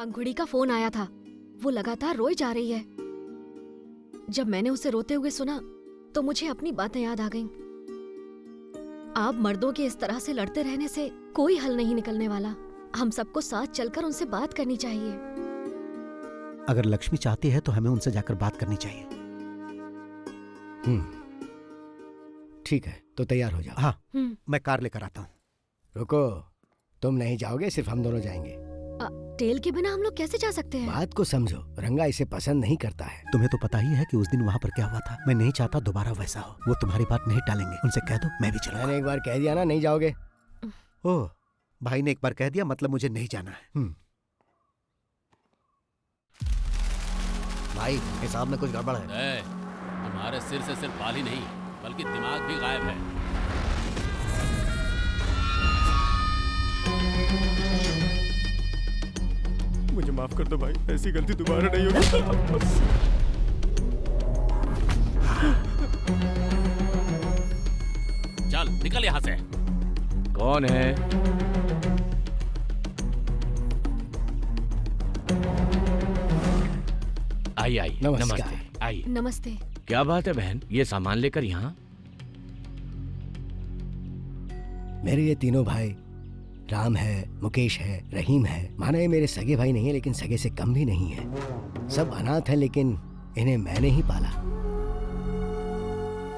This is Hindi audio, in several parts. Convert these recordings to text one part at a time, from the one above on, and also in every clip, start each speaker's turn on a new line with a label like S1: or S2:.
S1: पंखुड़ी का फोन आया था। वो लगातार रोई जा रही है। जब मैंने उसे रोते हुए सुना तो मुझे अपनी बातें याद आ गईं। आप मर्दों के इस तरह से लड़ते रहने से कोई हल नहीं निकलने वाला। हम सबको साथ चलकर उनसे बात करनी चाहिए।
S2: अगर लक्ष्मी चाहती है तो हमें उनसे जाकर बात करनी चाहिए।
S3: ठीक है, तो तैयार हो जाओ।
S2: हाँ, मैं कार लेकर आता हूँ।
S3: रुको, तुम नहीं जाओगे, सिर्फ हम दोनों जाएंगे।
S1: टेल के बिना हम लोग कैसे जा सकते हैं?
S3: बात को समझो, रंगा इसे पसंद नहीं करता है।
S2: तुम्हें तो पता ही है कि उस दिन वहाँ पर क्या हुआ था। मैं नहीं चाहता दोबारा वैसा हो। वो तुम्हारी बात नहीं टालेंगे। उनसे कह दो मैं भी चलूंगा।
S3: मैंने एक बार कह दिया ना, नहीं जाओगे।
S2: ओह, भाई ने एक बार कह दिया मतलब मुझे नहीं जाना है।
S4: भाई, हिसाब में कुछ गड़बड़ है।
S5: तुम्हारे सिर से सिर्फ बाल ही नहीं बल्कि दिमाग भी गायब है।
S6: मुझे माफ कर दो भाई, ऐसी गलती दोबारा नहीं होगी।
S5: चल निकल यहाँ से।
S7: कौन है? आई आई।
S3: नमस्ते।
S7: आई।
S1: नमस्ते।
S7: क्या बात है बहन, ये सामान लेकर यहाँ?
S3: मेरे ये तीनों भाई, राम है, मुकेश है, रहीम है, माना ये मेरे सगे भाई नहीं है लेकिन सगे से कम भी नहीं है। सब अनाथ हैं लेकिन इन्हें मैंने ही पाला।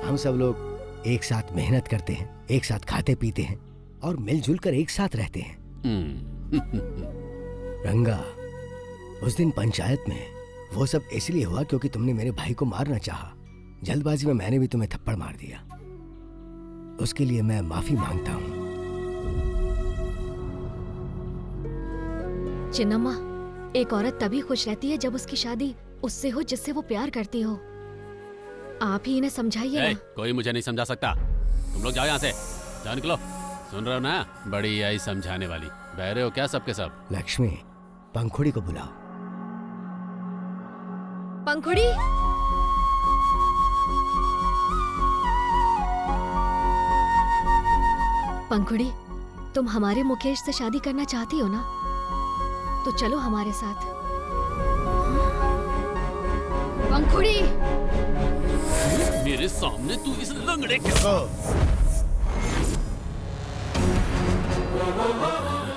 S3: हम सब लोग एक साथ मेहनत करते हैं, एक साथ खाते पीते हैं और मिलजुल कर एक साथ रहते हैं। रंगा, उस दिन पंचायत में वो सब इसलिए हुआ क्योंकि तुमने मेरे भाई को मारना चाहा। जल्दबाजी में मैंने भी तुम्हें थप्पड़ मार दिया। उसके लिए मैं माफी मांगता हूँ।
S1: चिन्नम्मा, एक औरत तभी खुश रहती है जब उसकी शादी उससे हो जिससे वो प्यार करती हो। आप ही इन्हें समझाइए ना।
S5: कोई मुझे नहीं समझा सकता। तुम लोग जाओ यहाँ से, जाओ निकलो। सुन रहे हो ना, बड़ी आई समझाने वाली। बहरे हो क्या सबके सब?
S3: लक्ष्मी, पंखुड़ी को बुलाओ।
S1: पंखुड़ी, पंखुड़ी, तुम हमारे मुकेश से शादी करना चाहती हो ना? तो चलो हमारे साथ। पंखुड़ी,
S5: मेरे सामने तू इस लंगड़े के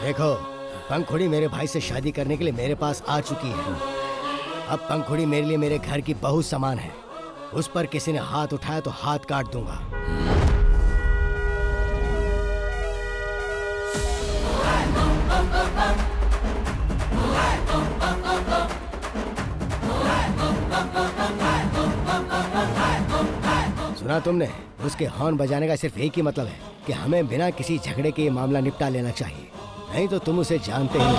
S3: देखो, पंखुड़ी मेरे भाई से शादी करने के लिए मेरे पास आ चुकी है। अब पंखुड़ी मेरे लिए मेरे घर की बहू समान है। उस पर किसी ने हाथ उठाया तो हाथ काट दूंगा। सुना तुमने? उसके हॉर्न बजाने का सिर्फ एक ही मतलब है कि हमें बिना किसी झगड़े के ये मामला निपटा लेना चाहिए, नहीं तो तुम उसे जानते ही नहीं।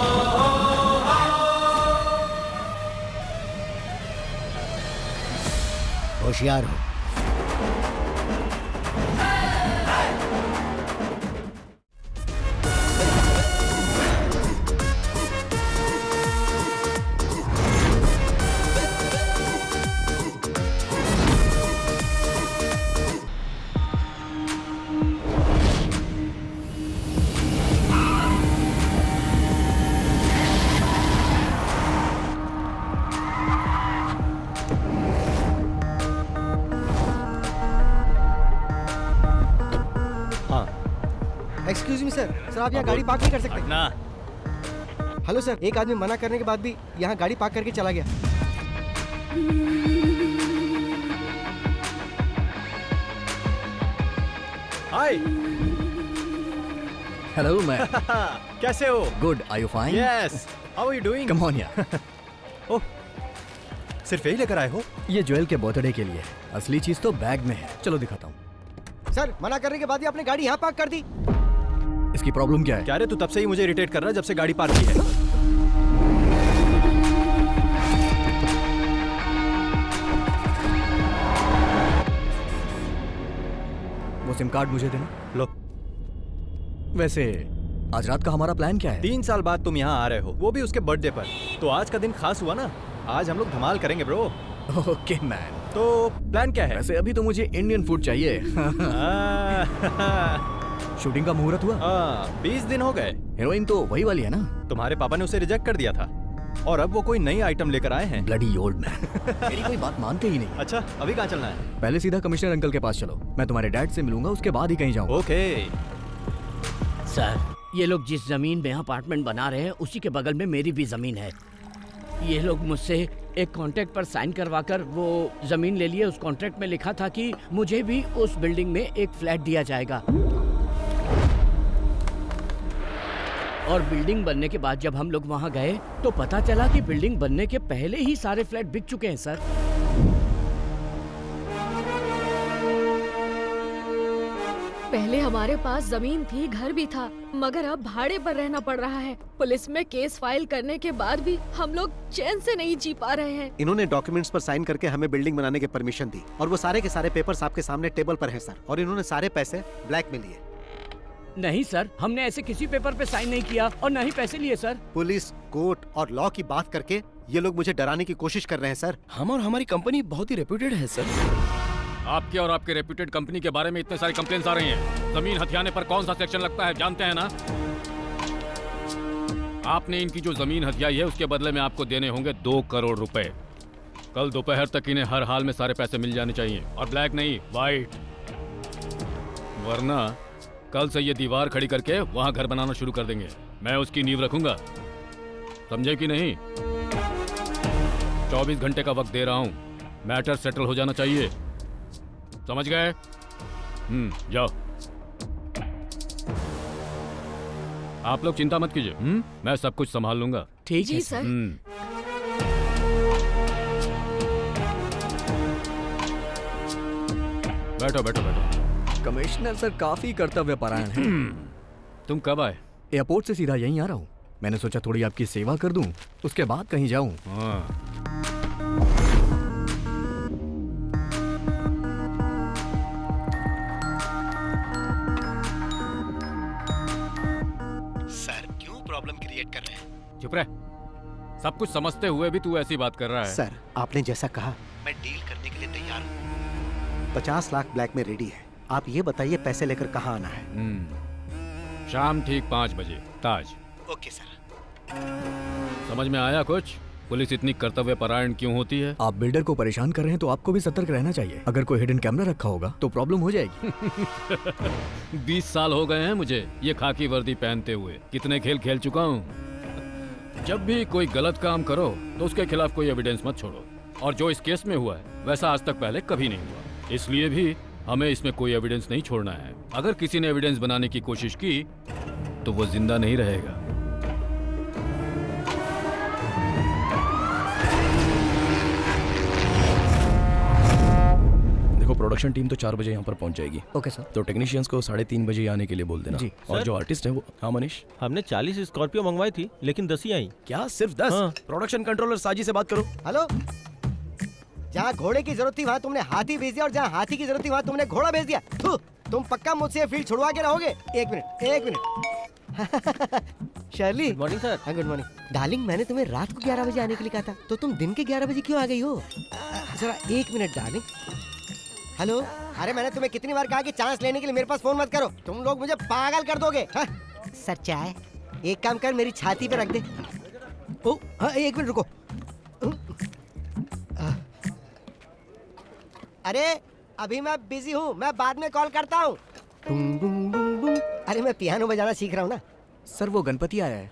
S3: होशियार हो।
S8: एक्सक्यूज मी सर, आप यहाँ गाड़ी पार्क नहीं कर सकते ना? हेलो सर, एक आदमी मना करने के बाद भी यहाँ गाड़ी पार्क करके चला गया।
S6: हाय।
S4: हेलो मैं।
S6: कैसे हो?
S4: Good, are you fine?
S6: Yes, how are you doing?
S4: Come on यार।
S6: ओह, सिर्फ यही लेकर आए हो?
S4: ये ज्वेल के बर्थडे के लिए। असली चीज तो बैग में है, चलो दिखाता हूँ।
S8: सर, मना करने के बाद ही आपने गाड़ी यहाँ पार्क कर दी।
S4: इसकी प्रॉब्लम क्या है?
S6: क्या रे, तू तब से ही मुझे इरिटेट कर रहा है जब से गाड़ी पार्क की है।
S4: वो सिम कार्ड मुझे देना।
S6: लो।
S4: वैसे आज रात का हमारा प्लान क्या है?
S6: 3 साल बाद तुम यहाँ आ रहे हो, वो भी उसके बर्थडे पर। तो आज का दिन खास हुआ ना, आज हम लोग धमाल करेंगे ब्रो।
S4: Okay man.
S6: तो प्लान क्या है?
S4: वैसे अभी तो मुझे इंडियन फूड चाहिए। शूटिंग का मुहूर्त हुआ?
S6: 20 दिन हो गए।
S4: हीरोइन तो वही वाली है ना?
S6: तुम्हारे पापा ने उसे रिजेक्ट कर दिया था। और अब वो कोई नई आइटम लेकर आए हैं।
S4: ब्लडी ओल्ड मैन, मेरी कोई बात मानते ही नहीं।
S6: अच्छा, अभी कहाँ चलना है?
S4: पहले सीधा कमिश्नर अंकल के पास चलो, मैं तुम्हारे डैड से मिलूंगा, उसके बाद ही कहीं जाऊंगा।
S6: ओके।
S7: सर, ये लोग जिस जमीन में अपार्टमेंट बना रहे हैं उसी के बगल में मेरी भी जमीन है। ये लोग मुझसे एक कॉन्ट्रैक्ट पर साइन करवाकर वो जमीन ले लिए। उस कॉन्ट्रैक्ट में लिखा था कि मुझे भी उस बिल्डिंग में एक फ्लैट दिया जाएगा। और बिल्डिंग बनने के बाद जब हम लोग वहाँ गए तो पता चला कि बिल्डिंग बनने के पहले ही सारे फ्लैट बिक चुके हैं सर।
S1: पहले हमारे पास जमीन थी, घर भी था, मगर अब भाड़े पर रहना पड़ रहा है। पुलिस में केस फाइल करने के बाद भी हम लोग चैन से नहीं जी पा रहे हैं।
S2: इन्होंने डॉक्यूमेंट्स पर साइन करके हमें बिल्डिंग बनाने की परमिशन दी और वो सारे के सारे पेपर्स आपके सामने टेबल पर हैं सर। और इन्होंने सारे पैसे ब्लैक में लिए।
S7: नहीं सर, हमने ऐसे किसी पेपर पे साइन नहीं किया और न ही पैसे लिए सर।
S2: पुलिस, कोर्ट और लॉ की बात करके ये लोग मुझे डराने की कोशिश कर रहे हैं सर।
S3: हम और हमारी कंपनी बहुत ही रेप्यूटेड है सर।
S5: आपके और आपके रेप्यूटेड कंपनी के बारे में इतने सारे कंप्लेंट्स आ रही हैं। जमीन हथियाने पर कौन सा सेक्शन लगता है जानते हैं ना? आपने इनकी जो जमीन हथियाई है उसके बदले में आपको देने होंगे 2 करोड़ रुपए। कल दोपहर तक इन्हें हर हाल में सारे पैसे मिल जाने चाहिए, और ब्लैक नहीं, वाइट। वरना कल से ये दीवार खड़ी करके वहां घर बनाना शुरू कर देंगे। मैं उसकी नींव रखूंगा, समझे कि नहीं? 24 घंटे का वक्त दे रहा हूं, मैटर सेटल हो जाना चाहिए, समझ गए? जाओ। आप लोग चिंता मत कीजिए, मैं सब कुछ संभाल लूंगा।
S7: ठीक
S1: जी
S7: है
S1: सर।
S5: बैठो बैठो बैठो।
S4: कमिश्नर सर काफी कर्तव्य परायण हैं।
S5: तुम कब आए?
S4: एयरपोर्ट से सीधा यहीं आ रहा हूँ। मैंने सोचा थोड़ी आपकी सेवा कर दूं, उसके बाद कहीं जाऊं।
S5: हाँ।
S2: सर क्यों प्रॉब्लम क्रिएट कर रहे हैं?
S5: चुप रह। सब कुछ समझते हुए भी तू ऐसी बात कर रहा है।
S2: सर आपने जैसा कहा मैं डील करने के लिए तैयार हूँ। 50 लाख ब्लैक में रेडी है। आप ये बताइए पैसे लेकर कहाँ आना है?
S5: शाम ठीक 5 बजे, ताज।
S2: Okay sir.
S5: समझ में आया कुछ? पुलिस इतनी कर्तव्य परायण क्यों होती है?
S4: आप बिल्डर को परेशान कर रहे हैं तो आपको भी सतर्क रहना चाहिए। अगर कोई हिडन कैमरा रखा होगा तो प्रॉब्लम हो जाएगी।
S5: 20 साल हो गए हैं मुझे ये खाकी वर्दी पहनते हुए। कितने खेल खेल चुका हूँ। जब भी कोई गलत काम करो तो उसके खिलाफ कोई एविडेंस मत छोड़ो। और जो इस केस में हुआ है वैसा आज तक पहले कभी नहीं हुआ। इसलिए भी हमें इसमें कोई एविडेंस नहीं छोड़ना है। अगर किसी ने एविडेंस बनाने की कोशिश की तो वो जिंदा नहीं रहेगा।
S9: देखो, प्रोडक्शन टीम तो 4 बजे यहाँ पर पहुँच जाएगी।
S3: Okay sir.
S9: तो टेक्नीशियंस को 3:30 बजे आने के लिए बोल देना।
S3: जी।
S9: और जो आर्टिस्ट है वो, हाँ मनीष,
S10: हमने 40 स्कॉर्पियो मंगवाई थी लेकिन 10 ही आई।
S9: क्या सिर्फ 10?
S10: हाँ।
S9: प्रोडक्शन कंट्रोलर साजी से बात करो।
S8: हेलो, जहाँ घोड़े की जरूरत थी वहाँ तुमने हाथी भेज दिया और जहाँ हाथी की जरूरत थी वहाँ तुमने घोड़ा भेज दिया। तुम पक्का मुझसे फील्ड छुड़वा के रहोगे? एक minute. Shirley,
S10: good morning sir.
S8: हाँ गुड मॉर्निंग। डार्लिंग, मैंने तुम्हें रात को 11 बजे आने के लिए कहा था, तो तुम दिन के 11 बजे क्यों आ गई हो? जरा 1 मिनट डार्लिंग। हेलो, अरे मैंने तुम्हें कितनी बार कहा कि चांस लेने के लिए मेरे पास फोन मत करो। तुम लोग मुझे पागल कर दोगे। हाँ? सर चाय एक काम कर, मेरी छाती पे रख दे। ओ हाँ, 1 मिनट रुको। अरे अभी मैं बिजी हूँ, मैं बाद में कॉल करता हूँ। अरे मैं पियानो बजाना सीख रहा हूँ ना।
S4: सर वो गणपति आया है।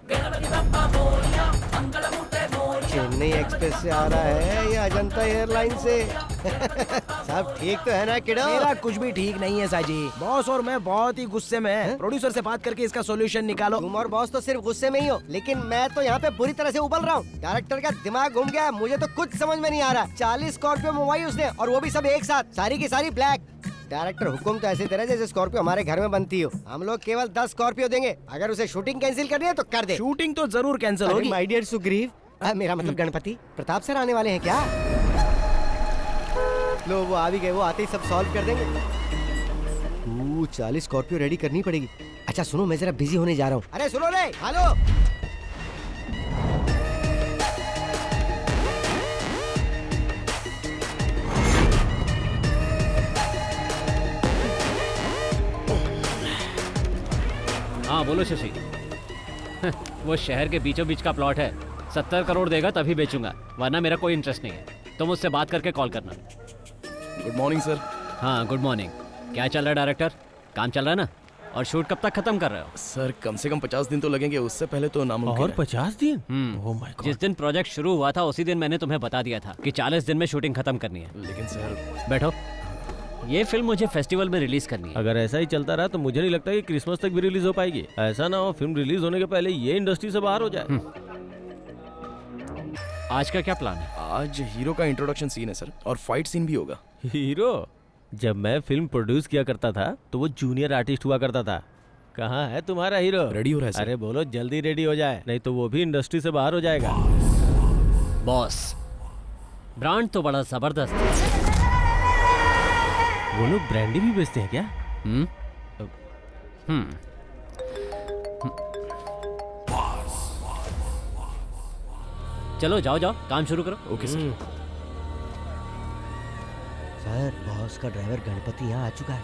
S8: चेन्नई एक्सप्रेस से आ रहा है या अजंता एयरलाइन से? सब ठीक तो है ना किडो?
S11: मेरा कुछ भी ठीक नहीं है साजी। बॉस और मैं बहुत ही गुस्से में हैं। प्रोड्यूसर से बात करके इसका सॉल्यूशन निकालो।
S8: तुम और बॉस तो सिर्फ गुस्से में ही हो, लेकिन मैं तो यहाँ पे बुरी तरह से उबल रहा हूँ। डायरेक्टर का दिमाग घूम गया है, मुझे तो कुछ समझ में नहीं आ रहा। 40 स्कॉर्पियो मंगवाई उसने और वो भी सब एक साथ, सारी की सारी ब्लैक। डायरेक्टर हुक्म तो ऐसे दे रहा है जैसे स्कॉर्पियो हमारे घर में बनती हो। हम लोग केवल 10 स्कॉर्पियो देंगे। अगर उसे शूटिंग कैंसिल करनी है तो कर दे।
S11: शूटिंग तो जरूर कैंसिल होगी।
S8: माय डियर सुग्रीव, मेरा मतलब गणपति प्रताप सर आने वाले हैं क्या? लो वो आ भी गए, वो आते ही सब सॉल्व कर देंगे। 40 स्कॉर्पियो रेडी करनी पड़ेगी। अच्छा सुनो, मैं जरा बिजी होने जा रहा हूँ। अरे सुनो रे, हेलो।
S5: हाँ बोलो शशि। वो शहर के बीचों बीच का प्लॉट है,
S12: 70 करोड़ देगा तभी बेचूंगा, वरना मेरा कोई इंटरेस्ट नहीं है। तुम उससे बात करके कॉल करना।
S9: Good morning sir.
S12: हाँ गुड मॉर्निंग। क्या चल रहा है डायरेक्टर, काम चल रहा है ना? और शूट कब तक खत्म कर रहे हो?
S9: सर कम से कम 50 दिन तो लगेंगे, उससे पहले तो नामुमकिन
S10: और
S9: है।
S10: 50 दिन? Oh my God.
S12: जिस दिन प्रोजेक्ट शुरू हुआ था उसी दिन मैंने तुम्हें बता दिया था कि 40 दिन में शूटिंग खत्म करनी है।
S9: लेकिन सर
S12: बैठो, ये फिल्म मुझे फेस्टिवल में रिलीज करनी है।
S10: अगर ऐसा ही चलता रहा तो मुझे नहीं लगता कि क्रिसमस तक भी रिलीज हो पाएगी। ऐसा ना हो फिल्म रिलीज होने के पहले ये इंडस्ट्री से बाहर हो जाए।
S12: आज का क्या प्लान है?
S9: आज हीरो का इंट्रोडक्शन सीन है सर, और फाइट सीन भी होगा।
S10: हीरो? जब मैं फिल्म प्रोड्यूस किया करता था तो वो जूनियर आर्टिस्ट हुआ करता था। कहाँ है तुम्हारा हीरो?
S9: रेडी हो रहा है सर।
S10: अरे बोलो जल्दी रेडी हो जाए, नहीं तो वो भी इंडस्ट्री से बाहर हो जाएगा।
S12: बॉस, ब्रांड तो बड़ा जबरदस्त है।
S10: वो लोग ब्रांडी भी बेचते हैं क्या?
S12: चलो जाओ जाओ, काम शुरू करो।
S9: Okay sir.
S8: सर बॉस का ड्राइवर गणपति यहाँ आ चुका है।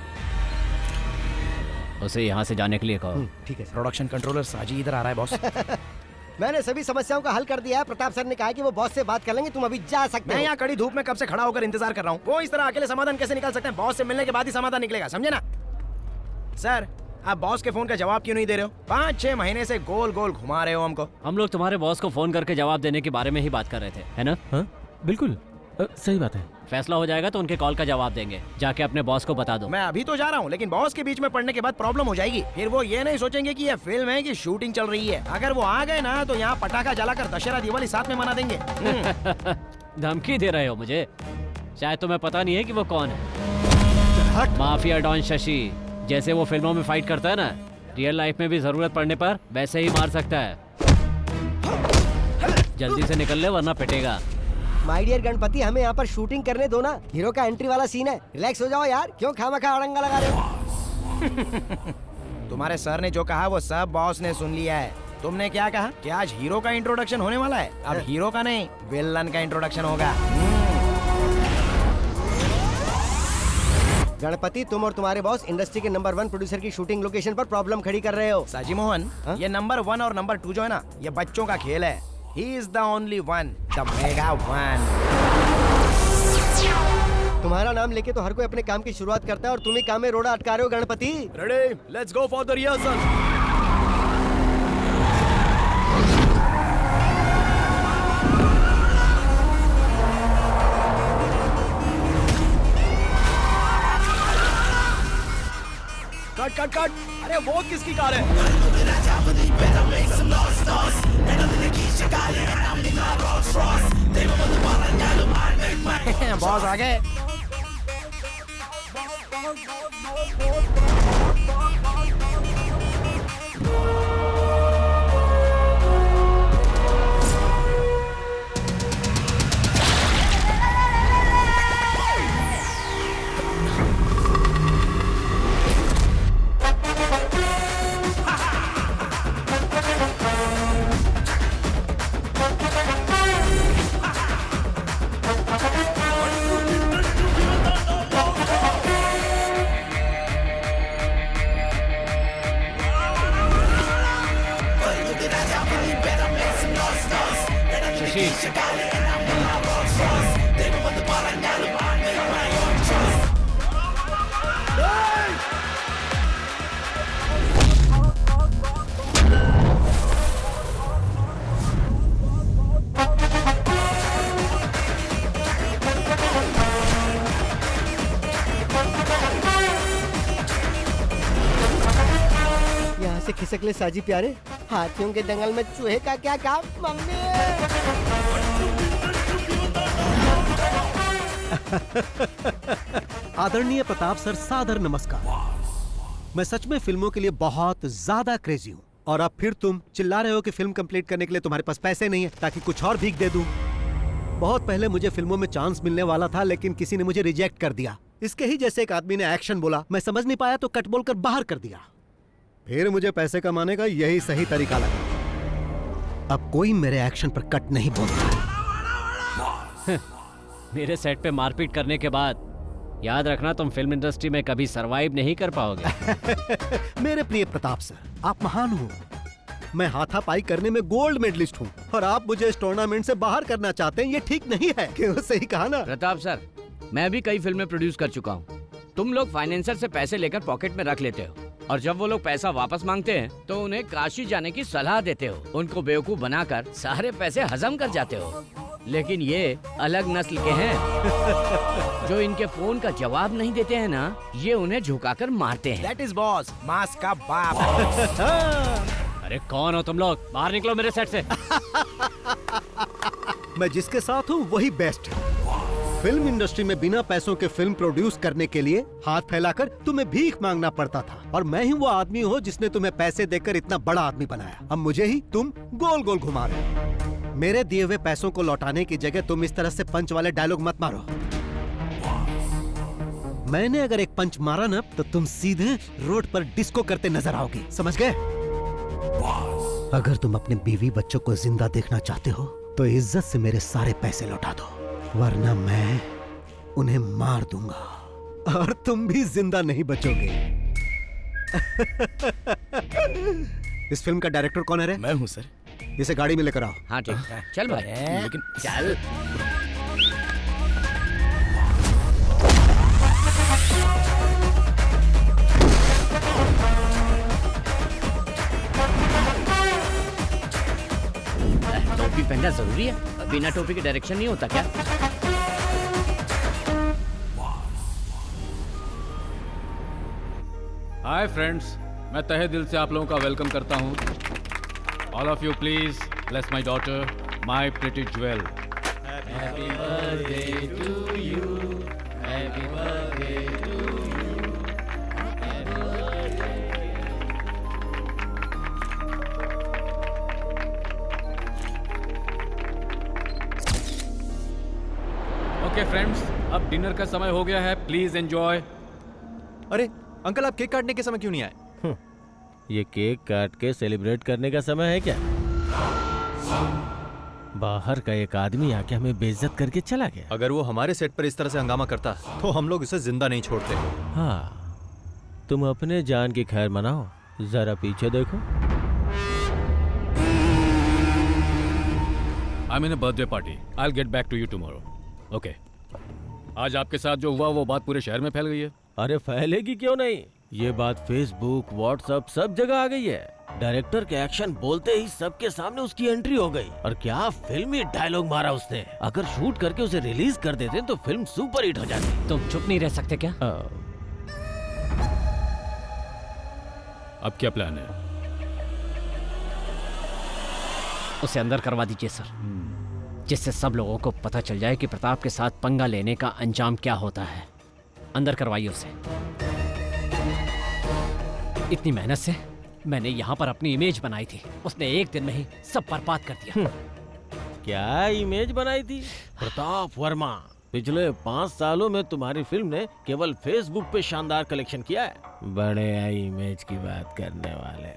S12: उसे यहाँ से जाने के लिए कहो।
S8: ठीक है सर।
S9: प्रोडक्शन कंट्रोलर साजी इधर आ रहा है बॉस।
S8: मैंने सभी समस्याओं का हल कर दिया है। प्रताप सर ने कहा कि वो बॉस से बात कर लेंगे, तुम अभी जा सकते
S11: मैं
S8: हो।
S11: यहाँ कड़ी धूप में कब से खड़ा होकर इंतजार कर रहा हूँ। वो इस तरह अकेले समाधान कैसे निकाल सकते हैं? बॉस से मिलने के बाद ही समाधान निकलेगा, समझे ना? सर आप बॉस के फोन का जवाब क्यों नहीं दे रहे हो? 5-6 महीने से गोल गोल घुमा रहे हो हमको।
S12: हम लोग तुम्हारे बॉस को फोन करके जवाब देने के बारे में ही बात कर रहे थे, है ना?
S10: हाँ बिल्कुल सही बात है।
S12: फैसला हो जाएगा तो उनके कॉल का जवाब देंगे। जाके अपने बॉस को बता दो।
S11: मैं अभी तो जा रहा हूँ, लेकिन बॉस के बीच में पड़ने के बाद प्रॉब्लम हो जाएगी। फिर वो ये नहीं सोचेंगे कि ये फिल्म है कि शूटिंग चल रही है। अगर वो आ गए ना तो यहाँ पटाखा जलाकर दशहरा दिवाली साथ में मना देंगे।
S12: धमकी दे रहे हो मुझे? शायद तुम्हें पता नहीं है कि वो कौन है। Mafia don Shashi. जैसे वो फिल्मों में फाइट करता है ना, रियल लाइफ में भी जरूरत पड़ने पर वैसे ही मार सकता है। जल्दी से निकल ले वरना पिटेगा।
S8: माय डियर गणपति, हमें यहाँ पर शूटिंग करने दो ना। हीरो का एंट्री वाला सीन है। रिलैक्स हो जाओ यार, क्यों खामखा अड़ंगा लगा रहे हो?
S11: तुम्हारे सर ने जो कहा वो सब बॉस ने सुन लिया है। तुमने क्या कहा कि आज हीरो का इंट्रोडक्शन होने वाला है? अब हीरो का नहीं, विलन का इंट्रोडक्शन होगा।
S8: गणपति, तुम और तुम्हारे बॉस इंडस्ट्री के नंबर 1 प्रोड्यूसर की शूटिंग लोकेशन पर प्रॉब्लम खड़ी कर रहे हो।
S11: साजी मोहन, ये नंबर 1 और नंबर 2 जो है ना, ये बच्चों का खेल है। He is the only one, the mega one.
S8: तुम्हारा नाम लेके तो हर कोई अपने काम की शुरुआत करता है और तुम ही काम में रोड़ा अटका रहे हो Ganpati.
S9: Ready, let's go for the rehearsal. Cut cut cut. अरे वो किसकी कार है?
S11: बॉस आ गए।
S8: यहाँ से खिसक ले साजी प्यारे। हाथियों के जंगल में चूहे का क्या काम? मम्मी
S2: आदरणीय प्रताप सर, सादर नमस्कार। मैं सच में फिल्मों के लिए बहुत ज्यादा क्रेजी हूँ, और अब फिर तुम चिल्ला रहे हो कि फिल्म कंप्लीट करने के लिए तुम्हारे पास पैसे नहीं है ताकि कुछ और भीख दे दूं। बहुत पहले मुझे फिल्मों में चांस मिलने वाला था, लेकिन किसी ने मुझे रिजेक्ट कर दिया। इसके ही जैसे एक आदमी ने एक्शन बोला, मैं समझ नहीं पाया तो कट बोलकर बाहर कर दिया। फिर मुझे पैसे कमाने का यही सही तरीका लगा। अब कोई मेरे एक्शन पर कट नहीं बोलता।
S12: मेरे सेट पे मारपीट करने के बाद याद रखना, तुम फिल्म इंडस्ट्री में कभी सरवाइव नहीं कर पाओगे।
S2: मेरे प्रिय प्रताप सर, आप महान हो। मैं हाथापाई करने में गोल्ड मेडलिस्ट हूँ और आप मुझे इस टूर्नामेंट से बाहर करना चाहते हैं, ये ठीक नहीं है। क्यों? सही कहा ना?
S7: प्रताप सर, मैं भी कई फिल्में प्रोड्यूस कर चुका हूँ। तुम लोग फाइनेंसर से पैसे लेकर पॉकेट में रख लेते हो और जब वो लोग पैसा वापस मांगते हैं तो उन्हें काशी जाने की सलाह देते हो। उनको बेवकूफ बनाकर सारे पैसे हजम कर जाते हो। लेकिन ये अलग नस्ल के हैं जो इनके फोन का जवाब नहीं देते हैं ना, ये उन्हें झुकाकर मारते हैं।
S11: That is boss, मास का बाप।
S12: अरे कौन हो तुम लोग? बाहर निकलो मेरे सेट से।
S2: मैं जिसके साथ हूँ वही बेस्ट है। फिल्म इंडस्ट्री में बिना पैसों के फिल्म प्रोड्यूस करने के लिए हाथ फैलाकर तुम्हें भीख मांगना पड़ता था और मैं ही वो आदमी हूँ जिसने तुम्हें पैसे देकर इतना बड़ा आदमी बनाया। अब मुझे ही तुम गोल गोल घुमा रहे हो। मेरे दिए हुए पैसों को लौटाने की जगह तुम इस तरह से पंच वाले डायलॉग मत मारो। मैंने अगर एक पंच मारा ना तो तुम सीधे रोड पर डिस्को करते नजर आओगे, समझ गए? अगर तुम अपने बीवी बच्चों को जिंदा देखना चाहते हो तो इज्जत से मेरे सारे पैसे लौटा दो, वरना मैं उन्हें मार दूंगा और तुम भी जिंदा नहीं बचोगे। इस फिल्म का डायरेक्टर कौन है रे?
S6: मैं हूँ सर।
S2: इसे गाड़ी में लेकर आओ।
S7: हाँ ठीक, चल भाई।
S6: लेकिन
S7: चल। टोपी पहनना जरूरी है? बिना टोपी के डायरेक्शन नहीं होता क्या?
S5: हाय फ्रेंड्स, मैं तहे दिल से आप लोगों का वेलकम करता हूँ। All of you please bless my daughter, my pretty jewel. Happy birthday to you, happy birthday to you, happy okay friends, अब डिनर का समय हो गया है, प्लीज एंजॉय।
S6: अरे अंकल, आप केक काटने के समय क्यों नहीं आए?
S10: ये केक काट के सेलिब्रेट करने का समय है क्या? बाहर का एक आदमी आके हमें बेइज्जत करके चला गया।
S6: अगर वो हमारे सेट पर इस तरह से हंगामा करता तो हम लोग इसे जिंदा नहीं छोड़ते।
S10: हाँ, तुम अपने जान की खैर मनाओ, जरा पीछे देखो।
S5: I mean a birthday party. I will get back to you tomorrow. Okay. आज आपके साथ जो हुआ वो बात पूरे शहर में फैल गई है।
S10: अरे फैलेगी क्यों नहीं? ये बात फेसबुक, व्हाट्सएप सब जगह आ गई है। डायरेक्टर के एक्शन बोलते ही सबके सामने उसकी एंट्री हो गई। और क्या फिल्मी डायलॉग मारा उसने। अगर शूट करके उसे रिलीज कर देते तो फिल्म सुपर हिट हो जाती।
S12: तुम चुप नहीं रह सकते क्या?
S5: अब क्या प्लान है?
S12: उसे अंदर करवा दीजिए सर, जिससे सब लोगों को पता चल जाए कि प्रताप के साथ पंगा लेने का अंजाम क्या होता है। अंदर करवाइए उसे। इतनी मेहनत से मैंने यहाँ पर अपनी इमेज बनाई थी, उसने एक दिन में ही सब बर्बाद कर दिया।
S10: क्या इमेज बनाई थी? प्रताप वर्मा, पिछले 5 सालों में तुम्हारी फिल्म ने केवल फेसबुक पे शानदार कलेक्शन किया है। बड़े इमेज की बात करने वाले।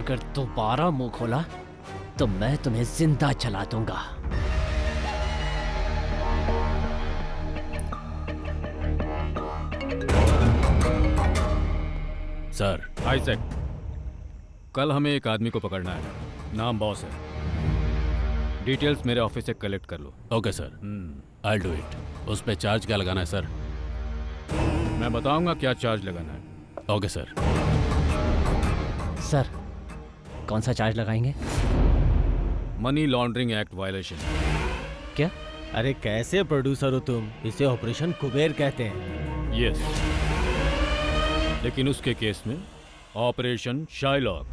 S12: अगर दोबारा मुंह खोला तो मैं तुम्हें जिंदा जला दूंगा।
S5: सर, आइजैक, कल हमें एक आदमी को पकड़ना है, नाम बॉस है। डिटेल्स मेरे ऑफिस से कलेक्ट कर लो।
S13: Okay sir, I will do it. उस पे चार्ज क्या लगाना है सर?
S5: मैं बताऊंगा क्या चार्ज लगाना है।
S13: Okay sir.
S12: सर, कौन सा चार्ज लगाएंगे?
S5: Money laundering act violation.
S12: क्या?
S10: अरे कैसे प्रोड्यूसर हो तुम? इसे ऑपरेशन कुबेर कहते हैं।
S5: यस, लेकिन उसके केस में ऑपरेशन शाइलॉक।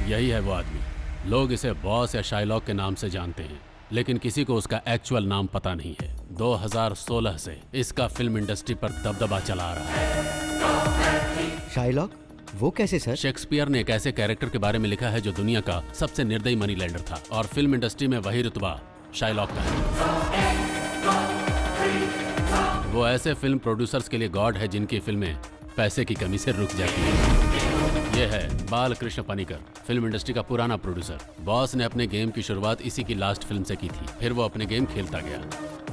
S13: यही है वो आदमी। लोग इसे बॉस या शाइलॉक के नाम से जानते हैं, लेकिन किसी को उसका एक्चुअल नाम पता नहीं है। 2016 से इसका फिल्म इंडस्ट्री पर दबदबा चला आ रहा है।
S8: शाइलॉक? वो कैसे सर?
S13: शेक्सपियर ने एक ऐसे कैरेक्टर के बारे में लिखा है जो दुनिया का सबसे निर्दयी मनी लैंडर था, और फिल्म इंडस्ट्री में वही रुतबा शाइलॉक का है। वो ऐसे फिल्म प्रोड्यूसर्स के लिए गॉड है जिनकी फिल्में पैसे की कमी से रुक जाती है। ये है बालकृष्ण पनिकर, फिल्म इंडस्ट्री का पुराना प्रोड्यूसर। बॉस ने अपने गेम की शुरुआत इसी की लास्ट फिल्म से की थी। फिर वो अपने गेम खेलता गया।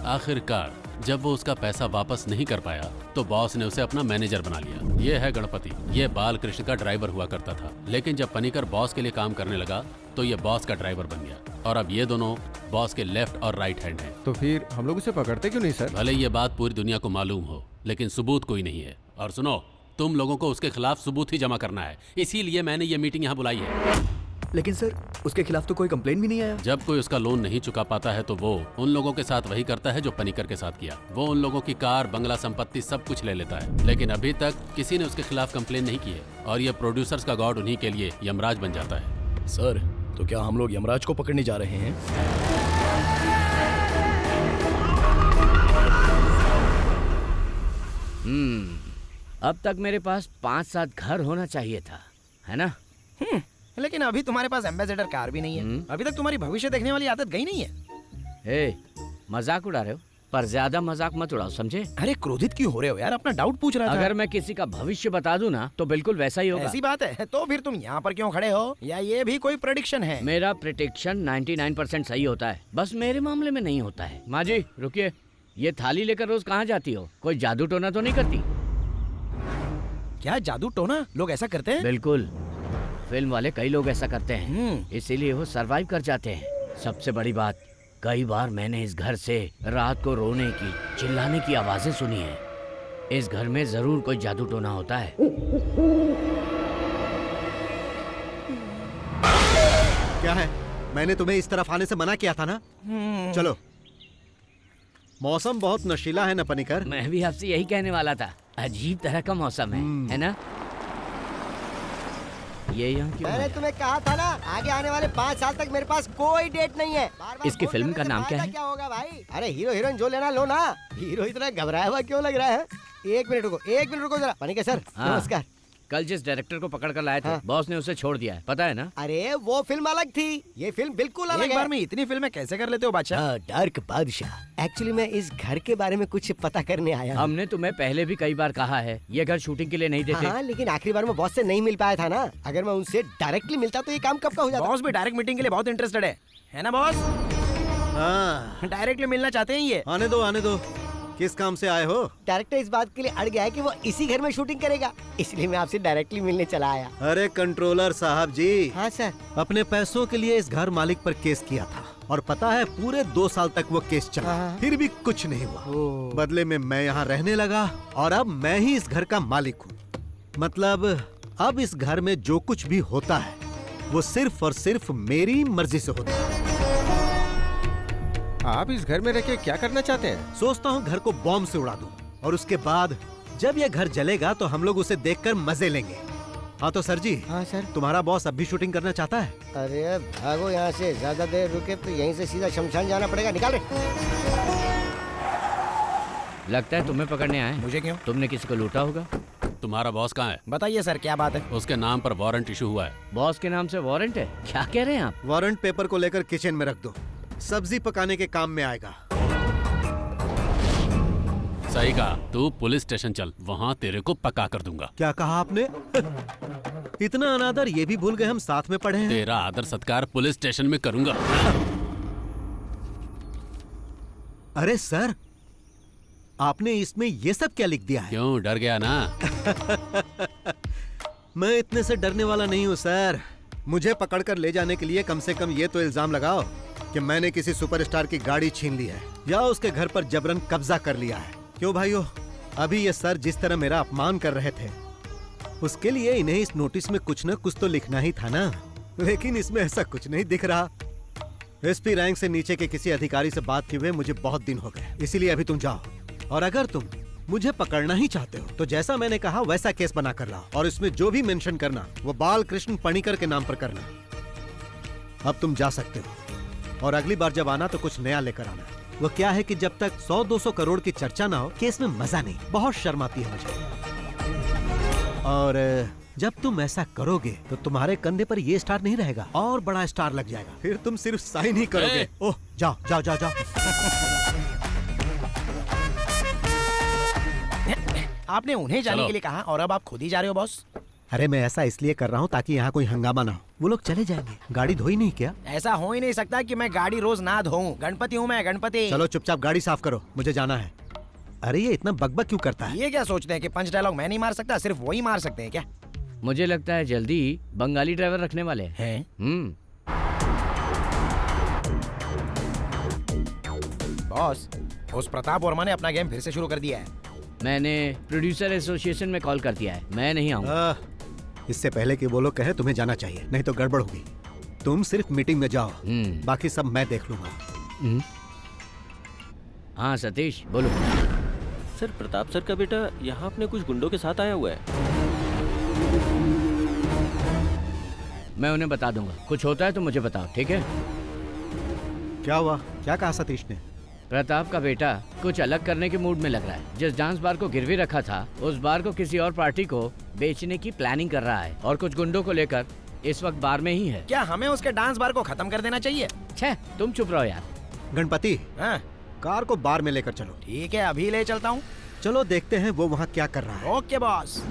S13: आखिरकार जब वो उसका पैसा वापस नहीं कर पाया तो बॉस ने उसे अपना मैनेजर बना लिया। ये है गणपति, ये बालकृष्ण का ड्राइवर हुआ करता था। लेकिन जब पनिकर बॉस के लिए काम करने लगा तो ये बॉस का ड्राइवर बन गया और अब ये दोनों बॉस के लेफ्ट और राइट हैंड हैं।
S6: तो फिर हम लोग उसे पकड़ते क्यों नहीं सर?
S13: भले ये बात पूरी दुनिया को मालूम हो, लेकिन सबूत कोई नहीं है। और सुनो, तुम लोगों को उसके खिलाफ सबूत ही जमा करना है, इसीलिए मैंने ये मीटिंग यहाँ बुलाई है।
S4: लेकिन सर उसके खिलाफ तो कोई कंप्लेन भी नहीं आया।
S13: जब कोई उसका लोन नहीं चुका पाता है तो वो उन लोगों के साथ वही करता है जो पनिकर के साथ किया। वो उन लोगों की कार, बंगला, संपत्ति सब कुछ ले लेता है। लेकिन अभी तक किसी ने उसके खिलाफ कंप्लेन नहीं की है और ये प्रोड्यूसर्स का गॉड उन्हीं के लिए यमराज बन जाता है।
S4: सर तो क्या हम लोग यमराज को पकड़ने जा रहे हैं?
S7: अब तक मेरे पास 5-7 घर होना चाहिए था, है ना?
S11: लेकिन अभी तुम्हारे पास एम्बेसडर कार भी नहीं है। अभी तक तुम्हारी भविष्य देखने वाली आदत गई नहीं है।
S7: मजाक उड़ा रहे हो, पर ज्यादा मजाक मत उड़ाओ, समझे?
S11: अरे क्रोधित क्यों हो रहे हो यार? अपना डाउट पूछ रहा था।
S7: अगर मैं किसी का भविष्य बता दूं ना तो बिल्कुल वैसा ही होगा।
S11: ऐसी बात है तो फिर तुम यहाँ पर क्यों खड़े हो? या ये भी कोई प्रेडिक्शन है?
S7: मेरा प्रेडिक्शन 99% सही होता है, बस मेरे मामले में नहीं होता है। माँ जी रुकिए, ये थाली लेकर रोज कहाँ जाती हो? कोई जादू टोना तो नहीं करती?
S11: क्या जादू टोना? लोग ऐसा करते हैं?
S7: बिल्कुल, फिल्म वाले कई लोग ऐसा करते हैं, इसीलिए वो सरवाइव कर जाते हैं। सबसे बड़ी बात, कई बार मैंने इस घर से रात को रोने की, चिल्लाने की आवाजें सुनी है। इस घर में जरूर कोई जादू टोना होता है।
S2: क्या है? मैंने तुम्हें इस तरफ आने से मना किया था ना? चलो। मौसम बहुत नशीला है ना पनिकर?
S7: मैं भी आपसे यही कहने वाला था, अजीब तरह का मौसम है ना? ये यहाँ क्यों
S8: मैंने तुम्हें कहा था ना, आगे आने वाले 5 साल तक मेरे पास कोई डेट नहीं है। बार-बार
S7: इसकी फिल्म का नाम क्या है?
S8: क्या होगा भाई? अरे हीरो हीरोइन जो लेना लो ना। हीरो इतना घबराया हुआ क्यों लग रहा है? एक मिनट रुको जरा। पनिकर सर नमस्कार।
S7: कल जिस डायरेक्टर को पकड़ कर लाए थे, बॉस ने उसे छोड़ दिया है, पता है ना?
S8: अरे वो फिल्म अलग थी, ये फिल्म बिल्कुल अलग है।
S11: एक बार में इतनी फिल्में कैसे कर लेते हो बादशाह?
S8: डार्क बादशाह। एक्चुअली मैं इस घर के बारे में कुछ पता करने आया।
S7: हमने तुम्हें पहले भी कई बार कहा है, ये घर शूटिंग के लिए नहीं देते।
S8: हाँ, लेकिन आखिरी बार में बॉस से नहीं मिल पाया था ना। अगर मैं उनसे डायरेक्टली मिलता तो ये काम कब का हो जाता।
S11: बॉस भी डायरेक्ट मीटिंग के लिए बहुत इंटरेस्टेड है ना बॉस?
S2: हाँ,
S11: डायरेक्टली मिलना चाहते हैं ये।
S2: आने दो। किस काम से आए हो?
S8: डायरेक्टर इस बात के लिए अड़ गया है कि वो इसी घर में शूटिंग करेगा, इसलिए मैं आपसे डायरेक्टली मिलने चला आया।
S2: अरे कंट्रोलर साहब जी।
S8: हाँ सर।
S2: अपने पैसों के लिए इस घर मालिक पर केस किया था और पता है पूरे 2 साल तक वो केस चला, फिर भी कुछ नहीं हुआ। बदले में मैं यहाँ रहने लगा और अब मैं ही इस घर का मालिक हूँ। मतलब अब इस घर में जो कुछ भी होता है वो सिर्फ और सिर्फ मेरी मर्जी से होता है।
S6: आप इस घर में रह के क्या करना चाहते हैं?
S2: सोचता हूँ घर को बॉम्ब से उड़ा दूं और उसके बाद जब ये घर जलेगा तो हम लोग उसे देखकर मजे लेंगे। हाँ तो सर जी।
S8: हाँ सर।
S2: तुम्हारा बॉस अब भी शूटिंग करना चाहता है?
S8: अरे भागो यहाँ से, ज्यादा देर रुके तो यहीं से सीधा शमशान जाना पड़ेगा। निकाल रे।
S7: लगता है तुम्हें पकड़ने आए।
S11: मुझे क्यों?
S7: तुमने किसी को लूटा होगा।
S13: तुम्हारा बॉस कहाँ है?
S11: बताइए सर, क्या बात है?
S13: उसके नाम पर वारंट इशू हुआ है।
S7: बॉस के नाम से वारंट है? क्या कह रहे हैं आप?
S2: वारंट पेपर को लेकर किचन में रख दो, सब्जी पकाने के काम में आएगा।
S13: सही कहा, तू पुलिस स्टेशन चल, वहाँ तेरे को पका कर दूंगा।
S2: क्या कहा आपने? इतना अनादर ये भी भूल गए हम साथ में पढ़े हैं।
S13: तेरा आदर सत्कार पुलिस स्टेशन में करूंगा।
S2: अरे सर, आपने इसमें ये सब क्या लिख दिया है?
S13: क्यों, डर गया ना?
S2: मैं इतने से डरने वाला नहीं हूँ सर। मुझे पकड़कर ले जाने के लिए कम से कम ये तो इल्जाम लगाओ कि मैंने किसी सुपरस्टार की गाड़ी छीन ली है या उसके घर पर जबरन कब्जा कर लिया है। क्यों भाइयों, अभी ये सर जिस तरह मेरा अपमान कर रहे थे उसके लिए इन्हें इस नोटिस में कुछ न कुछ तो लिखना ही था ना, लेकिन इसमें ऐसा कुछ नहीं दिख रहा। एसपी रैंक से नीचे के किसी अधिकारी से बात किए हुए मुझे बहुत दिन हो गए, इसीलिए अभी तुम जाओ और अगर तुम मुझे पकड़ना ही चाहते हो तो जैसा मैंने कहा वैसा केस बना कर लाओ और इसमें जो भी मेंशन करना वो बालकृष्ण पनिकर के नाम पर करना। अब तुम जा सकते हो और अगली बार जब आना तो कुछ नया लेकर आना। वो क्या है कि जब तक 100-200 करोड़ की चर्चा ना हो केस में मजा नहीं, बहुत शर्म आती है मुझे। और जब तुम ऐसा करोगे तो तुम्हारे कंधे पर ये स्टार नहीं रहेगा और बड़ा स्टार लग जाएगा, फिर तुम सिर्फ साइन ही करोगे। ओह जाओ जाओ जाओ जाओ।
S11: आपने उन्हें जाने
S13: चलो।
S11: के लिए कहा और अब आप खुद ही जा रहे हो बॉस।
S2: अरे मैं ऐसा इसलिए कर रहा हूँ ताकि यहाँ कोई हंगामा ना हो। वो लोग चले जाएंगे। गाड़ी धोई नहीं क्या?
S11: ऐसा हो ही नहीं सकता कि मैं गाड़ी रोज ना धोऊं। गणपति हूँ मैं, गणपति।
S2: चलो चुपचाप गाड़ी साफ करो, मुझे जाना है। अरे ये इतना बकबक क्यों करता है?
S11: ये क्या सोचते हैं कि पंच डायलॉग मैं नहीं मार सकता, सिर्फ वही मार सकते हैं क्या?
S7: मुझे लगता है जल्दी ही बंगाली ड्राइवर रखने वाले
S11: हैं। बॉस, उस प्रताप वर्मा ने अपना गेम फिर से शुरू कर दिया है।
S7: मैंने प्रोड्यूसर एसोसिएशन में कॉल कर दिया है, मैं नहीं आऊंगा।
S2: इससे पहले कि वो लोग कहे तुम्हें जाना चाहिए, नहीं तो गड़बड़ होगी। तुम सिर्फ मीटिंग में जाओ, बाकी सब मैं देख लूंगा।
S7: हाँ सतीश बोलो।
S10: सर प्रताप सर का बेटा यहाँ अपने कुछ गुंडों के साथ आया हुआ है।
S7: मैं उन्हें बता दूंगा, कुछ होता है तो मुझे बताओ, ठीक है?
S2: क्या हुआ? क्या कहा सतीश ने?
S7: प्रताप का बेटा कुछ अलग करने के मूड में लग रहा है। जिस डांस बार को गिरवी रखा था, उस बार को किसी और पार्टी को बेचने की प्लानिंग कर रहा है और कुछ गुंडों को लेकर इस वक्त बार में ही है।
S11: क्या हमें उसके डांस बार को खत्म कर देना चाहिए?
S7: छे, तुम चुप रहो यार।
S2: गणपति, कार को बार में लेकर चलो।
S11: ठीक है, अभी ले चलता हूँ।
S2: चलो देखते हैं वो वहाँ क्या कर रहा है।
S11: Okay boss.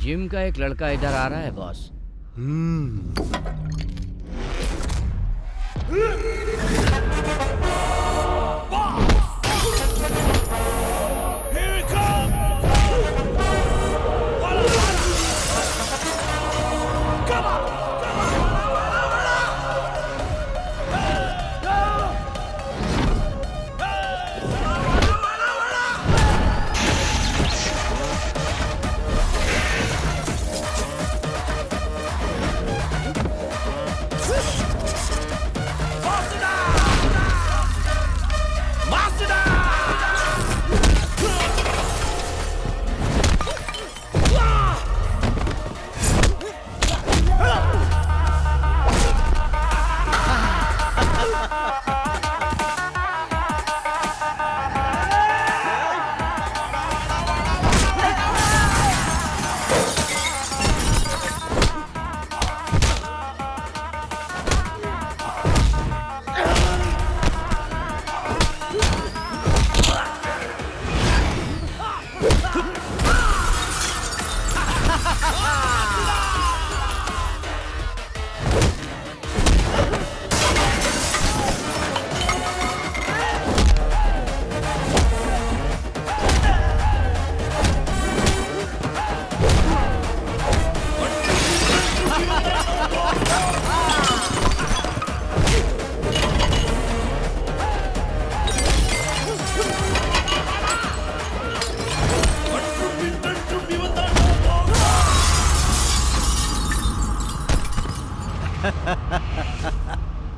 S7: जिम का एक लड़का इधर आ रहा है बॉस।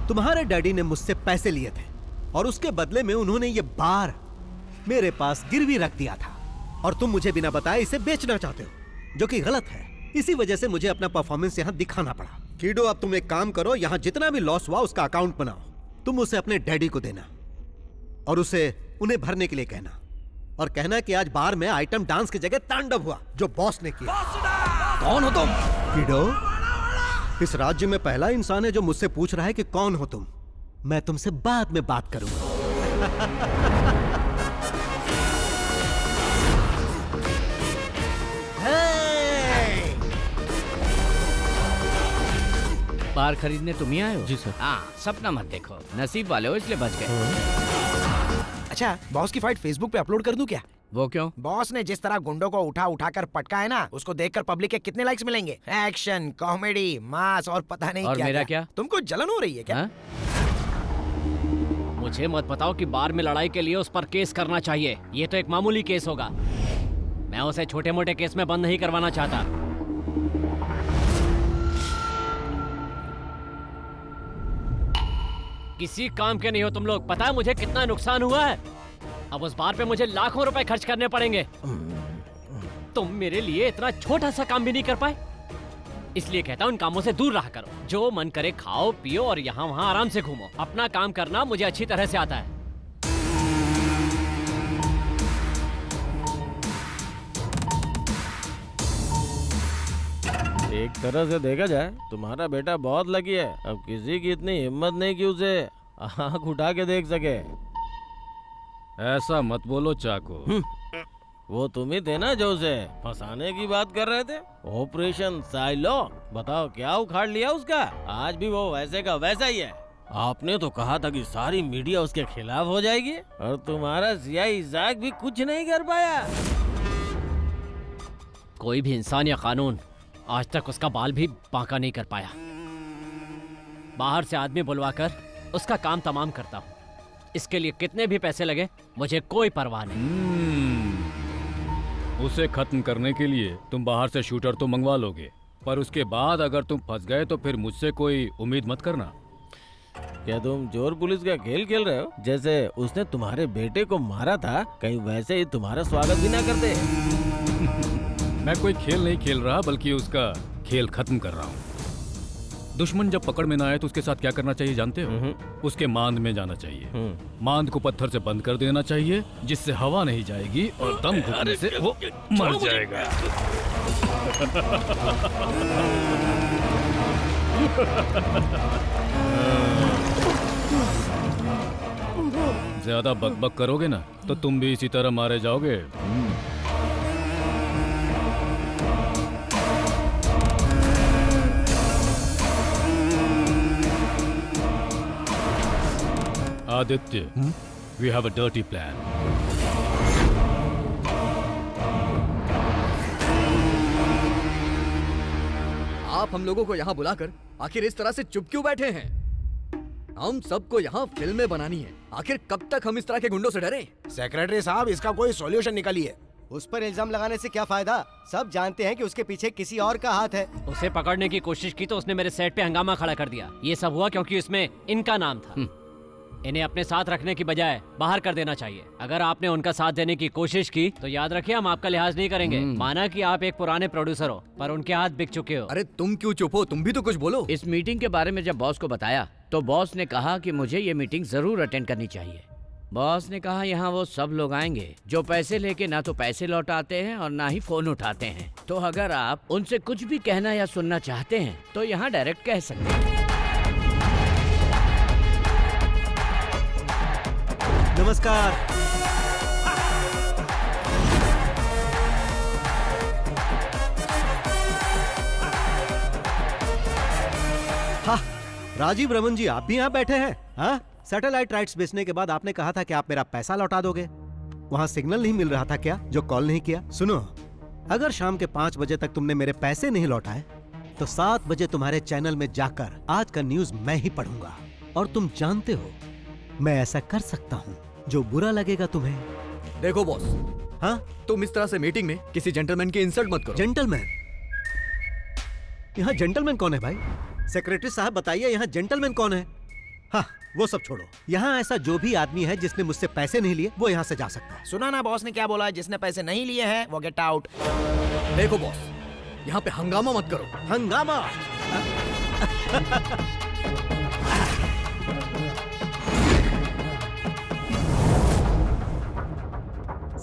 S2: तुम्हारे डैडी ने मुझसे पैसे लिए थे और उसके बदले में उन्होंने ये बार मेरे पास गिरवी रख दिया था और तुम मुझे बिना बताए इसे बेचना चाहते हो, जो कि गलत है। इसी वजह से मुझे अपना परफॉर्मेंस यहाँ दिखाना पड़ा। कीडो, अब तुम एक काम करो, यहाँ जितना भी लॉस हुआ उसका अकाउंट बनाओ। तुम उसे अपने डैडी को देना और उसे उन्हें भरने के लिए कहना और कहना कि आज बार में आइटम डांस की जगह तांडव हुआ जो बॉस ने किया।
S11: कौन हो तुम?
S2: कीडो, इस राज्य में पहला इंसान है जो मुझसे पूछ रहा है कि कौन हो तुम। मैं तुमसे बाद में बात करूंगा।
S7: बार खरीदने तुम ही आए हो?
S10: जी सर।
S7: हाँ, सपना मत देखो, नसीब वाले हो इसलिए बच गए।
S11: अच्छा, बॉस की फाइट फेसबुक पे अपलोड कर दूं क्या?
S7: वो क्यों?
S11: बॉस ने जिस तरह गुंडों को उठा उठा कर पटका है ना, उसको देखकर पब्लिक के कितने लाइक्स मिलेंगे। एक्शन, कॉमेडी, मास और पता नहीं
S7: और
S11: क्या
S7: मेरा क्या?
S11: तुमको जलन हो रही है क्या?
S12: मुझे मत बताओ कि बार में लड़ाई के लिए उस पर केस करना चाहिए। ये तो एक मामूली केस होगा। मैं उसे छोटे मोटे केस में बंद नहीं करवाना चाहता। किसी काम के नहीं हो तुम लोग। पता है मुझे कितना नुकसान हुआ है? अब उस बार पे मुझे लाखों रुपए खर्च करने पड़ेंगे। तुम मेरे लिए इतना छोटा सा काम भी नहीं कर पाए? इसलिए कहता हूँ इन कामों से दूर रहा करो। जो मन करे खाओ पियो और यहाँ वहाँ आराम से घूमो। अपना काम करना मुझे अच्छी तरह से आता है।
S10: एक तरह से देखा जाए तुम्हारा बेटा बहुत लकी है, अब किसी की इतनी हिम्मत नहीं कि उसे आंख उठा के देख सके।
S5: ऐसा मत बोलो चाको।
S10: वो तुम ही थे ना जो उसे फंसाने की बात कर रहे थे। ऑपरेशन साइलॉक, बताओ क्या उखाड़ लिया उसका। आज भी वो वैसे का वैसा ही है। आपने तो कहा था कि सारी मीडिया उसके खिलाफ हो जाएगी और तुम्हारा सियाही इजाक भी कुछ नहीं कर पाया।
S12: कोई भी इंसान या कानून आज तक उसका बाल भी बांका नहीं कर पाया। बाहर से आदमी बुलवाकर उसका काम तमाम करता हूँ। इसके लिए कितने भी पैसे लगे मुझे कोई परवाह नहीं।
S5: उसे खत्म करने के लिए तुम बाहर से शूटर तो मंगवा लोगे, पर उसके बाद अगर तुम फंस गए तो फिर मुझसे कोई उम्मीद मत करना।
S10: क्या तुम चोर पुलिस का खेल खेल रहे हो? जैसे उसने तुम्हारे बेटे को मारा था, कहीं वैसे ही तुम्हारा स्वागत भी ना करते।
S5: मैं कोई खेल नहीं खेल रहा, बल्कि उसका खेल खत्म कर रहा हूँ। दुश्मन जब पकड़ में ना आए तो उसके साथ क्या करना चाहिए जानते हो? उसके मांद में जाना चाहिए। मांद को पत्थर से बंद कर देना चाहिए, जिससे हवा नहीं जाएगी और दम घुटने से वो मर जाएगा। ज्यादा बकबक करोगे ना तो तुम भी इसी तरह मारे जाओगे। Aditya, we have a dirty plan.
S4: आप हम लोगों को यहाँ बुलाकर आखिर इस तरह से चुप क्यों बैठे हैं? हम सबको यहाँ फिल्में बनानी है। आखिर कब तक हम इस तरह के गुंडों से डरें?
S11: सेक्रेटरी साहब, इसका कोई सॉल्यूशन निकालिए।
S8: उस पर इल्जाम लगाने से क्या फायदा? सब जानते हैं कि उसके पीछे किसी और का हाथ है।
S12: उसे पकड़ने की कोशिश की तो उसने मेरे सेट पे हंगामा खड़ा कर दिया। ये सब हुआ क्योंकि उसमें इनका नाम था। इन्हें अपने साथ रखने की बजाय बाहर कर देना चाहिए। अगर आपने उनका साथ देने की कोशिश की तो याद रखिए हम आपका लिहाज नहीं करेंगे। माना कि आप एक पुराने प्रोड्यूसर हो, पर उनके हाथ बिक चुके हो।
S4: अरे तुम क्यों चुप हो? तुम भी तो कुछ बोलो।
S7: इस मीटिंग के बारे में जब बॉस को बताया तो बॉस ने कहा कि मुझे ये मीटिंग जरूर अटेंड करनी चाहिए। बॉस ने कहा यहाँ वो सब लोग आएंगे जो पैसे लेके ना तो पैसे लौटाते हैं और ना ही फोन उठाते हैं। तो अगर आप उनसे कुछ भी कहना या सुनना चाहते हैं तो यहाँ डायरेक्ट कह सकते हैं।
S2: नमस्कार। हाँ, राजीव रमन जी, आप भी यहाँ बैठे हैं? हाँ, सैटेलाइट राइट्स बेचने के बाद आपने कहा था कि आप मेरा पैसा लौटा दोगे। वहाँ सिग्नल नहीं मिल रहा था क्या, जो कॉल नहीं किया? सुनो, अगर शाम के 5 बजे तक तुमने मेरे पैसे नहीं लौटाए तो 7 बजे तुम्हारे चैनल में जाकर आज का न्यूज मैं ही पढ़ूंगा। और तुम जानते हो मैं ऐसा कर सकता हूँ जो बुरा लगेगा तुम्हें।
S4: देखो बॉस,
S2: हाँ,
S4: तुम इस तरह से मीटिंग में किसी जेंटलमैन की इंसल्ट मत करो।
S2: जेंटलमैन? यहाँ जेंटलमैन कौन है भाई? सेक्रेटरी साहब बताइए, यहाँ जेंटलमैन कौन है? हाँ, वो सब छोड़ो। यहाँ ऐसा जो भी आदमी है जिसने मुझसे पैसे नहीं लिए वो यहाँ से जा सकता है।
S11: सुना ना बॉस ने क्या बोला? जिसने पैसे नहीं लिए हैं वो गेट आउट।
S4: देखो बॉस, यहाँ पे हंगामा मत करो।
S2: हंगामा?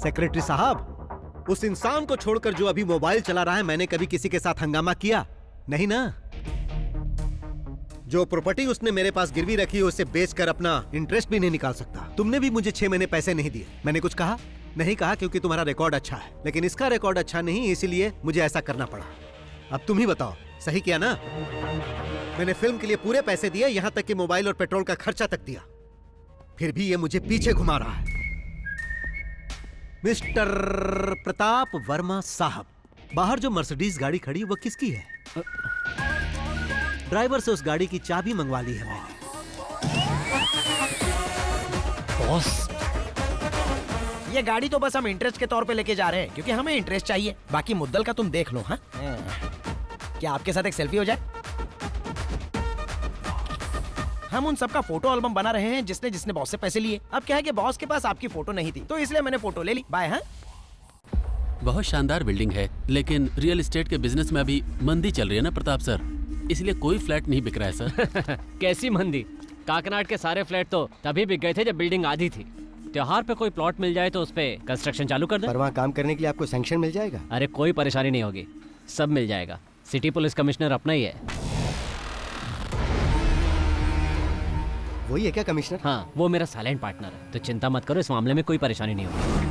S2: सेक्रेटरी साहब, उस इंसान को छोड़कर जो अभी मोबाइल चला रहा है, मैंने कभी किसी के साथ हंगामा किया नहीं ना। जो प्रॉपर्टी उसने मेरे पास गिरवी रखी है उसे बेचकर अपना इंटरेस्ट भी नहीं निकाल सकता। तुमने भी मुझे 6 महीने पैसे नहीं दिए। मैंने कुछ कहा? नहीं कहा, क्योंकि तुम्हारा रिकॉर्ड अच्छा है। लेकिन इसका रिकॉर्ड अच्छा नहीं, इसीलिए मुझे ऐसा करना पड़ा। अब तुम ही बताओ, सही किया ना? मैंने फिल्म के लिए पूरे पैसे दिए, यहाँ तक कि मोबाइल और पेट्रोल का खर्चा तक दिया। फिर भी ये मुझे पीछे घुमा रहा है। मिस्टर प्रताप वर्मा साहब, बाहर जो मर्सिडीज गाड़ी खड़ी वो किसकी है? ड्राइवर से उस गाड़ी की चाबी मंगवा ली है मैंने।
S11: बॉस, ये गाड़ी तो बस हम इंटरेस्ट के तौर पे लेके जा रहे हैं, क्योंकि हमें इंटरेस्ट चाहिए। बाकी मुद्दल का तुम देख लो। हाँ, क्या आपके साथ एक सेल्फी हो जाए? हम उन सबका फोटो एल्बम बना रहे हैं जिसने जिसने बॉस से पैसे लिए। अब क्या है कि बॉस के पास आपकी फोटो नहीं थी, तो इसलिए मैंने फोटो ले ली। बाय। हाँ,
S13: बहुत शानदार बिल्डिंग है, लेकिन रियल एस्टेट के बिजनेस में अभी मंदी चल रही है ना प्रताप सर, इसलिए कोई फ्लैट नहीं बिक रहा है सर।
S12: कैसी मंदी? काकनाड के सारे फ्लैट तो तभी बिक गए थे जब बिल्डिंग आधी थी। त्योहार पे कोई प्लॉट मिल जाए तो उस पे कंस्ट्रक्शन चालू कर दे।
S3: पर वहाँ काम करने के लिए आपको सैंक्शन मिल जाएगा?
S12: अरे कोई परेशानी नहीं होगी, सब मिल जाएगा। सिटी पुलिस कमिश्नर अपना ही है।
S3: वही है क्या कमिश्नर?
S12: हाँ, वो मेरा साइलेंट पार्टनर है, तो चिंता मत करो, इस मामले में कोई परेशानी नहीं होगी।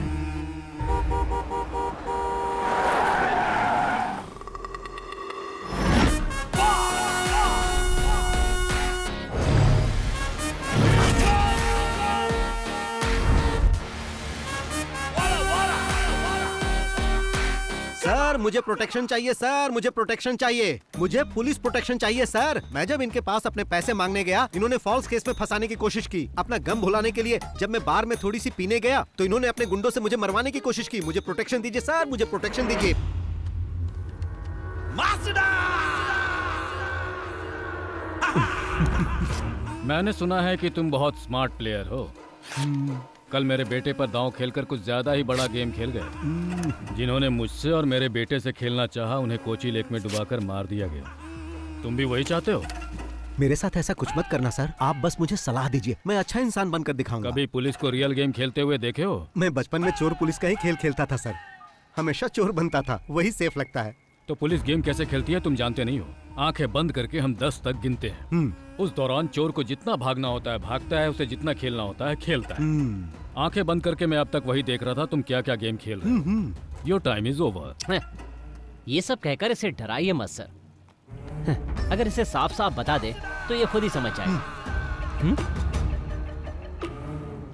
S2: सर मुझे प्रोटेक्शन चाहिए सर, मुझे प्रोटेक्शन चाहिए, मुझे पुलिस प्रोटेक्शन चाहिए सर। मैं जब इनके पास अपने पैसे मांगने गया, इन्होंने फॉल्स केस में फंसाने की कोशिश की। अपना गम भुलाने के लिए जब मैं बार में थोड़ी सी पीने गया तो इन्होंने अपने गुंडों से मुझे मरवाने की कोशिश की। मुझे प्रोटेक्शन दीजिए सर, मुझे प्रोटेक्शन दीजिए।
S5: मैंने सुना है कि तुम बहुत स्मार्ट प्लेयर हो। कल मेरे बेटे पर दांव खेलकर कुछ ज्यादा ही बड़ा गेम खेल गए। जिन्होंने मुझसे और मेरे बेटे से खेलना चाहा, उन्हें कोची लेक में डुबाकर मार दिया गया। तुम भी वही चाहते हो?
S2: मेरे साथ ऐसा कुछ मत करना सर, आप बस मुझे सलाह दीजिए, मैं अच्छा इंसान बनकर दिखाऊंगा।
S5: कभी पुलिस को रियल गेम खेलते हुए देखे हो?
S2: मैं बचपन में चोर पुलिस का ही खेल खेलता था सर, हमेशा चोर बनता था, वही सेफ लगता है।
S5: तो पुलिस गेम कैसे खेलती है तुम जानते नहीं हो। आंखें बंद करके हम 10 तक गिनते हैं। उस दौरान चोर को जितना भागना होता है भागता है, उसे जितना खेलना होता है खेलता है। आंखें बंद करके मैं अब तक वही देख रहा था तुम क्या क्या गेम खेल रहे हो। Your time is over.
S12: ये सब कहकर इसे डराइए मत सर। अगर इसे साफ साफ बता दे तो ये खुद ही समझ जाएगा।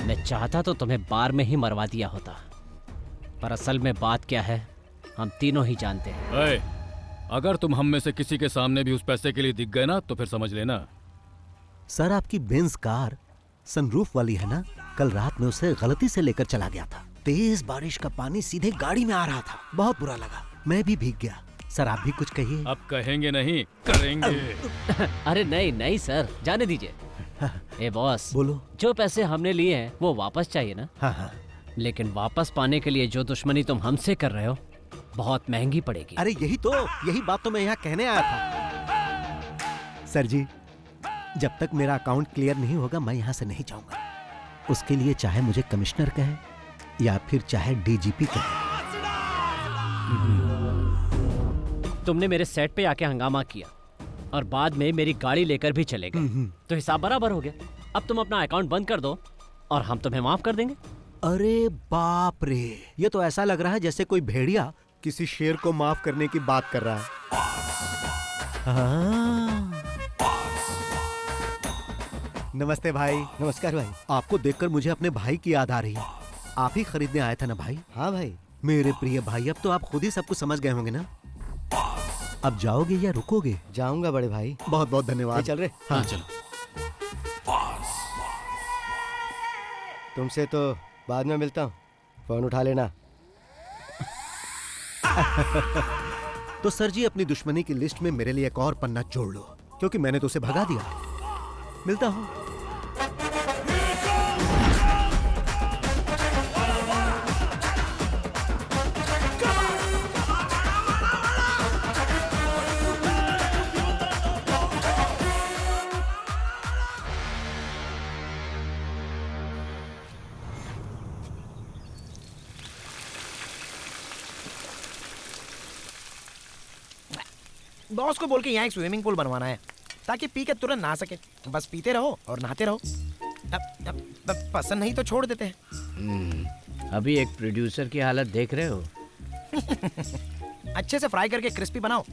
S12: मैं चाहता तो तुम्हें बार में ही मरवा दिया होता, पर असल में बात क्या है हम तीनों ही जानते हैं।
S5: अगर तुम हम में से किसी के सामने भी उस पैसे के लिए दिख गए ना तो फिर समझ लेना।
S2: सर आपकी बेंज कार सनरूफ वाली है ना, कल रात में उसे गलती से लेकर चला गया था। तेज बारिश का पानी सीधे गाड़ी में आ रहा था, बहुत बुरा लगा, मैं भी भीग गया। सर आप भी कुछ कहिए।
S5: अब कहेंगे नहीं करेंगे।
S12: अरे नहीं नहीं सर, जाने दीजिए। ए बॉस
S2: बोलो।
S12: जो पैसे हमने लिए हैं वो वापस चाहिए ना?
S2: हाँ हाँ।
S12: लेकिन वापस पाने के लिए जो दुश्मनी तुम हमसे कर रहे हो बहुत महंगी पड़ेगी।
S2: अरे यही बात तो मैं यहाँ कहने आया था। सर जी जब तक मेरा अकाउंट क्लियर नहीं होगा मैं यहाँ से नहीं जाऊंगा। उसके लिए चाहे मुझे कमिश्नर कहे या फिर चाहे डीजीपी कहे।
S12: तुमने मेरे सेट पे आके हंगामा किया और बाद में मेरी गाड़ी लेकर भी चले गए, तो हिसाब बराबर हो गया। अब तुम अपना अकाउंट बंद कर दो और हम तुम्हें माफ कर देंगे।
S2: अरे बाप रे, ये तो ऐसा लग रहा है जैसे कोई भेड़िया किसी शेर को माफ करने की बात कर रहा है। नमस्ते भाई।
S3: नमस्कार भाई।
S2: आपको देखकर मुझे अपने भाई की याद आ रही है। आप ही खरीदने आए थे ना भाई?
S3: हाँ भाई।
S2: मेरे प्रिय भाई अब तो आप खुद ही सब कुछ समझ गए होंगे ना। अब जाओगे या रुकोगे?
S3: जाऊंगा बड़े भाई।
S2: बहुत बहुत धन्यवाद।
S3: चल रहे?
S2: हाँ
S13: चलो।
S3: तुमसे तो बाद में मिलता हूँ, फोन उठा लेना।
S2: तो सर जी अपनी दुश्मनी की लिस्ट में मेरे लिए एक और पन्ना जोड़ लो, क्योंकि मैंने तो उसे भगा दिया। मिलता हूँ।
S11: बॉस को बोल के यहाँ एक स्विमिंग पूल बनवाना है ताकि पी के तुरंत नहा सके। बस पीते रहो और नहाते रहो। अब पसंद नहीं तो छोड़ देते हैं।
S7: अभी एक प्रोड्यूसर की हालत देख रहे हो।
S11: अच्छे से फ्राई करके क्रिस्पी बनाओ,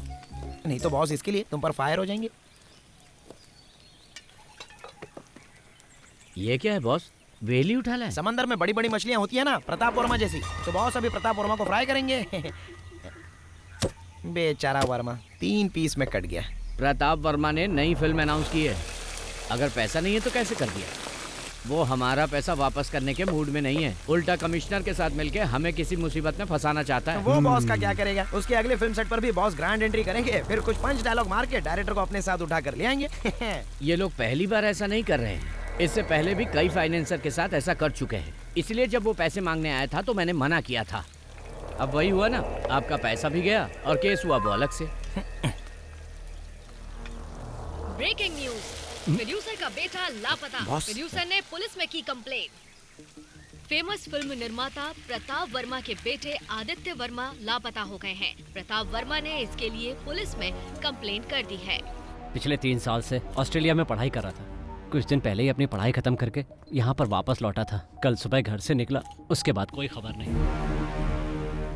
S11: नहीं तो बॉस इसके लिए तुम पर फायर हो जाएंगे।
S7: ये क्या है बॉस, वेली उठा लाए?
S11: समंदर में बड़ी बड़ी मछलियां होती है ना, प्रताप वर्मा जैसी, तो बॉस अभी प्रताप वर्मा को फ्राई करेंगे। बेचारा वर्मा 3 पीस में कट गया।
S7: प्रताप वर्मा ने नई फिल्म अनाउंस की है, अगर पैसा नहीं है तो कैसे कर दिया? वो हमारा पैसा वापस करने के मूड में नहीं है, उल्टा कमिश्नर के साथ मिलके हमें किसी मुसीबत में फंसाना चाहता है।
S11: वो बॉस का क्या करेगा, उसके अगले फिल्म सेट पर भी बॉस ग्रैंड एंट्री करेंगे, फिर कुछ पंच डायलॉग मार के डायरेक्टर को अपने साथ उठा कर ले आएंगे।
S7: ये लोग पहली बार ऐसा नहीं कर रहे हैं, इससे पहले भी कई फाइनेंसर के साथ ऐसा कर चुके हैं। इसलिए जब वो पैसे मांगने आया था तो मैंने मना किया था। अब वही हुआ ना, आपका पैसा भी गया और केस हुआ वो अलग से।
S1: ब्रेकिंग न्यूज, प्रोड्यूसर का बेटा लापता। प्रोड्यूसर ने पुलिस में की कंप्लेंट। फेमस फिल्म निर्माता प्रताप वर्मा के बेटे आदित्य वर्मा लापता हो गए हैं। प्रताप वर्मा ने इसके लिए पुलिस में कंप्लेंट कर दी है।
S12: पिछले 3 साल से ऑस्ट्रेलिया में पढ़ाई कर रहा था। कुछ दिन पहले ही अपनी पढ़ाई खत्म करके यहाँ पर वापस लौटा था। कल सुबह घर से निकला, उसके बाद कोई खबर नहीं।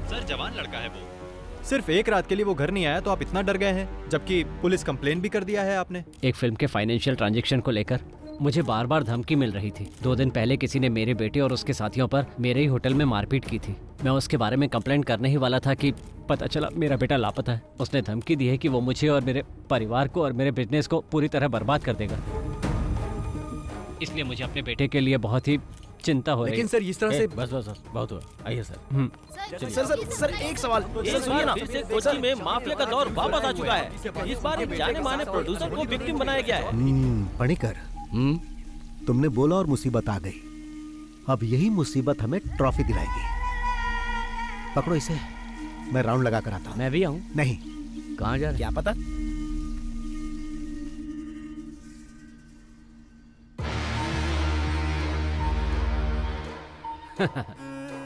S6: सर जवान लड़का है वो। सिर्फ एक रात के लिए वो घर नहीं आया तो आप इतना डर गए हैं, जबकि पुलिस कंप्लेन भी कर दिया है आपने।
S12: एक फिल्म के फाइनेंशियल ट्रांजैक्शन को लेकर मुझे बार बार धमकी मिल रही थी। 2 दिन पहले किसी ने मेरे बेटे और उसके साथियों पर मेरे ही होटल में मारपीट की थी। मैं उसके बारे में कंप्लेंट करने ही वाला था कि पता चला मेरा बेटा लापता है। उसने धमकी दी है कि वो मुझे और मेरे परिवार को और मेरे बिजनेस को पूरी तरह बर्बाद कर देगा। इसलिए मुझे अपने बेटे के लिए बहुत ही चिंता हो रही है।
S4: लेकिन सर इस तरह से
S10: बस बस बस बहुत हुआ, आइए सर।
S11: सर एक सवाल, सुनिए ना।
S10: फिर से कोची में माफिया का दौर वापस आ चुका है। इस बार एक जाने माने प्रोड्यूसर को विक्टिम बनाया गया है।
S2: पणिकर, तुमने बोला और मुसीबत आ गई। अब यही मुसीबत हमें ट्रॉफी दिलाएगी। पकड़ो इसे, मैं राउंड लगा कर आता हूँ।
S7: मैं भी आऊँ?
S2: नहीं।
S7: कहाँ जा रहे?
S11: क्या पता।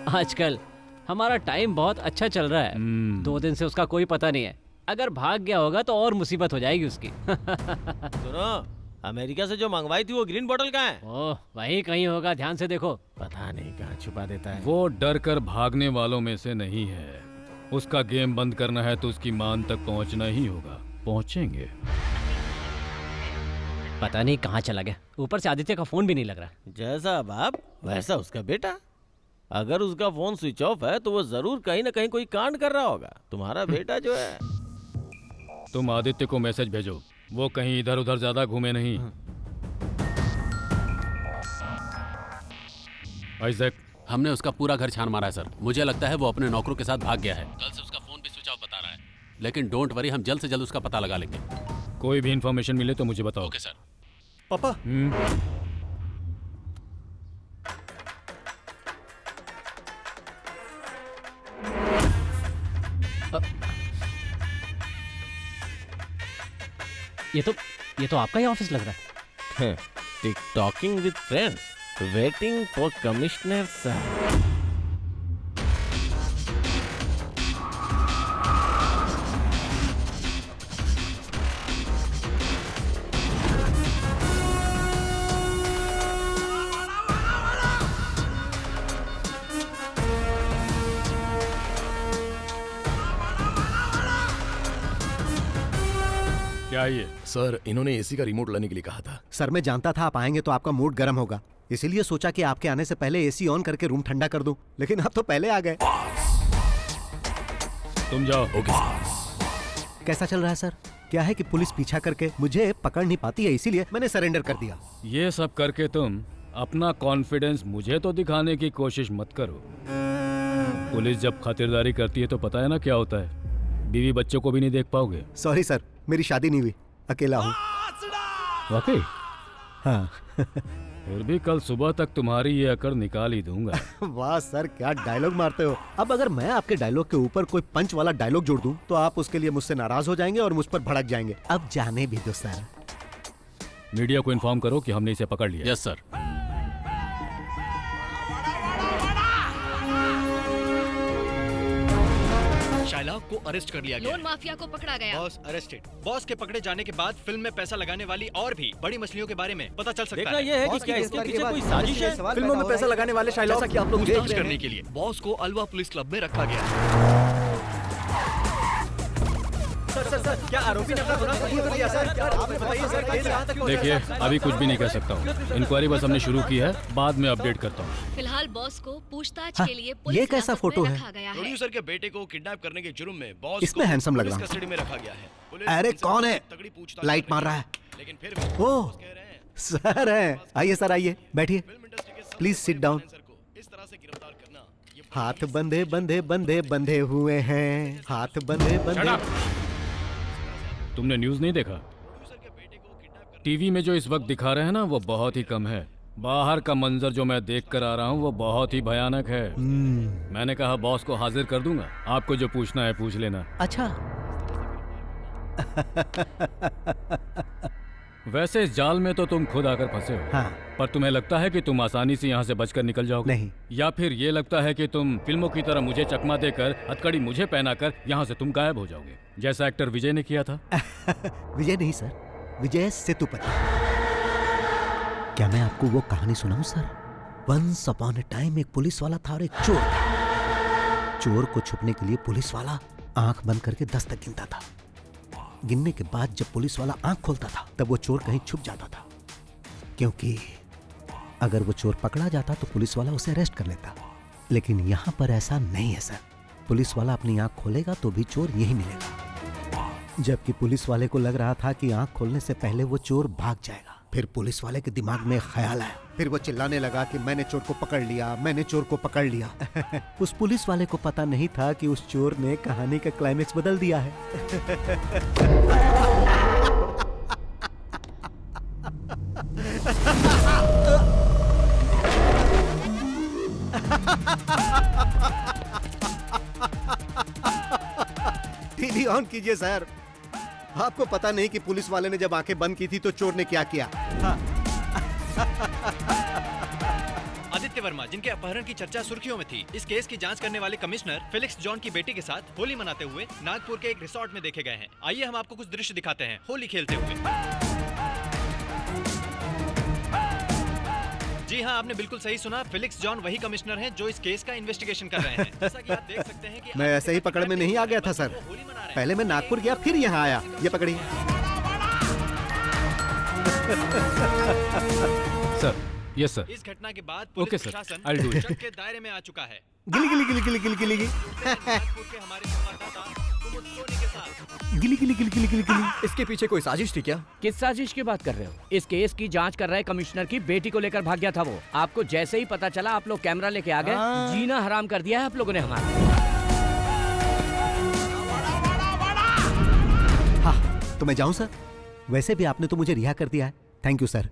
S12: आजकल हमारा टाइम बहुत अच्छा चल रहा है। 2 दिन से उसका कोई पता नहीं है। अगर भाग गया होगा तो और मुसीबत हो जाएगी उसकी।
S10: सुनो, अमेरिका से जो मंगवाई थी वो ग्रीन बोतल कहाँ है?
S12: ओह, वहीं कहीं होगा, ध्यान से देखो।
S10: पता नहीं कहाँ छुपा देता है।
S5: वो डर कर भागने वालों में से नहीं है। उसका गेम बंद करना है तो उसकी मान तक पहुंचना ही होगा। पहुंचेंगे।
S12: पता नहीं कहाँ चला गया। ऊपर से आदित्य का फोन भी नहीं लग रहा।
S10: जैसा बाप वैसा उसका बेटा। अगर उसका फोन स्विच ऑफ है तो वो जरूर कहीं ना कहीं कोई कांड कर रहा होगा। तुम्हारा बेटा जो है।
S5: तुम आदित्य को मैसेज भेजो, वो कहीं इधर उधर ज्यादा घूमे नहीं। आइजैक,
S13: हमने उसका पूरा घर छान मारा है सर। मुझे लगता है वो अपने नौकरों के साथ भाग गया है। कल से उसका फोन भी स्विच ऑफ बता रहा है। लेकिन डोंट वरी, हम जल्द से जल्द उसका पता लगा लेंगे।
S5: कोई भी इंफॉर्मेशन मिले तो मुझे बताओ।
S13: Okay sir.
S2: पापा।
S12: ये तो आपका ही ऑफिस लग रहा है।
S10: टिकटॉकिंग with friends, waiting for commissioner sir.
S5: क्या ये?
S9: सर, इन्होंने एसी का रिमोट लाने के लिए कहा था।
S2: सर, मैं जानता था आप आएंगे तो आपका मूड गर्म होगा, इसीलिए सोचा कि आपके आने से पहले एसी ऑन करके रूम ठंडा कर दूं, लेकिन आप तो पहले आ गए।
S5: तुम जाओ।
S9: ओके।
S2: कैसा चल रहा है सर? क्या है कि पुलिस पीछा करके मुझे पकड़ नहीं पाती है, इसीलिए मैंने सरेंडर कर दिया।
S5: ये सब करके तुम अपना कॉन्फिडेंस मुझे तो दिखाने की कोशिश मत करो। पुलिस जब खातिरदारी करती है तो पता है ना क्या होता है। बीवी बच्चों को भी नहीं देख पाओगे।
S2: सॉरी सर, मेरी शादी नहीं हुई, अकेला हूँ।
S5: वाकई?
S2: हाँ।
S5: फिर भी कल सुबह तक तुम्हारी ये अकड़ निकाल ही दूंगा।
S2: वाह सर, क्या डायलॉग मारते हो। अब अगर मैं आपके डायलॉग के ऊपर कोई पंच वाला डायलॉग जोड़ दूं तो आप उसके लिए मुझसे नाराज हो जाएंगे और मुझ पर भड़क जाएंगे। अब जाने भी दो सर।
S5: मीडिया को इन्फॉर्म करो कि हमने इसे पकड़ लिया।
S13: Yes sir.
S4: शाइलाक को अरेस्ट कर लिया गया।
S1: लोन माफिया को पकड़ा गया।
S6: Boss arrested. बॉस के पकड़े जाने के बाद फिल्म में पैसा लगाने वाली और भी बड़ी मछलियों के बारे में पता चल सकता
S10: देखना
S6: है।
S10: ये है कि क्या इसके पीछे कोई साजिश है।
S11: फिल्मों में पैसा लगाने वाले शाइलाक,
S4: जैसा कि आप लोग पूछताछ करने के लिए बॉस को अलवा पुलिस क्लब में रखा गया।
S11: सर, क्या आरोपी ने अपना गुनाह कबूल कर लिया सर? आप बताइए सर, केस कहां तक पहुंचा?
S5: देखिए, अभी कुछ भी नहीं कह सकता हूँ। इंक्वायरी बस हमने शुरू की है, बाद में अपडेट करता हूँ।
S1: फिलहाल बॉस को पूछताछ
S2: हाँ,
S1: के लिए
S2: ये
S1: पुलिस
S2: कैसा
S1: हिरासत
S2: फोटो
S1: में
S2: है?
S1: रखा गया है।
S9: प्रोड्यूसर के बेटे को किडनैप करने के जुर्म में बॉस
S2: इसमें हैंडसम लग रहा
S9: पुलिस
S2: हूँ।
S9: कस्टडी में रखा गया है। पुलिस
S2: अरे
S9: इनसे
S2: कौन है?
S9: तगड़ी पूछताछ
S2: लाइट
S9: कर
S2: मार
S9: रही
S2: रहा
S9: है।
S2: है।
S9: लेकिन फिर भी
S2: ओह,
S9: बॉस कह रहे हैं
S2: सर है। आइए सर, आइए बैठिए।
S9: फिल्म इंडस्ट्री के सबसे
S2: प्लीज सिट
S9: बड़े
S2: डाउन।
S9: फाइनेंसर को इस तरह से गिरफ्तार करना ये
S2: हाथ बंधे बंधे बंधे बंधे हुए हैं, हाथ बंधे बंधे।
S5: तुमने न्यूज नहीं देखा? टीवी में जो इस वक्त दिखा रहे हैं ना, वो बहुत ही कम है। बाहर का मंजर जो मैं देख कर आ रहा हूँ वो बहुत ही भयानक है। मैंने कहा बॉस को हाजिर कर दूंगा, आपको जो पूछना है पूछ लेना।
S2: अच्छा।
S5: वैसे इस जाल में तो तुम खुद आकर फंसे हो।
S2: हाँ।
S5: पर तुम्हें लगता है कि तुम आसानी से यहाँ से बचकर निकल जाओगे?
S2: नहीं।
S5: या फिर ये लगता है कि तुम फिल्मों की तरह मुझे चकमा देकर, हथकड़ी मुझे पहनाकर यहाँ से तुम गायब हो जाओगे, जैसा एक्टर विजय ने किया था?
S2: विजय नहीं सर, विजय सेतुपति। क्या मैं आपको वो कहानी सुनाऊं sir? Once upon a time एक पुलिस वाला था और एक चोर था। चोर को छुपने के लिए पुलिस वाला आंख बंद करके 10 तक गिनता था। गिनने के बाद जब पुलिस वाला आंख खोलता था तब वो चोर कहीं छुप जाता था, क्योंकि अगर वो चोर पकड़ा जाता तो पुलिस वाला उसे अरेस्ट कर लेता। लेकिन यहाँ पर ऐसा नहीं है सर। पुलिस वाला अपनी आंख खोलेगा तो भी चोर यही मिलेगा। जबकि पुलिस वाले को लग रहा था कि आंख खोलने से पहले वो चोर भाग जाएगा। फिर पुलिस वाले के दिमाग में ख्याल आया, फिर वो चिल्लाने लगा कि मैंने चोर को पकड़ लिया, मैंने चोर को पकड़ लिया। उस पुलिस वाले को पता नहीं था कि उस चोर ने कहानी का क्लाइमेक्स बदल दिया है। टीवी ऑन कीजिए सर। आपको पता नहीं कि पुलिस वाले ने जब आंखें बंद की थी तो चोर ने क्या किया? हाँ।
S6: आदित्य वर्मा, जिनके अपहरण की चर्चा सुर्खियों में थी, इस केस की जांच करने वाले कमिश्नर फेलिक्स जॉन की बेटी के साथ होली मनाते हुए नागपुर के एक रिसोर्ट में देखे गए हैं। आइए हम आपको कुछ दृश्य दिखाते हैं होली खेलते हुए। जी हाँ, आपने बिल्कुल सही सुना। फेलिक्स जॉन वही कमिश्नर हैं जो इस केस का इन्वेस्टिगेशन कर रहे हैं। जैसा कि आप देख सकते हैं कि
S2: मैं ऐसे ही पकड़ में नहीं आ गया था सर। पहले मैं नागपुर गया, फिर यहाँ आया। ये पकड़िए
S5: सर। Yes sir.
S6: इस घटना के बाद
S5: ओके
S6: पुलिस
S5: सर,
S6: प्रशासन
S5: I'll do it.
S6: शक के दायरे में आ चुका है।
S2: गिली गिली गिली गिली गिली गिली
S6: नागपुर के हमारे संवाददाता कुमुद सोनी के साथ।
S2: गिली गिली गिली गिली गिली गिली।
S4: इसके पीछे कोई साजिश थी क्या?
S7: किस साजिश की बात कर रहे हो? इस केस की जांच कर रहे कमिश्नर की बेटी को लेकर भाग गया था वो। आपको जैसे ही पता चला आप लोग कैमरा लेके आ गए। जीना हराम कर दिया है आप लोगों ने हमारा।
S2: हाँ, तो मैं जाऊं सर? वैसे भी आपने तो मुझे रिहा कर दिया है। Thank you sir.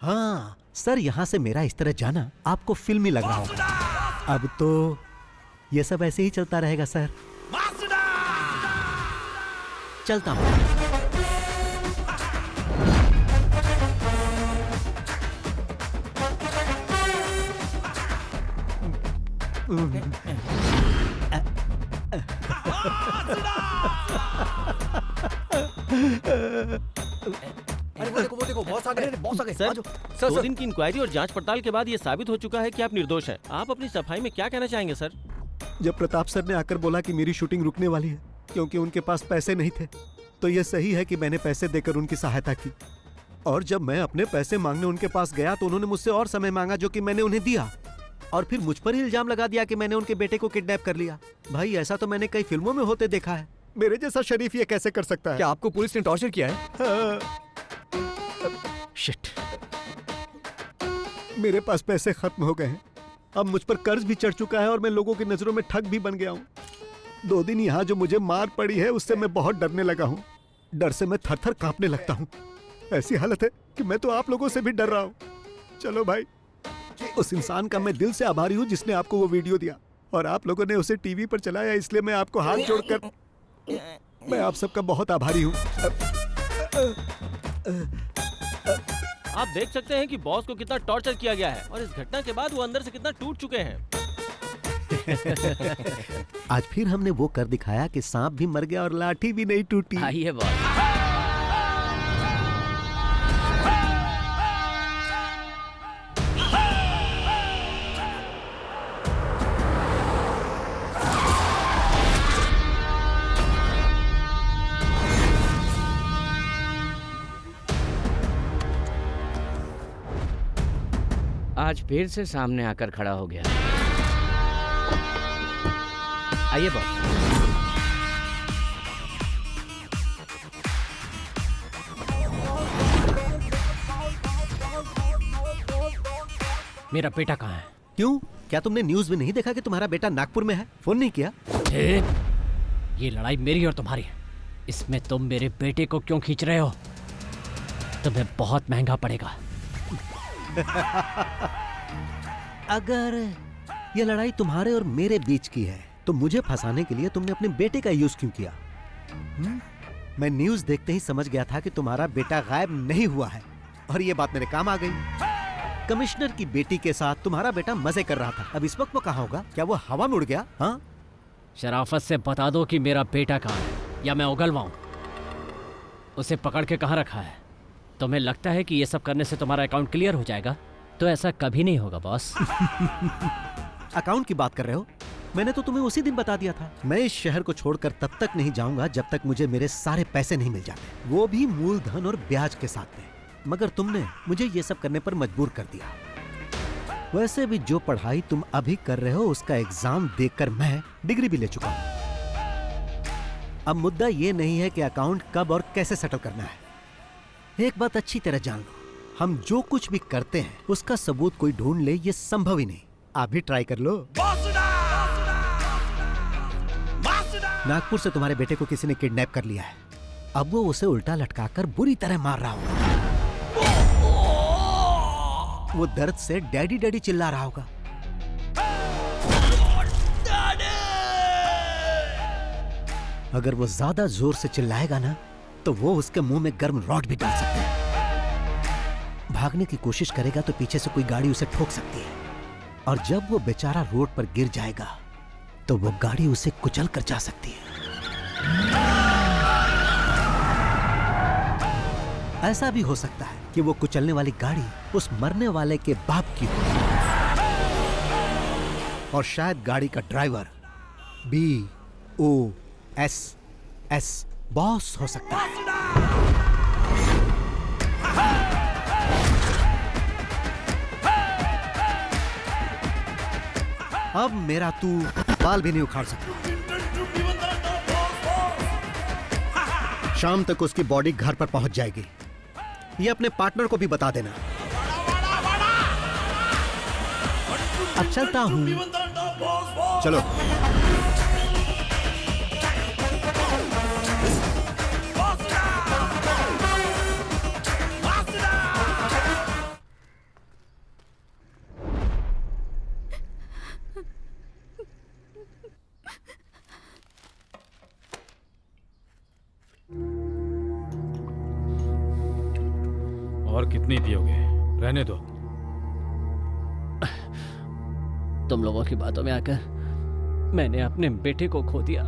S2: हाँ सर, यहाँ से मेरा इस तरह जाना आपको फिल्मी लग रहा होगा। अब तो ये सब ऐसे ही चलता रहेगा सर। चलता हूँ।
S10: अरे वो देखो बॉस आ गए। सर, 2 दिन की इंक्वायरी और जांच पड़ताल के बाद ये साबित हो चुका है कि आप निर्दोष हैं। आप अपनी सफाई में क्या कहना चाहेंगे सर?
S2: जब प्रताप सर ने आकर बोला कि मेरी शूटिंग रुकने वाली है क्योंकि उनके पास पैसे नहीं थे, तो ये सही है कि मैंने पैसे देकर उनकी सहायता की। और जब मैं अपने पैसे मांगने उनके पास गया तो उन्होंने मुझसे और समय मांगा, जो कि मैंने उन्हें दिया। और फिर मुझ पर ही इल्जाम लगा दिया कि मैंने उनके बेटे को किडनैप कर लिया। भाई, ऐसा तो मैंने कई फिल्मों में होते देखा है। मेरे जैसा शरीफ ये कैसे कर सकता है?
S4: क्या आपको पुलिस ने टॉर्चर किया है?
S2: हाँ।
S4: शिट।
S2: मेरे पास पैसे खत्म हो गए हैं। अब मुझ पर कर्ज भी चढ़ चुका है और मैं लोगों की नजरों में ठग भी बन गया हूँ। 2 दिन यहाँ जो मुझे मार पड़ी है उससे मैं बहुत डरने लगा हूँ। डर से मैं थर-थर कांपने लगता हूँ। ऐसी हालत है कि मैं तो आप लोगों से भी डर रहा हूँ। चलो भाई, उस इंसान का मैं दिल से आभारी हूँ जिसने आपको वो वीडियो दिया और आप लोगों ने उसे टीवी पर चलाया, इसलिए मैं आपको हाथ जोड़कर मैं आप सबका बहुत आभारी हूँ।
S10: आप देख सकते हैं कि बॉस को कितना टॉर्चर किया गया है और इस घटना के बाद वो अंदर से कितना टूट चुके हैं।
S2: आज फिर हमने वो कर दिखाया कि सांप भी मर गया और लाठी भी नहीं टूटी।
S7: आइए बॉस। आज फिर से सामने आकर खड़ा हो गया। आइए बॉस। मेरा बेटा कहाँ है?
S2: क्यों? क्या तुमने न्यूज़ में नहीं देखा कि तुम्हारा बेटा नागपुर में है? फोन नहीं किया?
S7: ये लड़ाई मेरी और तुम्हारी है। इसमें तुम मेरे बेटे को क्यों खींच रहे हो? तुम्हें बहुत महंगा पड़ेगा।
S2: अगर ये लड़ाई तुम्हारे और मेरे बीच की है तो मुझे फंसाने के लिए तुमने अपने बेटे का यूज क्यों किया? मैं न्यूज देखते ही समझ गया था कि तुम्हारा बेटा गायब नहीं हुआ है और ये बात मेरे काम आ गई। कमिश्नर की बेटी के साथ तुम्हारा बेटा मजे कर रहा था। अब इस वक्त वो कहाँ होगा? क्या वो हवा में उड़ गया? हाँ,
S12: शराफत से बता दो कि मेरा बेटा कहाँ है या मैं उगलवाऊं। उसे पकड़ के कहाँ रखा है? तुम्हें लगता है कि ये सब करने से तुम्हारा अकाउंट क्लियर हो जाएगा? तो ऐसा कभी नहीं होगा बॉस।
S2: अकाउंट की बात कर रहे हो? मैंने तो तुम्हें उसी दिन बता दिया था। मैं इस शहर को छोड़कर तब तक नहीं जाऊंगा जब तक मुझे मेरे सारे पैसे नहीं मिल जाते, वो भी मूलधन और ब्याज के साथ में। मगर तुमने मुझे ये सब करने पर मजबूर कर दिया। वैसे भी जो पढ़ाई तुम अभी कर रहे हो उसका एग्जाम देकर मैं डिग्री भी ले चुका हूं। अब मुद्दा ये नहीं है कि अकाउंट कब और कैसे सेटल करना है। एक बात अच्छी तरह जान लो, हम जो कुछ भी करते हैं उसका सबूत कोई ढूंढ ले ये संभव ही नहीं। आप भी ट्राई कर लो। नागपुर से तुम्हारे बेटे को किसी ने किडनैप कर लिया है। अब वो उसे उल्टा लटकाकर बुरी तरह मार रहा होगा। वो दर्द से डैडी डैडी चिल्ला रहा होगा। अगर वो ज्यादा जोर से चिल्लाएगा ना तो वो उसके मुंह में गर्म रॉड भी डाल सकते हैं। भागने की कोशिश करेगा तो पीछे से कोई गाड़ी उसे ठोक सकती है और जब वो बेचारा रोड पर गिर जाएगा तो वो गाड़ी उसे कुचल कर जा सकती है। ऐसा भी हो सकता है कि वो कुचलने वाली गाड़ी उस मरने वाले के बाप की हो और शायद गाड़ी का ड्राइवर BOSS बॉस हो सकता है। अब मेरा तू बाल भी नहीं उखाड़ सकता। शाम तक उसकी बॉडी घर पर पहुंच जाएगी। ये अपने पार्टनर को भी बता देना। अब चलता हूं। चलो।
S5: और कितनी पियोगे? रहने दो।
S12: तुम लोगों की बातों में आकर मैंने अपने बेटे को खो दिया।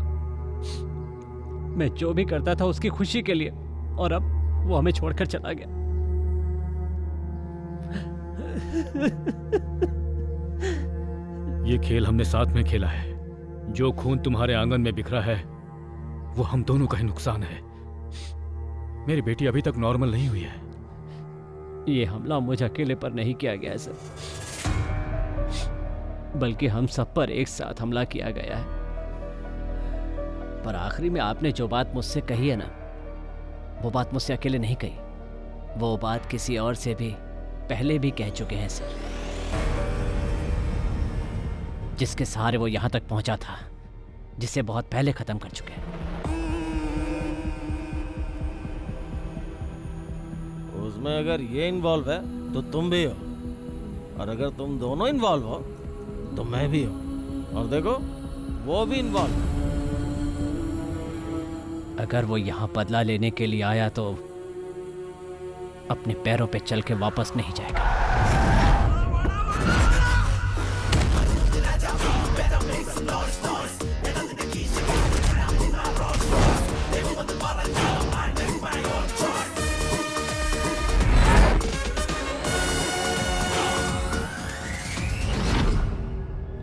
S12: मैं जो भी करता था उसकी खुशी के लिए, और अब वो हमें छोड़कर चला गया।
S5: ये खेल हमने साथ में खेला है। जो खून तुम्हारे आंगन में बिखरा है वो हम दोनों का ही नुकसान है। मेरी बेटी अभी तक नॉर्मल नहीं हुई है।
S12: ये हमला मुझ अकेले पर नहीं किया गया है सर, बल्कि हम सब पर एक साथ हमला किया गया है। पर आखिरी में आपने जो बात मुझसे कही है ना, वो बात मुझसे अकेले नहीं कही। वो बात किसी और से भी पहले भी कह चुके हैं सर, जिसके सहारे वो यहां तक पहुंचा था, जिसे बहुत पहले खत्म कर चुके हैं।
S10: उसमें अगर ये इन्वॉल्व है तो तुम भी हो, और अगर तुम दोनों इन्वॉल्व हो तो मैं भी हूं, और देखो वो भी इन्वॉल्व है।
S12: अगर वो यहाँ बदला लेने के लिए आया तो अपने पैरों पे चल के वापस नहीं जाएगा।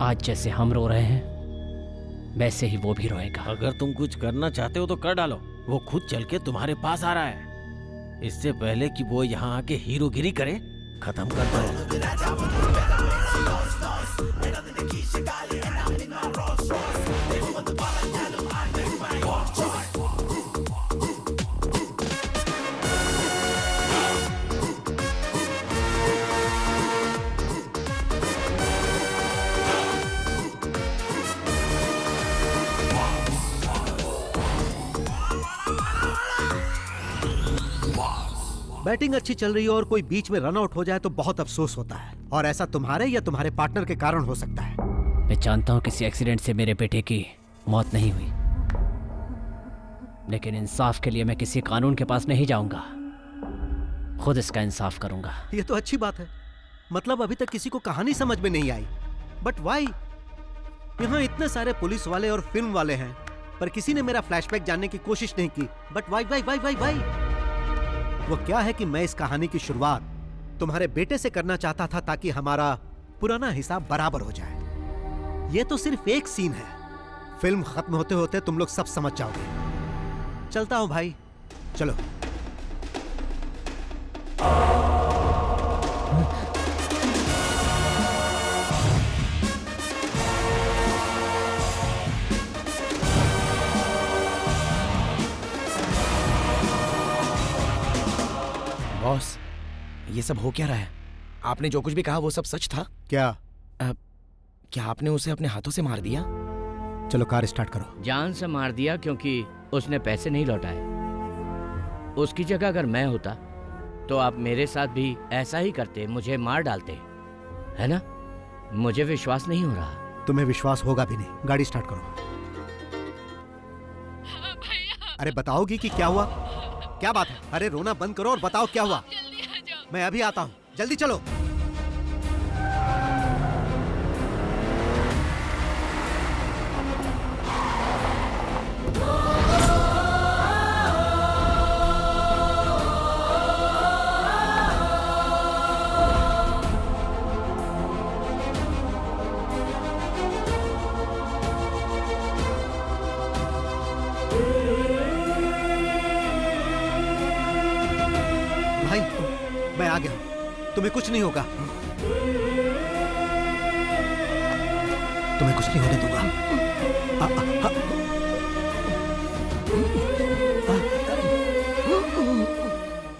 S12: आज जैसे हम रो रहे हैं वैसे ही वो भी रोएगा।
S10: अगर तुम कुछ करना चाहते हो तो कर डालो। वो खुद चल के तुम्हारे पास आ रहा है। इससे पहले कि वो यहाँ आके हीरोगिरी करे, खत्म कर दो।
S2: बैटिंग अच्छी चल रही है और कोई बीच में रन आउट हो जाए तो बहुत अफसोस होता है, और ऐसा तुम्हारे या तुम्हारे पार्टनर के कारण हो सकता है।
S12: मैं जानता हूँ किसी एक्सीडेंट से मेरे बेटे की मौत नहीं हुई, लेकिन इंसाफ के लिए मैं किसी कानून के पास नहीं जाऊंगा, खुद इसका इंसाफ करूंगा।
S2: ये तो अच्छी बात है, मतलब अभी तक किसी को कहानी समझ में नहीं आई, बट वाई? यहाँ इतने सारे पुलिस वाले और फिल्म वाले हैं, पर किसी ने मेरा फ्लैशबैक जानने की कोशिश नहीं की। But why why why why why? वो क्या है कि मैं इस कहानी की शुरुआत तुम्हारे बेटे से करना चाहता था ताकि हमारा पुराना हिसाब बराबर हो जाए। ये तो सिर्फ एक सीन है, फिल्म खत्म होते होते तुम लोग सब समझ जाओगे। चलता हूं भाई, चलो।
S11: बॉस, ये सब हो क्या रहा है? आपने जो कुछ भी कहा वो सब सच था?
S2: क्या?
S11: क्या आपने उसे अपने हाथों से मार दिया?
S2: चलो कार स्टार्ट करो।
S7: जान से मार दिया क्योंकि उसने पैसे नहीं लौटाए। उसकी जगह अगर मैं होता तो आप मेरे साथ भी ऐसा ही करते, मुझे मार डालते, है ना? मुझे विश्वास नहीं हो रहा।
S2: तुम्हें विश्वास होगा भी नहीं। गाड़ी स्टार्ट करो। अरे बताओगी कि क्या हुआ? क्या बात है? अरे रोना बंद करो और बताओ क्या हुआ। मैं अभी आता हूँ, जल्दी चलो। मैं आ गया, तुम्हें कुछ नहीं होगा, तुम्हें कुछ नहीं होने दूंगा।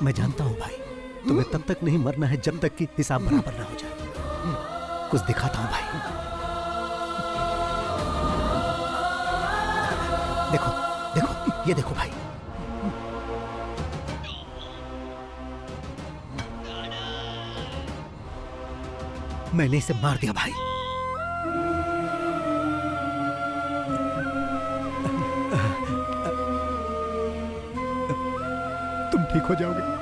S2: मैं जानता हूं भाई, तुम्हें तब तक नहीं मरना है जब तक कि हिसाब बराबर ना हो जाए। कुछ दिखाता हूं भाई, देखो देखो, ये देखो भाई। मैंने इसे मार दिया भाई। तुम ठीक हो जाओगे।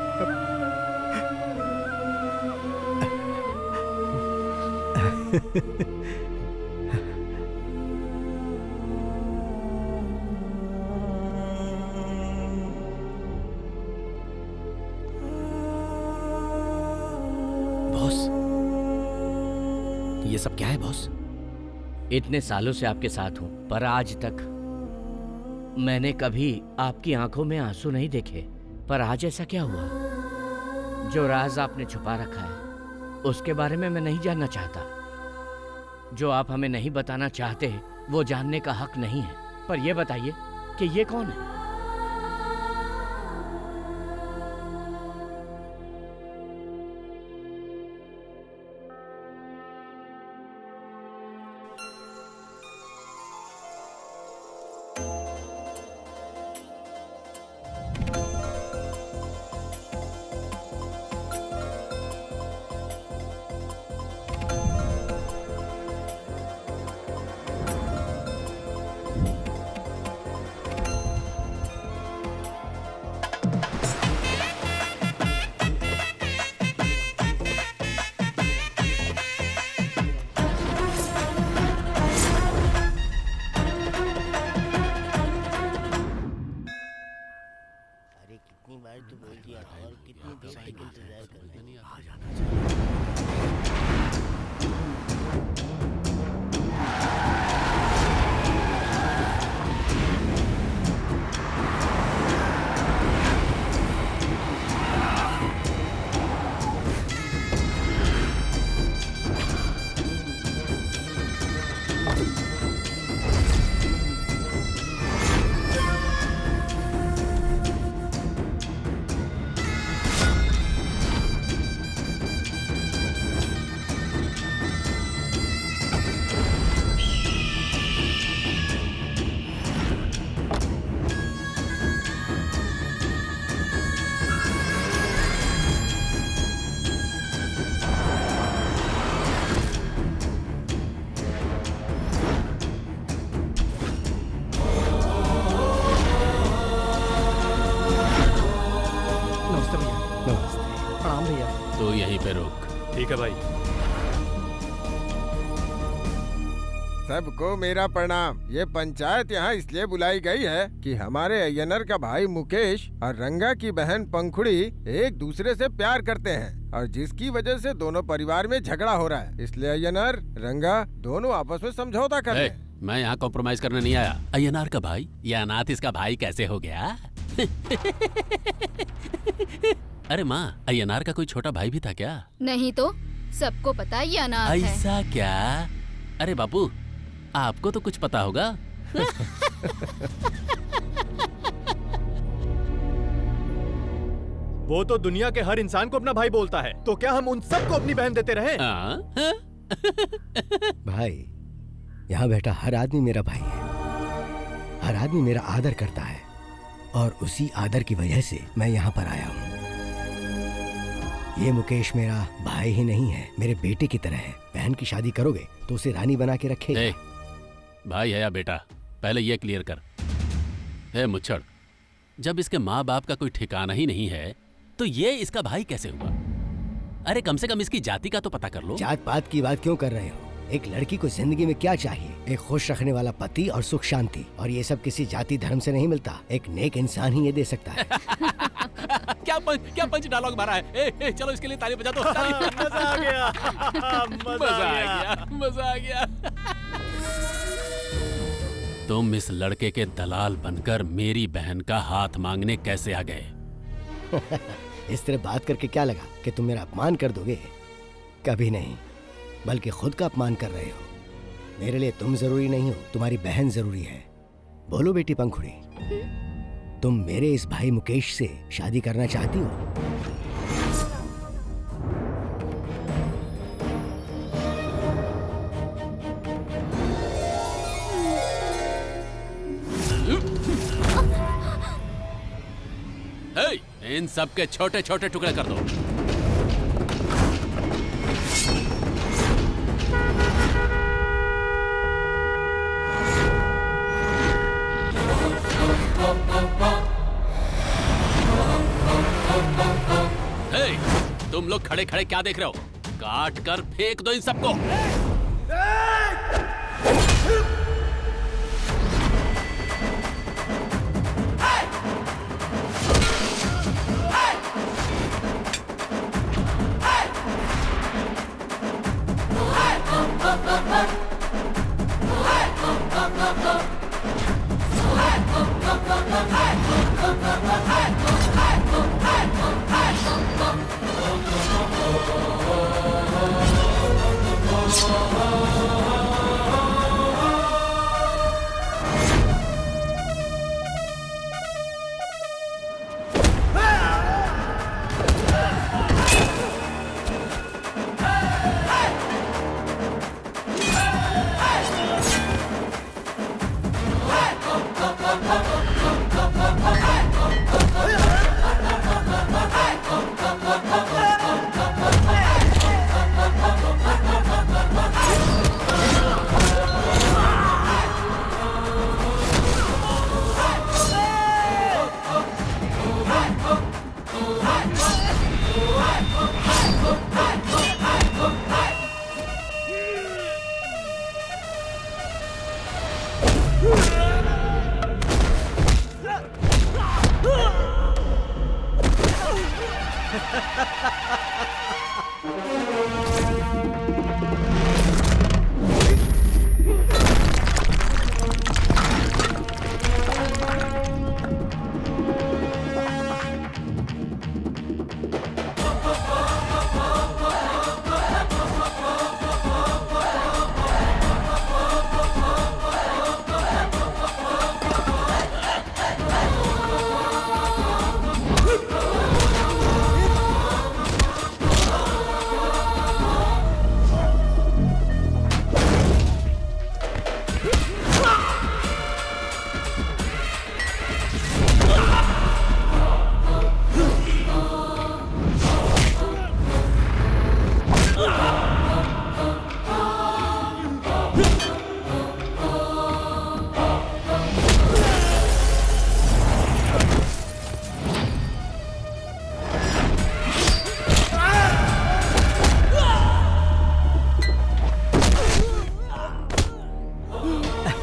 S11: बॉस, ये सब क्या है बॉस?
S7: इतने सालों से आपके साथ हूं, पर आज तक मैंने कभी आपकी आंखों में आंसू नहीं देखे। पर आज ऐसा क्या हुआ? जो राज आपने छुपा रखा है उसके बारे में मैं नहीं जानना चाहता। जो आप हमें नहीं बताना चाहते वो जानने का हक नहीं है। पर यह बताइए कि ये कौन है?
S13: पे रुक।
S6: ठीक है भाई।
S14: सबको मेरा प्रणाम। ये पंचायत यहाँ इसलिए बुलाई गई है कि हमारे अय्यनर का भाई मुकेश और रंगा की बहन पंखुड़ी एक दूसरे से प्यार करते हैं और जिसकी वजह से दोनों परिवार में झगड़ा हो रहा है। इसलिए अय्यनर रंगा दोनों आपस में समझौता कर रहे हैं।
S13: मैं यहाँ कॉम्प्रोमाइज करने नहीं आया। अय्यनार का भाई, ये अनाथ इसका भाई कैसे हो गया? अरे माँ, अय्यनार का कोई छोटा भाई भी था क्या?
S15: नहीं तो सबको पता है ये अनाथ है।
S13: ऐसा क्या? अरे बापू, आपको तो कुछ पता होगा।
S6: वो तो दुनिया के हर इंसान को अपना भाई बोलता है, तो क्या हम उन सबको अपनी बहन देते रहे?
S3: भाई, यहाँ बैठा हर आदमी मेरा भाई है। हर आदमी मेरा आदर करता है और उसी आदर की वजह से मैं यहाँ पर आया हूँ। ये मुकेश मेरा भाई ही नहीं है, मेरे बेटे की तरह है। बहन की शादी करोगे तो उसे रानी बना के रखेगा।
S13: भाई है या बेटा, पहले ये क्लियर कर। हे मुच्छड़, जब इसके माँ बाप का कोई ठिकाना ही नहीं है तो ये इसका भाई कैसे हुआ? अरे कम से कम इसकी जाति का तो पता कर लो।
S3: जात पात की बात क्यों कर रहे हो? एक लड़की को जिंदगी में क्या चाहिए? एक खुश रखने वाला पति और सुख शांति। और ये सब किसी जाति धर्म से नहीं मिलता, एक नेक इंसान ही ये दे सकता है।
S13: क्या पंच डायलॉग मारा है। चलो इसके लिए ताली बजा दो।
S6: मजा आ गया।
S13: मजा आ गया। तुम इस लड़के के दलाल बनकर मेरी बहन का हाथ मांगने कैसे आ गए?
S3: इस तरह बात करके क्या लगा कि तुम मेरा अपमान कर दोगे? कभी नहीं, बल्कि खुद का अपमान कर रहे हो। मेरे लिए तुम जरूरी नहीं हो, तुम्हारी बहन जरूरी है। बोलो बेटी पंखुड़ी, तुम मेरे इस भाई मुकेश से शादी करना चाहती हो?
S13: इन सब के छोटे छोटे टुकड़े कर दो। तुम लोग खड़े खड़े क्या देख रहे हो? काट कर फेंक दो इन सबको।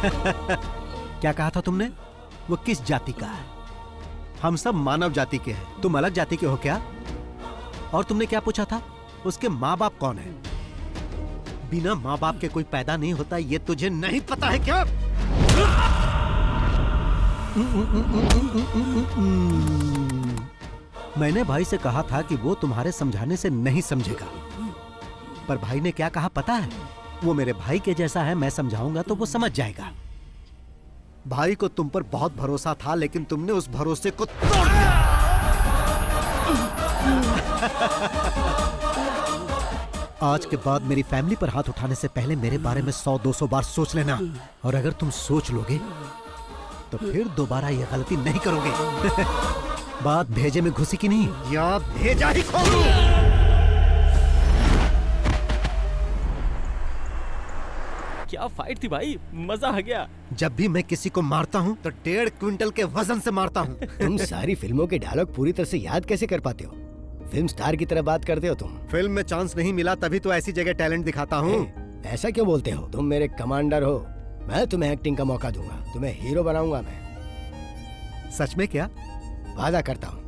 S2: क्या कहा था तुमने? वो किस जाति का है? हम सब मानव जाति के हैं, तुम अलग जाति के हो क्या? और तुमने क्या पूछा था? उसके माँ बाप कौन है? बिना माँ बाप के कोई पैदा नहीं होता, ये तुझे नहीं पता है क्या? मैंने भाई से कहा था कि वो तुम्हारे समझाने से नहीं समझेगा, पर भाई ने क्या कहा पता है? वो मेरे भाई के जैसा है, मैं समझाऊंगा तो वो समझ जाएगा। भाई को तुम पर बहुत भरोसा था, लेकिन तुमने उस भरोसे को तोड़ दिया। आज के बाद मेरी फैमिली पर हाथ उठाने से पहले मेरे बारे में 100-200 बार सोच लेना, और अगर तुम सोच लोगे तो फिर दोबारा ये गलती नहीं करोगे। बात भेजे में घुसी की नहीं, या भेजा ही खोलूं।
S10: क्या फाइट थी भाई, मजा आ गया।
S2: जब भी मैं किसी को मारता हूँ तो 1.5 क्विंटल के वजन से मारता हूँ।
S3: तुम सारी फिल्मों के डायलॉग पूरी तरह से याद कैसे कर पाते हो? फिल्म स्टार की तरह बात करते हो तुम।
S2: फिल्म में चांस नहीं मिला तभी तो ऐसी जगह टैलेंट दिखाता हूँ।
S3: ऐसा क्यों बोलते हो? तुम मेरे कमांडर हो, मैं तुम्हें एक्टिंग का मौका दूंगा, तुम्हें हीरो बनाऊंगा मैं।
S2: सच में क्या?
S3: वादा करता हूँ।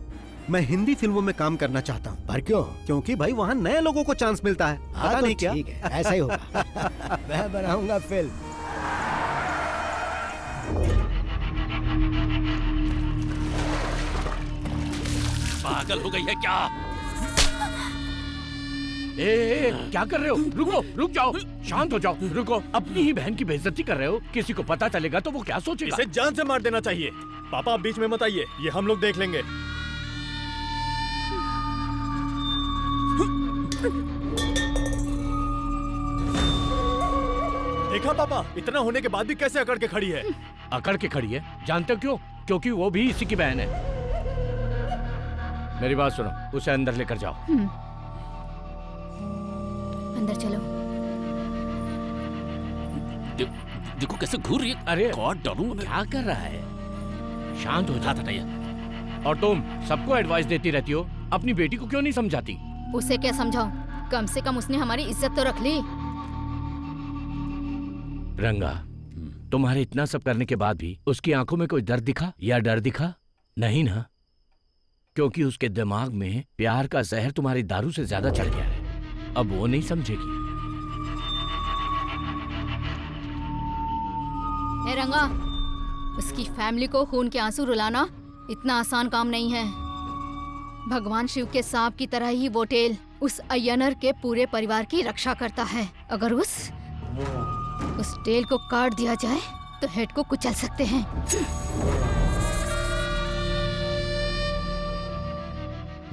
S2: मैं हिंदी फिल्मों में काम करना चाहता हूँ।
S3: पर क्यों?
S2: क्योंकि भाई वहाँ नए लोगों को चांस मिलता है। पता नहीं क्या?
S3: ठीक है, ऐसा ही होगा। मैं बनाऊंगा फिल्म।
S13: पागल हो गई है क्या?
S7: ए, क्या कर रहे हो? रुको, रुक जाओ, शांत हो जाओ, रुको। अपनी ही बहन की बेइज्जती कर रहे हो। किसी को पता चलेगा तो वो क्या सोचेगा?
S9: इसे जान से मार देना चाहिए। पापा आप बीच में मत आइए, ये हम लोग देख लेंगे। देखा पापा, इतना होने के बाद भी कैसे अकड़ के खड़ी है।
S7: अकड़ के खड़ी है? जानते हो क्यों? क्योंकि वो भी इसी की बहन है। मेरी बात सुनो, उसे अंदर लेकर जाओ।
S15: अंदर चलो।
S13: देखो कैसे घूर रही है।
S7: अरे
S13: गॉड डरूंगा मैं।
S7: क्या कर रहा है? शांत हो जाता है। और तुम सबको एडवाइस देती रहती हो, अपनी बेटी को क्यों नहीं समझाती?
S15: उसे क्या समझाऊं? कम से कम उसने हमारी इज्जत तो रख ली।
S7: रंगा, तुम्हारे इतना सब करने के बाद भी उसकी आंखों में कोई दर्द दिखा या डर दिखा? नहीं ना, क्योंकि उसके दिमाग में प्यार का जहर तुम्हारी दारू से ज्यादा चढ़ गया है। अब वो नहीं समझेगी।
S15: ए रंगा, उसकी फैमिली को खून के आंसू रुलाना इतना आसान काम नहीं है। भगवान शिव के सांप की तरह ही वो टेल उस अय्यनर के पूरे परिवार की रक्षा करता है। अगर उस टेल को काट दिया जाए तो हेड को कुचल सकते हैं।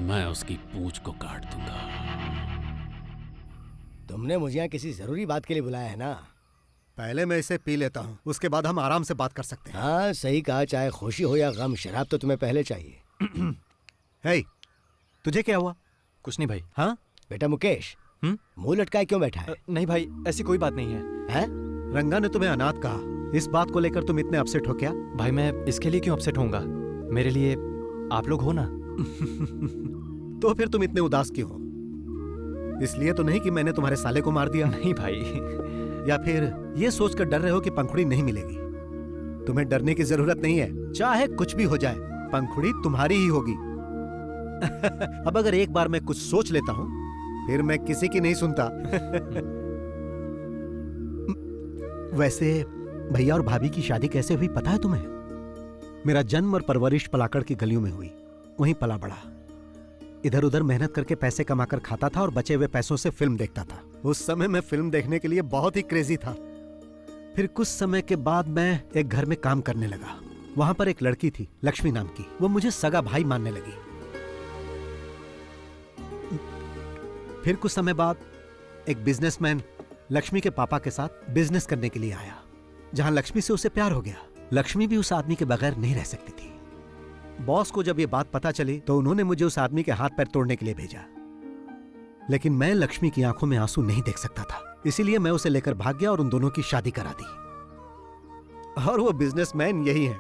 S13: मैं उसकी पूंछ को काट दूंगा।
S3: तुमने मुझे यहाँ किसी जरूरी बात के लिए बुलाया है ना?
S2: पहले मैं इसे पी लेता हूँ, उसके बाद हम आराम से बात कर सकते हैं।
S3: हाँ सही कहा, चाहे खुशी हो या गम, शराब तो तुम्हें पहले चाहिए।
S2: हे, तुझे क्या हुआ?
S6: कुछ नहीं भाई।
S2: हाँ
S3: बेटा मुकेश, मुंह लटकाए क्यों बैठा है?
S6: नहीं भाई, ऐसी कोई बात नहीं है।
S2: रंगा ने तुम्हें अनाथ कहा, इस बात को लेकर तुम इतने अपसेट हो क्या?
S6: भाई मैं इसके लिए क्यों अपसेट होऊंगा? मेरे लिए आप लोग हो ना।
S2: तो फिर तुम इतने उदास क्यों हो? इसलिए तो नहीं कि मैंने तुम्हारे साले को मार दिया।
S6: नहीं भाई।
S2: या फिर ये सोचकर डर रहे हो कि पंखुड़ी नहीं मिलेगी? तुम्हें डरने की जरूरत नहीं है, चाहे कुछ भी हो जाए, पंखुड़ी तुम्हारी ही होगी। अब अगर एक बार मैं कुछ सोच लेता हूं, फिर मैं किसी की नहीं सुनता। वैसे भैया और भाभी की शादी कैसे हुई पता है तुम्हें? मेरा जन्म और परवरिश पलाकड़ की गलियों में हुई, वहीं पला बड़ा। इधर उधर मेहनत करके पैसे कमाकर खाता था और बचे हुए पैसों से फिल्म देखता था। उस समय मैं फिल्म देखने के लिए बहुत ही क्रेजी था। फिर कुछ समय के बाद मैं एक घर में काम करने लगा। वहां पर एक लड़की थी, लक्ष्मी नाम की। वो मुझे सगा भाई मानने लगी। फिर कुछ समय बाद एक बिजनेसमैन लक्ष्मी के पापा के साथ बिजनेस करने के लिए आया, जहां लक्ष्मी से उसे प्यार हो गया। लक्ष्मी भी उस आदमी के बगैर नहीं रह सकती थी। बॉस को जब ये बात पता चली तो उन्होंने मुझे उस आदमी के हाथ पैर तोड़ने के लिए भेजा, लेकिन मैं लक्ष्मी की आंखों में आंसू नहीं देख सकता था, इसीलिए मैं उसे लेकर भाग गया और उन दोनों की शादी करा दी। और वो बिजनेसमैन यही है।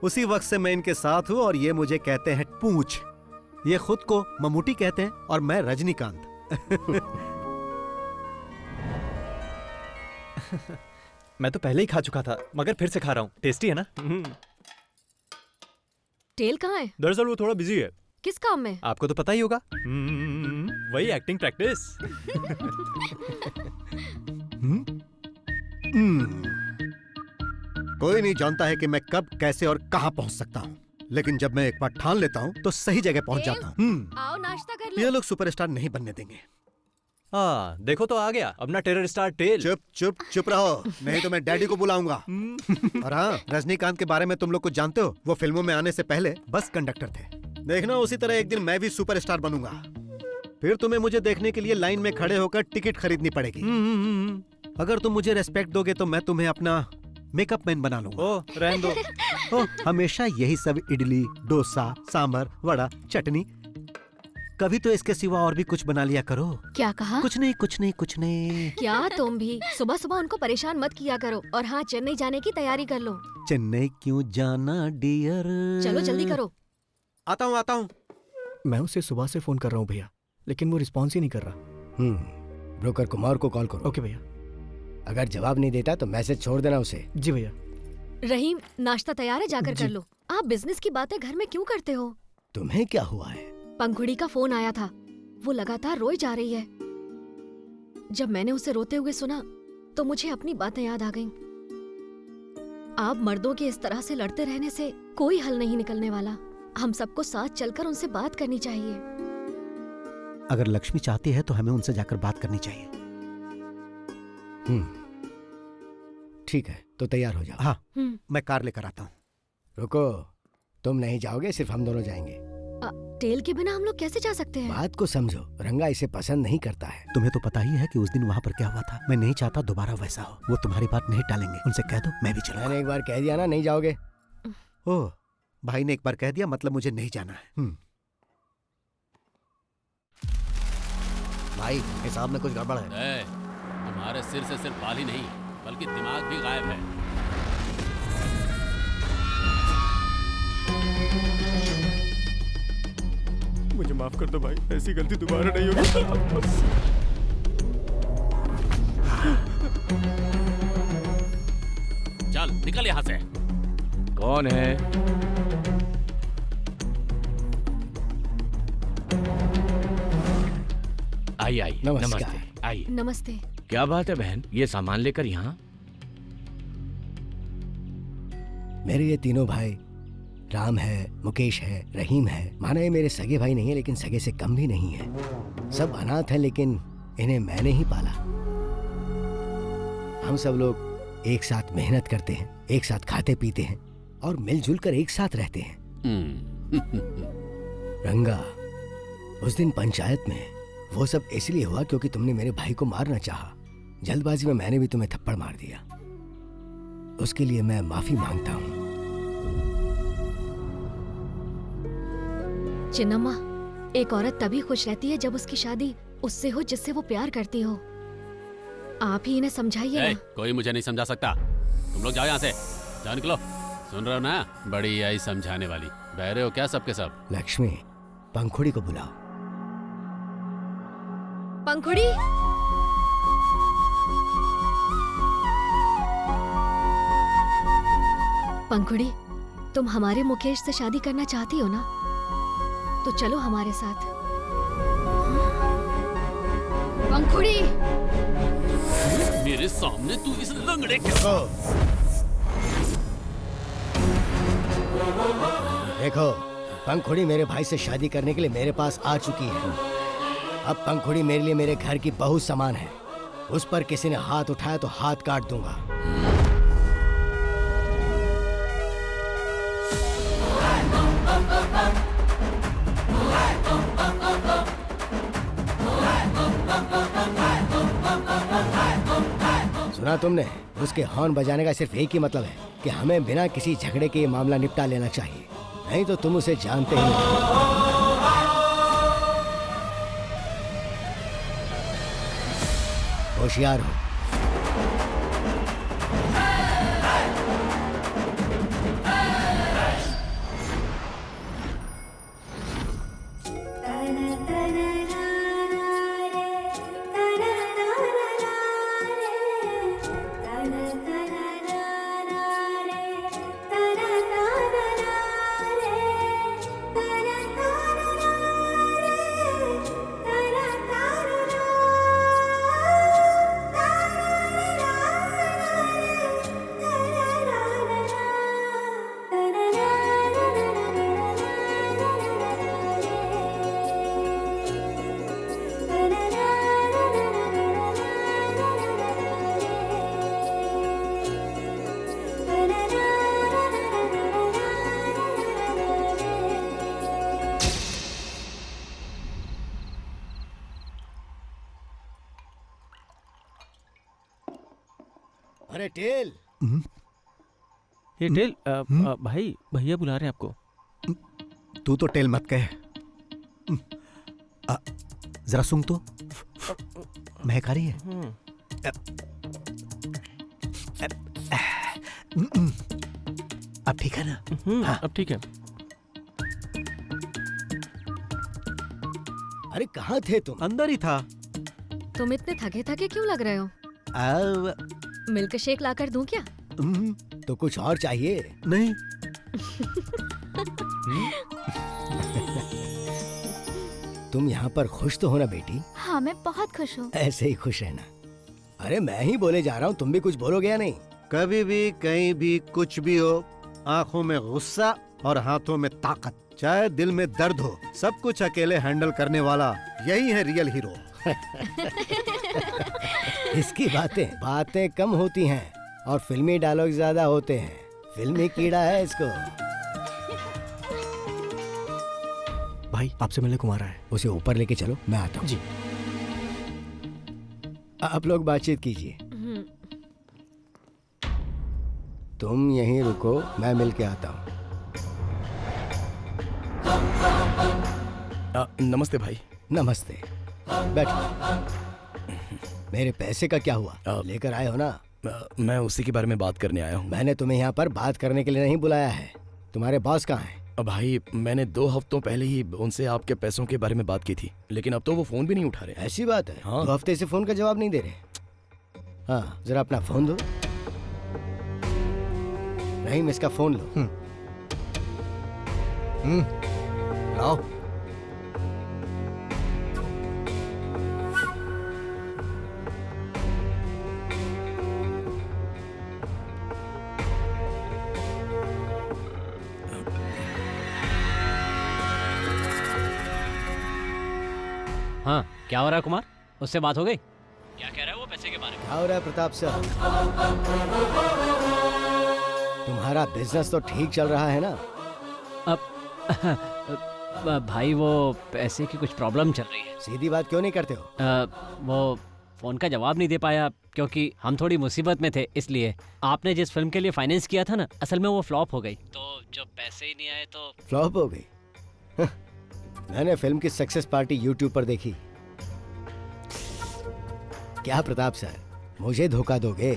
S2: उसी वक्त से मैं इनके साथ हूं और ये मुझे कहते हैं पूंछ। ये खुद को ममूटी कहते हैं और मैं रजनीकांत।
S6: मैं तो पहले ही खा चुका था, मगर फिर से खा रहा हूँ। टेस्टी है ना?
S1: टेल कहाँ है?
S6: दरअसल वो थोड़ा बिजी है।
S1: किस काम में?
S6: आपको तो पता ही होगा। वही एक्टिंग प्रैक्टिस।
S2: कोई नहीं जानता है कि मैं कब, कैसे और कहां पहुंच सकता हूं, लेकिन जब मैं एक बार ठान लेता हूं तो सही जगह पहुंच जाता हूं।
S1: आओ नाश्ता कर लो।
S2: ये लोग सुपरस्टार नहीं बनने देंगे।
S6: हाँ, देखो तो आ गया अपना टेरर स्टार टेल।
S2: चुप चुप चुप रहो, नहीं तो मैं डैडी को बुलाऊंगा। और हाँ, रजनीकांत के बारे में तुम लोग कुछ जानते हो? वो फिल्मों में आने से पहले बस कंडक्टर थे। देखना, उसी तरह एक दिन मैं भी सुपरस्टार बनूंगा। फिर तुम्हें मुझे देखने के लिए लाइन में खड़े होकर टिकट खरीदनी पड़ेगी। अगर तुम मुझे रेस्पेक्ट दोगे तो मैं तुम्हें अपना मेकअप मैन बना लूंगा।
S6: ओ, रहने दो।
S2: ओ, हमेशा यही सब इडली, डोसा, सांभर, वड़ा, चटनी। कभी तो इसके सिवा और भी कुछ बना लिया करो।
S15: क्या कहा?
S2: कुछ नहीं कुछ नहीं कुछ नहीं।
S1: क्या तुम भी सुबह सुबह उनको परेशान मत किया करो। और हाँ, चेन्नई जाने की तैयारी कर लो।
S2: चेन्नई क्यों जाना डियर?
S1: चलो जल्दी करो।
S2: आता हूँ आता हूँ।
S11: मैं उसे सुबह से फोन कर रहा हूँ भैया, लेकिन वो रिस्पॉन्स ही नहीं कर रहा।
S3: ब्रोकर कुमार को कॉल करो।
S11: ओके भैया।
S3: अगर जवाब नहीं देता तो मैसेज छोड़ देना उसे।
S11: जी भैया।
S1: रहीम, नाश्ता तैयार है, जाकर कर लो। आप बिजनेस की बातें घर में क्यों करते हो?
S3: तुम्हें क्या हुआ है?
S1: पंखुड़ी का फोन आया था, वो लगातार रोई जा रही है। जब मैंने उसे रोते हुए सुना तो मुझे अपनी बातें याद आ गईं। आप मर्दों के इस तरह से लड़ते रहने से कोई हल नहीं निकलने वाला। हम सबको साथ चलकर उनसे बात करनी चाहिए।
S2: अगर लक्ष्मी चाहती है तो हमें उनसे जाकर बात करनी चाहिए।
S3: ठीक है, तो तैयार हो जाओ।
S2: हाँ, मैं कार लेकर आता हूँ।
S3: रुको, तुम नहीं जाओगे, सिर्फ हम दोनों जाएंगे।
S1: टेल के बिना हम लोग कैसे जा सकते हैं?
S3: बात को समझो, रंगा इसे पसंद नहीं करता है।
S2: तुम्हें तो पता ही है कि उस दिन वहाँ पर क्या हुआ था। मैं नहीं चाहता दोबारा वैसा हो। वो तुम्हारी बात नहीं टालेंगे, उनसे कह दो मैं भी चलूंगा।
S3: मैंने एक बार कह दिया ना, नहीं जाओगे।
S2: ओह, भाई ने एक बार कह दिया मतलब मुझे नहीं जाना है।
S4: भाई, हिसाब में कुछ गड़बड़ है।
S13: तुम्हारे सिर से सिर्फ बाल ही नहीं बल्कि दिमाग भी गायब है।
S9: मुझे माफ कर दो भाई, ऐसी गलती दोबारा नहीं होगी।
S13: चल निकल यहाँ से।
S7: कौन है? आई आई।
S3: नमस्कार।
S7: आई।
S1: नमस्ते।
S7: क्या बात है बहन, ये सामान लेकर यहाँ?
S3: मेरे ये तीनों भाई, राम है, मुकेश है, रहीम है। माना ये मेरे सगे भाई नहीं है, लेकिन सगे से कम भी नहीं है। सब अनाथ हैं, लेकिन इन्हें मैंने ही पाला। हम सब लोग एक साथ मेहनत करते हैं, एक साथ खाते पीते हैं और मिलजुल कर एक साथ रहते हैं। रंगा, उस दिन पंचायत में वो सब इसलिए हुआ क्योंकि तुमने मेरे भाई को मारना चाहा। जल्दबाजी में मैंने भी तुम्हें थप्पड़ मार दिया। उसके लिए मैं माफी मांगता हूँ।
S1: चिन्नम्मा, एक औरत तभी खुश रहती है जब उसकी शादी उससे हो जिससे वो प्यार करती हो। आप ही इन्हें समझाइए ना।
S13: कोई मुझे नहीं समझा सकता। तुम लोग जाओ यहाँ से, जाओ निकलो। सुन रहे हो ना, बड़ी आई समझाने वाली। बहरे हो क्या सबके सब?
S3: लक्ष्मी, पंखुड़ी को बुलाओ।
S1: पंखुड़ी, पंखुड़ी, तुम हमारे मुकेश से शादी करना चाहती हो ना? तो चलो हमारे साथ। पंखुड़ी,
S13: मेरे सामने तू इस लंगड़े के
S3: देखो, पंखुड़ी मेरे भाई से शादी करने के लिए मेरे पास आ चुकी है। अब पंखुड़ी मेरे लिए मेरे घर की बहू समान है। उस पर किसी ने हाथ उठाया तो हाथ काट दूंगा। सुना तुमने? उसके हॉर्न बजाने का सिर्फ एक ही मतलब है कि हमें बिना किसी झगड़े के ये मामला निपटा लेना चाहिए, नहीं तो तुम उसे जानते ही नहीं। होशियार हो। अरे टेल,
S10: ये टेल, भाई भैया बुला रहे हैं आपको।
S2: तू तो टेल मत कह। जरा सुन तो, महक आ रही है। अब ठीक है ना?
S10: हाँ, अब ठीक है।
S3: अरे कहाँ थे तुम?
S2: अंदर ही था।
S1: तुम इतने थके थके क्यों लग रहे हो? मिल्क शेक लाकर दूं क्या?
S3: तो कुछ और चाहिए?
S2: नहीं।
S3: तुम यहाँ पर खुश तो हो ना बेटी?
S15: हाँ, मैं बहुत खुश हूँ।
S3: ऐसे ही खुश रहना। अरे मैं ही बोले जा रहा हूँ, तुम भी कुछ बोलोगे या नहीं?
S2: कभी भी कहीं भी कुछ भी हो, आंखों में गुस्सा और हाथों में ताकत, चाहे दिल में दर्द हो, सब कुछ अकेले हैंडल करने वाला यही है रियल हीरो।
S3: इसकी बातें कम होती हैं और फिल्मी डायलॉग ज्यादा होते हैं। फिल्मी कीड़ा है इसको।
S11: भाई आपसे मिलने को आ रहा है।
S3: उसे ऊपर लेके चलो, मैं आता हूँ।
S11: जी।
S3: आप लोग बातचीत कीजिए। तुम यहीं रुको, मैं मिल के आता हूँ।
S11: नमस्ते भाई।
S3: नमस्ते, बैठो। मेरे पैसे का क्या हुआ? लेकर आए हो ना?
S11: मैं उसी के बारे में बात करने आया हूँ।
S3: मैंने तुम्हें यहाँ पर बात करने के लिए नहीं बुलाया है। तुम्हारे बॉस कहाँ हैं?
S11: भाई मैंने 2 हफ्तों पहले ही उनसे आपके पैसों के बारे में बात की थी, लेकिन अब तो वो फोन भी नहीं उठा रहे।
S3: ऐसी बात है?
S11: हाँ।
S3: 2 हफ्ते से फोन का जवाब नहीं दे रहे। हाँ, जरा अपना फोन दो। नहीं, इसका फोन लो। लाओ।
S12: हाँ, क्या हो रहा है कुमार? उससे बात हो गई? क्या कह रहा है वो पैसे के बारे में?
S3: क्या हो रहा है प्रताप सर? तुम्हारा बिजनेस तो ठीक चल रहा है ना?
S12: अब भाई वो पैसे की कुछ प्रॉब्लम चल रही है।
S3: सीधी बात क्यों नहीं करते हो?
S12: वो फोन का जवाब नहीं दे पाया क्योंकि हम थोड़ी मुसीबत में थे, इसलिए। आपने जिस फिल्म के लिए फाइनेंस किया था ना, असल में वो फ्लॉप हो गई, तो जब पैसे ही नहीं आए तो
S3: फ्लॉप हो गई? मैंने फिल्म की सक्सेस पार्टी यूट्यूब पर देखी। क्या प्रताप सर, मुझे धोखा दोगे?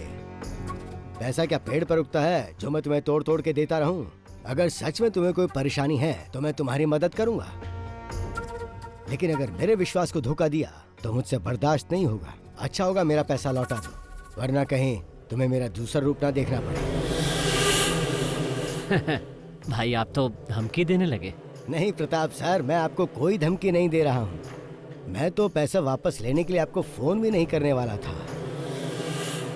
S3: पैसा क्या पेड़ पर उगता है जो मैं तुम्हें तोड़ तोड़ के देता रहूं? अगर सच में तुम्हें कोई परेशानी है तो मैं तुम्हारी मदद करूंगा, लेकिन अगर मेरे विश्वास को धोखा दिया तो मुझसे बर्दाश्त नहीं होगा। अच्छा होगा मेरा पैसा लौटा दो, वरना कहीं तुम्हें मेरा दूसरा रूप ना देखना पड़े।
S12: भाई आप तो धमकी देने लगे।
S3: नहीं प्रताप सर, मैं आपको कोई धमकी नहीं दे रहा हूँ। मैं तो पैसा वापस लेने के लिए आपको फोन भी नहीं करने वाला था,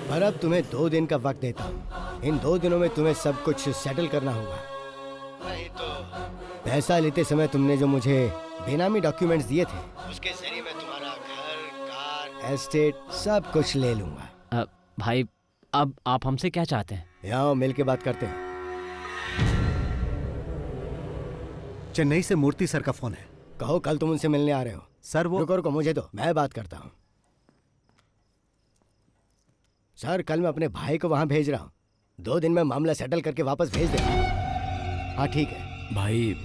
S3: पर अब तुम्हें 2 दिन का वक्त देता हूँ। इन 2 दिनों में तुम्हें सब कुछ सेटल करना होगा, नहीं तो पैसा लेते समय तुमने जो मुझे बेनामी डॉक्यूमेंट्स दिए थे, उसके जरिए मैं तुम्हारा घर, कार, एस्टेट सब कुछ ले लूंगा।
S12: भाई अब आप हमसे क्या चाहते हैं?
S3: यहाँ मिल के बात करते हैं।
S2: चेन्नई से मूर्ति सर का फोन है।
S3: कहो कल तुम उनसे मिलने आ रहे हो।
S2: सर वो
S3: रुको मुझे दो, मैं बात करता हूँ। सर कल मैं अपने भाई को वहां भेज रहा हूँ, 2 दिन में मामला सेटल करके वापस भेज देगा। हाँ ठीक है
S11: भाई।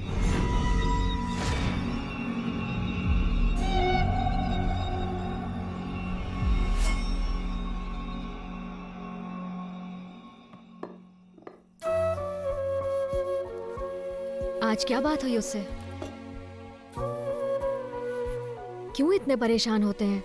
S1: आज क्या बात हुई उससे? क्यों इतने परेशान होते हैं?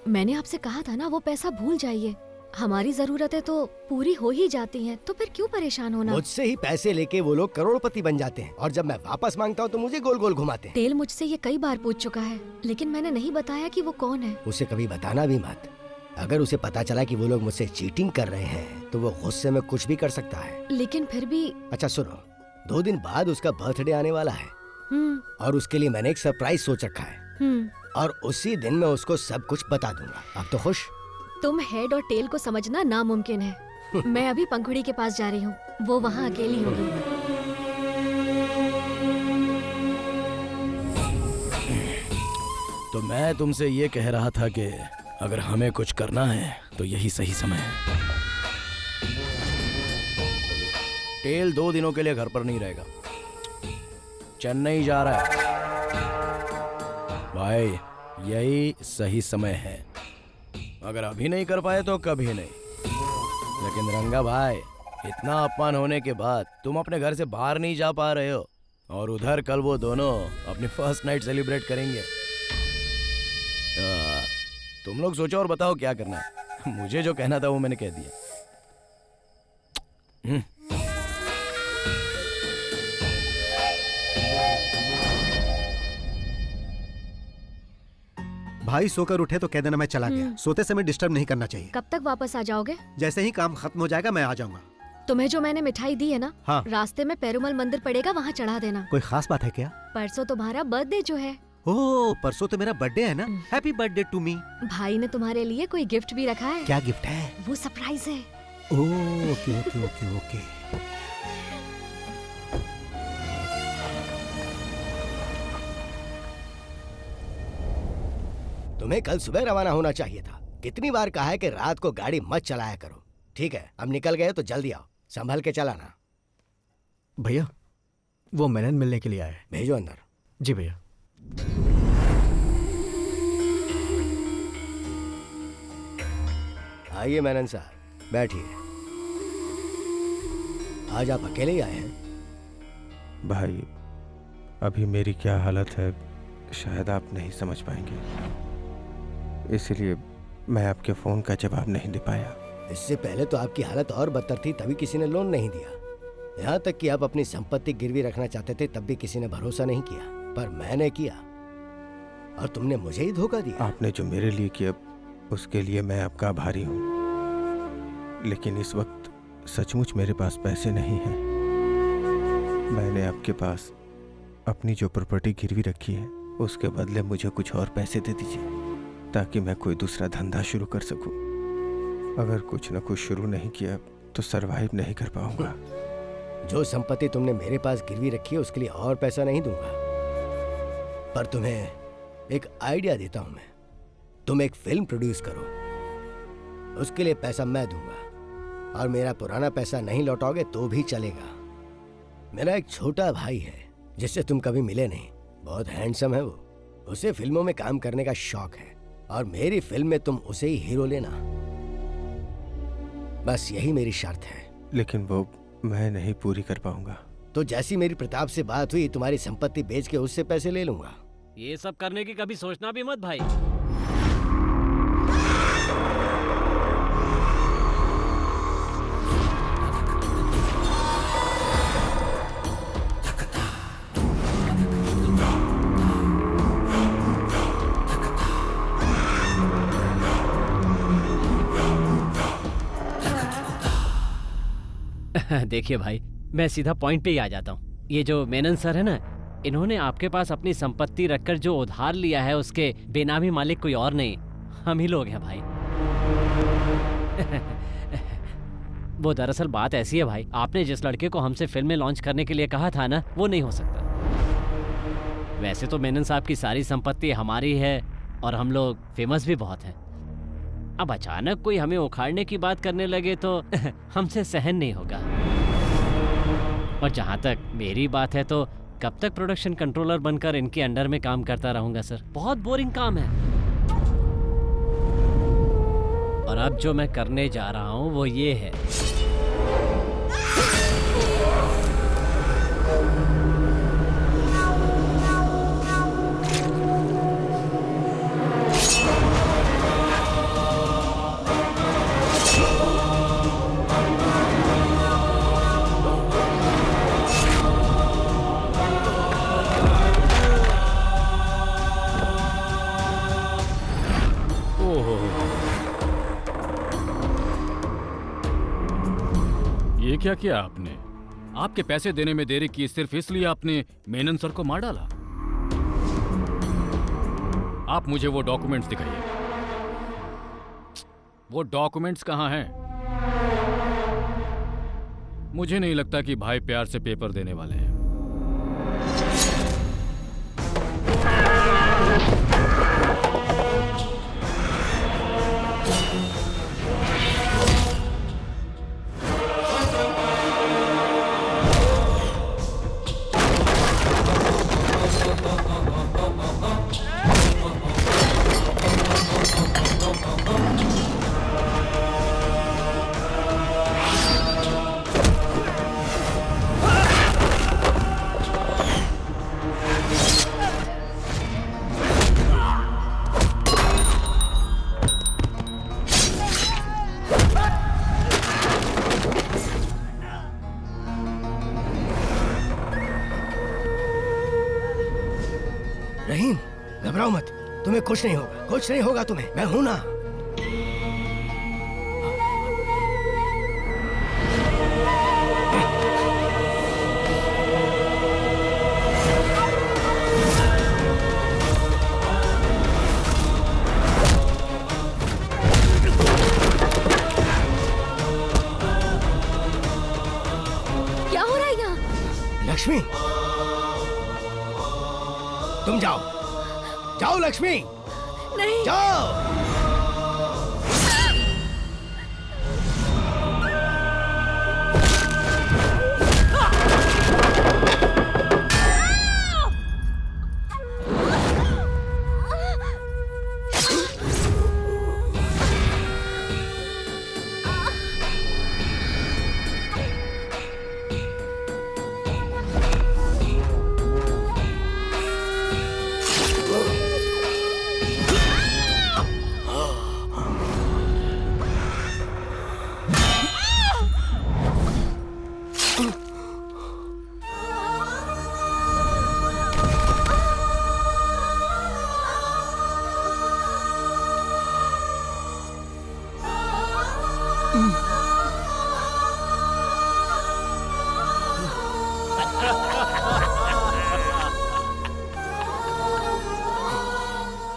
S1: मैंने आपसे कहा था ना वो पैसा भूल जाइए। हमारी जरूरतें तो पूरी हो ही जाती हैं, तो फिर क्यों परेशान होना?
S3: मुझसे ही पैसे लेके वो लोग करोड़पति बन जाते हैं और जब मैं वापस मांगता हूँ तो मुझे गोल गोल घुमाते हैं।
S1: तेल मुझसे ये कई बार पूछ चुका है, लेकिन मैंने नहीं बताया कि वो कौन है।
S3: उसे कभी बताना भी मत। अगर उसे पता चला कि वो लोग मुझसे चीटिंग कर रहे हैं तो वो गुस्से में कुछ भी कर सकता है।
S1: लेकिन फिर भी।
S3: अच्छा सुनो, 2 दिन बाद उसका बर्थडे आने वाला है और उसके लिए मैंने एक सरप्राइज सोच रखा है और उसी दिन मैं उसको सब कुछ बता दूंगा। अब तो खुश?
S1: तुम हेड और टेल को समझना नामुमकिन है। मैं अभी पंखुड़ी के पास जा रही हूँ, वो वहाँ अकेली होगी।
S11: तो मैं तुमसे ये कह रहा था कि अगर हमें कुछ करना है तो यही सही समय है। टेल 2 दिनों के लिए घर पर नहीं रहेगा, चेन्नई जा रहा है। भाई यही सही समय है, अगर अभी नहीं कर पाए तो कभी नहीं। लेकिन रंगा भाई, इतना अपमान होने के बाद तुम अपने घर से बाहर नहीं जा पा रहे हो, और उधर कल वो दोनों अपनी फर्स्ट नाइट सेलिब्रेट करेंगे। तुम लोग सोचो और बताओ क्या करना है। मुझे जो कहना था वो मैंने कह दिया।
S2: भाई सोकर उठे तो कह देना मैं चला गया। सोते समय डिस्टर्ब नहीं करना चाहिए।
S1: कब तक वापस आ जाओगे?
S2: जैसे ही काम खत्म हो जाएगा मैं आ जाऊंगा।
S1: तुम्हें जो मैंने मिठाई दी है ना,
S2: हाँ।
S1: रास्ते में पेरुमल मंदिर पड़ेगा, वहाँ चढ़ा देना।
S2: कोई खास बात है क्या?
S1: परसों तुम्हारा बर्थडे जो है।
S2: ओह, परसों तो मेरा बर्थडे है ना। Happy birthday to me.
S1: भाई ने तुम्हारे लिए कोई गिफ्ट भी रखा है।
S2: क्या गिफ्ट है?
S1: वो सरप्राइज है।
S2: ओह, ओके ओके ओके ओके।
S3: तुम्हें कल सुबह रवाना होना चाहिए था। कितनी बार कहा है कि रात को गाड़ी मत चलाया करो। ठीक है, अब निकल गए तो जल्दी आओ, संभल के चलाना।
S9: भैया, वो मेनन मिलने के लिए आए।
S3: भेजो अंदर।
S9: जी भैया।
S3: आइए मेनन साहब, बैठिए। आज आप अकेले ही आए हैं?
S14: भाई, अभी मेरी क्या हालत है शायद आप नहीं समझ पाएंगे, इसलिए मैं आपके फोन का जवाब नहीं दे पाया।
S3: इससे पहले तो आपकी हालत और बदतर थी, तभी किसी ने लोन नहीं दिया। यहाँ तक कि आप अपनी संपत्ति गिरवी रखना चाहते थे, तब भी किसी ने भरोसा नहीं किया, पर मैंने किया और तुमने मुझे ही धोखा दिया।
S14: आपने जो मेरे लिए किया उसके लिए मैं आपका आभारी हूँ, लेकिन इस वक्त सचमुच मेरे पास पैसे नहीं हैं। मैंने आपके पास अपनी जो प्रॉपर्टी गिरवी रखी है उसके बदले मुझे कुछ और पैसे दे दीजिए, ताकि मैं कोई दूसरा धंधा शुरू कर सकूं। अगर कुछ न कुछ शुरू नहीं किया तो सरवाइव नहीं कर पाऊंगा।
S3: जो संपत्ति तुमने मेरे पास गिरवी रखी है उसके लिए और पैसा नहीं दूंगा, पर तुम्हें एक आइडिया देता हूं मैं। तुम एक फिल्म प्रोड्यूस करो, उसके लिए पैसा मैं दूंगा, और मेरा पुराना पैसा नहीं लौटाओगे तो भी चलेगा। मेरा एक छोटा भाई है जिससे तुम कभी मिले नहीं, बहुत हैंडसम है वो। उसे फिल्मों में काम करने का शौक है, और मेरी फिल्म में तुम उसे ही हीरो लेना। बस यही मेरी शर्त है।
S14: लेकिन वो मैं नहीं पूरी कर पाऊंगा।
S3: तो जैसी मेरी प्रताप से बात हुई, तुम्हारी संपत्ति बेच के उससे पैसे ले लूंगा।
S12: ये सब करने की कभी सोचना भी मत भाई। देखिए भाई, मैं सीधा पॉइंट पे ही आ जाता हूँ। ये जो मेनन सर है ना, इन्होंने आपके पास अपनी संपत्ति रखकर जो उधार लिया है उसके बेनामी मालिक कोई और नहीं, हम ही लोग हैं भाई। वो दरअसल बात ऐसी है भाई, आपने जिस लड़के को हमसे फिल्में लॉन्च करने के लिए कहा था ना, वो नहीं हो सकता। वैसे तो मेनन साहब की सारी संपत्ति हमारी है और हम लोग फेमस भी बहुत हैं। अब अचानक कोई हमें उखाड़ने की बात करने लगे तो हमसे सहन नहीं होगा। और जहाँ तक मेरी बात है तो कब तक प्रोडक्शन कंट्रोलर बनकर इनके अंडर में काम करता रहूंगा सर? बहुत बोरिंग काम है। और अब जो मैं करने जा रहा हूँ वो ये है,
S5: ये क्या किया आपने? आपके पैसे देने में देरी की सिर्फ इसलिए आपने मेनन सर को मार डाला? आप मुझे वो डॉक्यूमेंट्स दिखाइए। वो डॉक्यूमेंट्स कहाँ हैं? मुझे नहीं लगता कि भाई प्यार से पेपर देने वाले हैं।
S3: घबराओ मत, तुम्हें कुछ नहीं होगा, कुछ नहीं होगा तुम्हें, मैं हूं ना।
S1: क्या हो रहा है यहाँ?
S3: लक्ष्मी, तुम जाओ, जाओ लक्ष्मी,
S1: नहीं
S3: जाओ।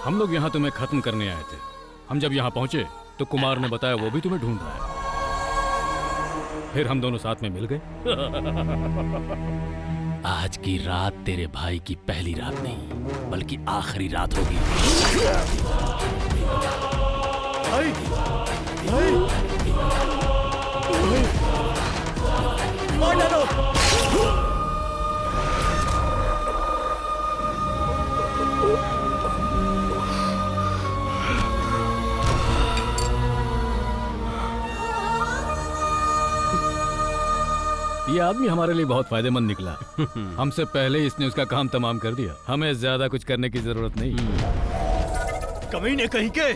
S5: हम लोग यहाँ तुम्हें खत्म करने आए थे। हम जब यहाँ पहुंचे तो कुमार ने बताया वो भी तुम्हें ढूंढ रहा है। फिर हम दोनों साथ में मिल गए।
S13: आज की रात तेरे भाई की पहली रात नहीं बल्कि आखिरी रात होगी।
S5: ये आदमी हमारे लिए बहुत फायदेमंद निकला। हमसे पहले इसने उसका काम तमाम कर दिया। हमें ज्यादा कुछ करने की जरूरत नहीं।
S9: कमीने कहीं के,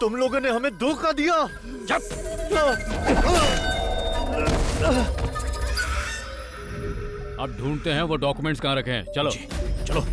S9: तुम लोगों ने हमें धोखा दिया।
S5: अब ढूंढते हैं वो डॉक्यूमेंट्स कहाँ रखे हैं। चलो
S9: चलो।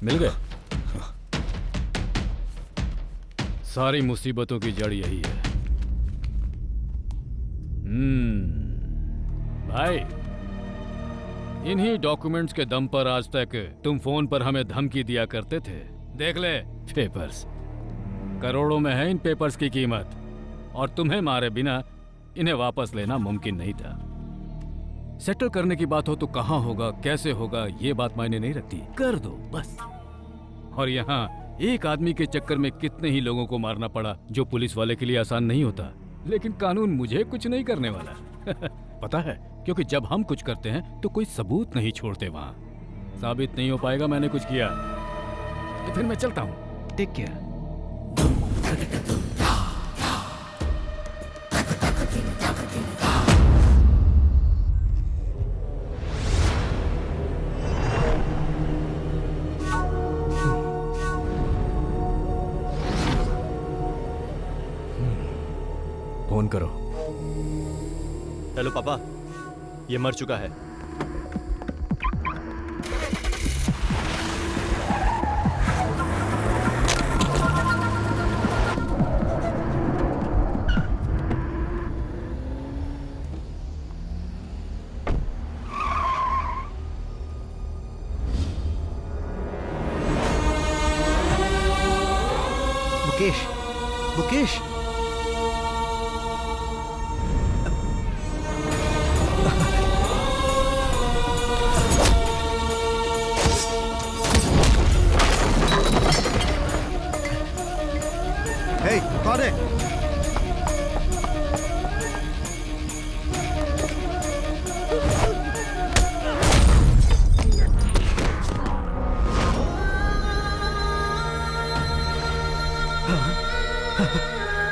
S5: मिल गए। सारी मुसीबतों की जड़ यही है। भाई, इन्हीं डॉक्यूमेंट्स के दम पर आज तक तुम फोन पर हमें धमकी दिया करते थे। देख ले पेपर्स, करोड़ों में है इन पेपर्स की कीमत, और तुम्हें मारे बिना इन्हें वापस लेना मुमकिन नहीं था। सेटल करने की बात हो तो कहाँ होगा, कैसे होगा, ये बात मायने नहीं रखती, कर दो बस। और यहाँ एक आदमी के चक्कर में कितने ही लोगों को मारना पड़ा, जो पुलिस वाले के लिए आसान नहीं होता। लेकिन कानून मुझे कुछ नहीं करने वाला। पता है, क्योंकि जब हम कुछ करते हैं तो कोई सबूत नहीं छोड़ते। वहाँ साबित नहीं हो पाएगा मैंने कुछ किया, तो फिर मैं चलता हूँ। Take care.
S9: फोन करो।
S6: हेलो पापा, ये मर चुका है।
S2: कौन है?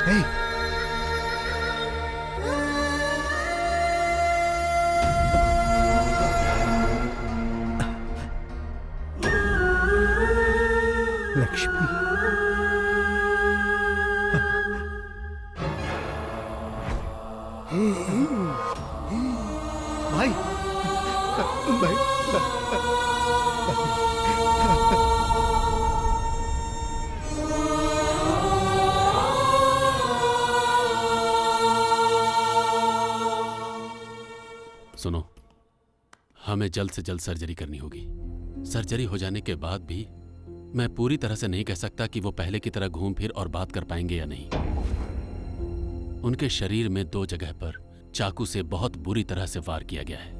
S2: Hey! लक्ष्मी, भाई, भाई,
S13: सुनो, हमें जल्द से जल्द सर्जरी करनी होगी। सर्जरी हो जाने के बाद भी मैं पूरी तरह से नहीं कह सकता कि वो पहले की तरह घूम फिर और बात कर पाएंगे या नहीं। उनके शरीर में 2 जगह पर चाकू से बहुत बुरी तरह से वार किया गया है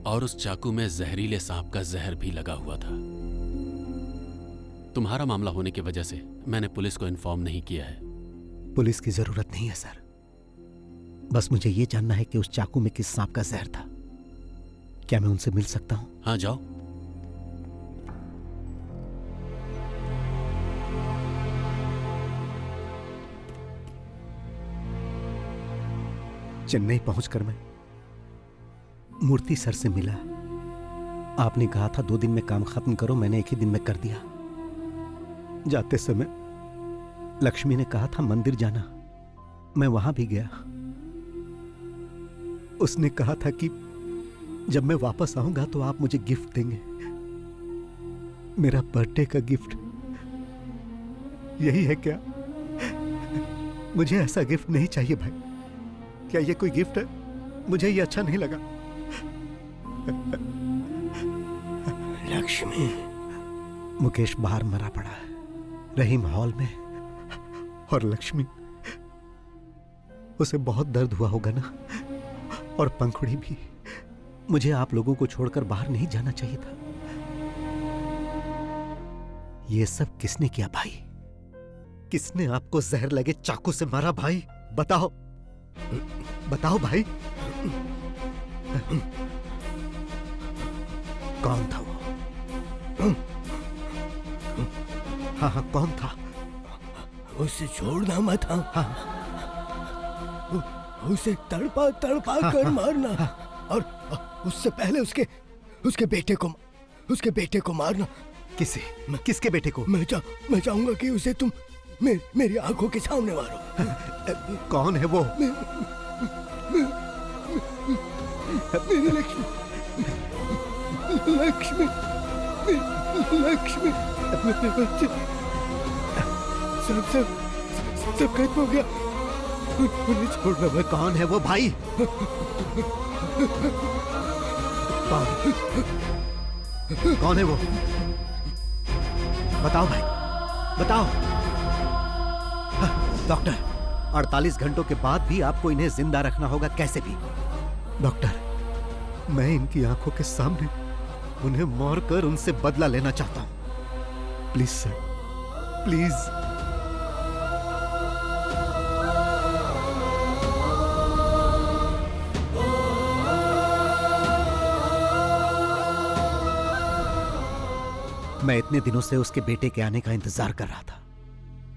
S13: और उस चाकू में जहरीले सांप का जहर भी लगा हुआ था। तुम्हारा मामला होने की वजह से मैंने पुलिस को इन्फॉर्म नहीं किया है।
S2: पुलिस की जरूरत नहीं है सर, बस मुझे ये जानना है कि उस चाकू में किस सांप का जहर था। क्या मैं उनसे मिल सकता हूं?
S13: हाँ, जाओ।
S2: चेन्नई पहुंचकर मैं मूर्ति सर से मिला। आपने कहा था 2 दिन में काम खत्म करो, मैंने 1 ही दिन में कर दिया। जाते समय लक्ष्मी ने कहा था मंदिर जाना, मैं वहां भी गया। उसने कहा था कि जब मैं वापस आऊंगा तो आप मुझे गिफ्ट देंगे, मेरा बर्थडे का गिफ्ट। यही है क्या? मुझे ऐसा गिफ्ट नहीं चाहिए भाई। क्या ये कोई गिफ्ट है? मुझे ये अच्छा नहीं लगा।
S3: लक्ष्मी,
S2: मुकेश बाहर मरा पड़ा है, रहीम हॉल में, और लक्ष्मी, उसे बहुत दर्द हुआ होगा ना, और पंखुड़ी भी। मुझे आप लोगों को छोड़कर बाहर नहीं जाना चाहिए था। ये सब किसने किया भाई? किसने आपको जहर लगे चाकू से मारा भाई? बताओ, बताओ भाई। कौन था वो? हाँ हाँ, कौन था?
S3: उसे छोड़ना मत। हाँ, उसे तड़पा तड़पा कर मारना, और उससे पहले उसके बेटे को मारना।
S2: किसके बेटे को? मैं
S3: चाहूंगा कि उसे तुम मेरी आंखों के सामने मारो।
S2: कौन है वो?
S3: मेरी लक्ष्मी, लक्ष्मी, लक्ष्मी, मेरे बच्चे। सब खत्म हो गया, उन्हें छोड़ना मत।
S2: कौन है वो भाई? कौन है वो? बताओ भाई, बताओ। डॉक्टर, 48 घंटों के बाद भी आपको इन्हें जिंदा रखना होगा, कैसे भी। डॉक्टर, मैं इनकी आंखों के सामने उन्हें मारकर उनसे बदला लेना चाहता हूं। Please sir, please. मैं इतने दिनों से उसके बेटे के आने का इंतजार कर रहा था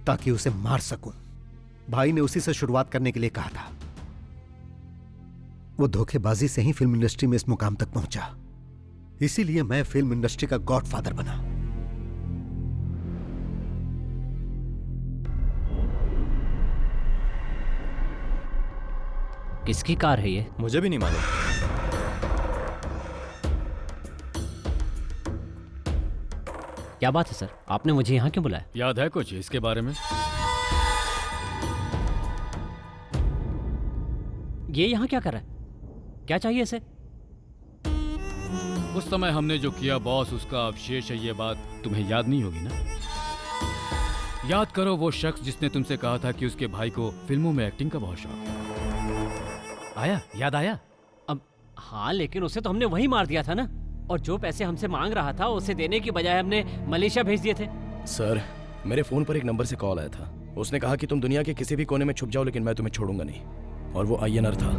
S2: ताकि उसे मार सकूं। भाई ने उसी से शुरुआत करने के लिए कहा था। वो धोखेबाजी से ही फिल्म इंडस्ट्री में इस मुकाम तक पहुंचा, इसीलिए मैं फिल्म इंडस्ट्री का गॉडफादर बना।
S12: किसकी कार है ये?
S9: मुझे भी नहीं मालूम।
S12: क्या बात है सर, आपने मुझे यहाँ क्यों बुलाया?
S5: याद है कुछ इसके बारे में?
S12: ये यहाँ क्या कर रहा है? क्या चाहिए इसे?
S5: उस समय हमने जो किया बॉस, उसका अवशेष है ये बात तुम्हें याद नहीं होगी ना? याद करो वो शख्स जिसने तुमसे कहा था कि उसके भाई को फिल्मों में एक्टिंग का बहुत शौक। आया, याद आया?
S12: अब हाँ, लेकिन उसे तो हमने वही मार दिया था ना, और जो पैसे हमसे मांग रहा था उसे देने की बजाय हमने मलेशिया भेज दिए थे।
S11: सर, मेरे फोन पर एक नंबर से कॉल आया था। उसने कहा कि तुम दुनिया के किसी भी कोने में छुप जाओ लेकिन मैं तुम्हें छोड़ूंगा नहीं। और वो अय्यनर था।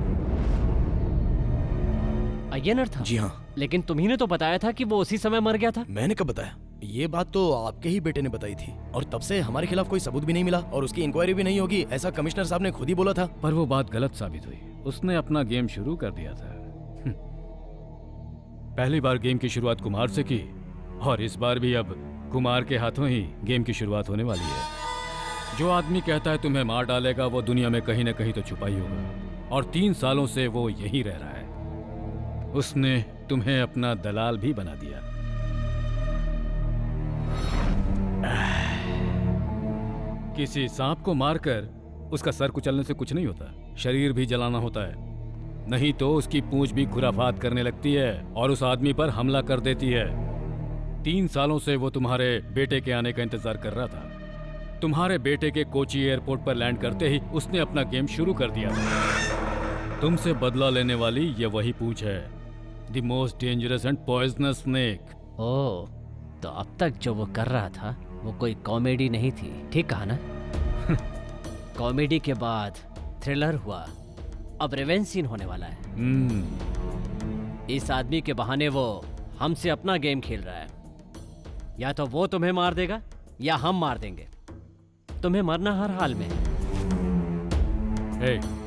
S12: अय्यनर था?
S11: जी हाँ।
S12: लेकिन तुम्ही ने तो बताया था कि वो उसी समय मर गया था।
S11: मैंने कब बताया? ये बात तो आपके ही बेटे ने बताई थी और तब से हमारे खिलाफ कोई सबूत भी नहीं मिला और उसकी इंक्वायरी भी नहीं होगी, ऐसा कमिश्नर साहब ने खुद ही बोला था।
S5: पर वो बात गलत साबित हुई। उसने अपना गेम शुरू कर दिया था। पहली बार गेम की शुरुआत कुमार से की और इस बार भी अब कुमार के हाथों ही गेम की शुरुआत होने वाली है। जो आदमी कहता है तुम्हें मार डालेगा वो दुनिया में कहीं न कहीं तो छुपा ही होगा और 3 सालों से वो यहीं रह रहा है। उसने तुम्हें अपना दलाल भी बना दिया। किसी सांप को मारकर उसका सर कुचलने से कुछ नहीं होता, शरीर भी जलाना होता है, नहीं तो उसकी पूंछ भी खुराफात करने लगती है और उस आदमी पर हमला कर देती है। 3 सालों से वो तुम्हारे बेटे के आने का इंतजार कर रहा था। तुम्हारे बेटे के कोची एयरपोर्ट पर लैंड करते ही उसने अपना गेम शुरू कर दिया था। तुमसे बदला लेने वाली ये वही पूंछ है, the most dangerous and poisonous snake.
S12: ओह, तो अब तक जो वो कर रहा था वो कोई कॉमेडी नहीं थी, ठीक कहा ना? कॉमेडी के बाद थ्रिलर हुआ, अब रिवेंज सीन होने वाला है। इस आदमी के बहाने वो हमसे अपना गेम खेल रहा है। या तो वो तुम्हें मार देगा या हम मार देंगे। तुम्हें मरना हर हाल में।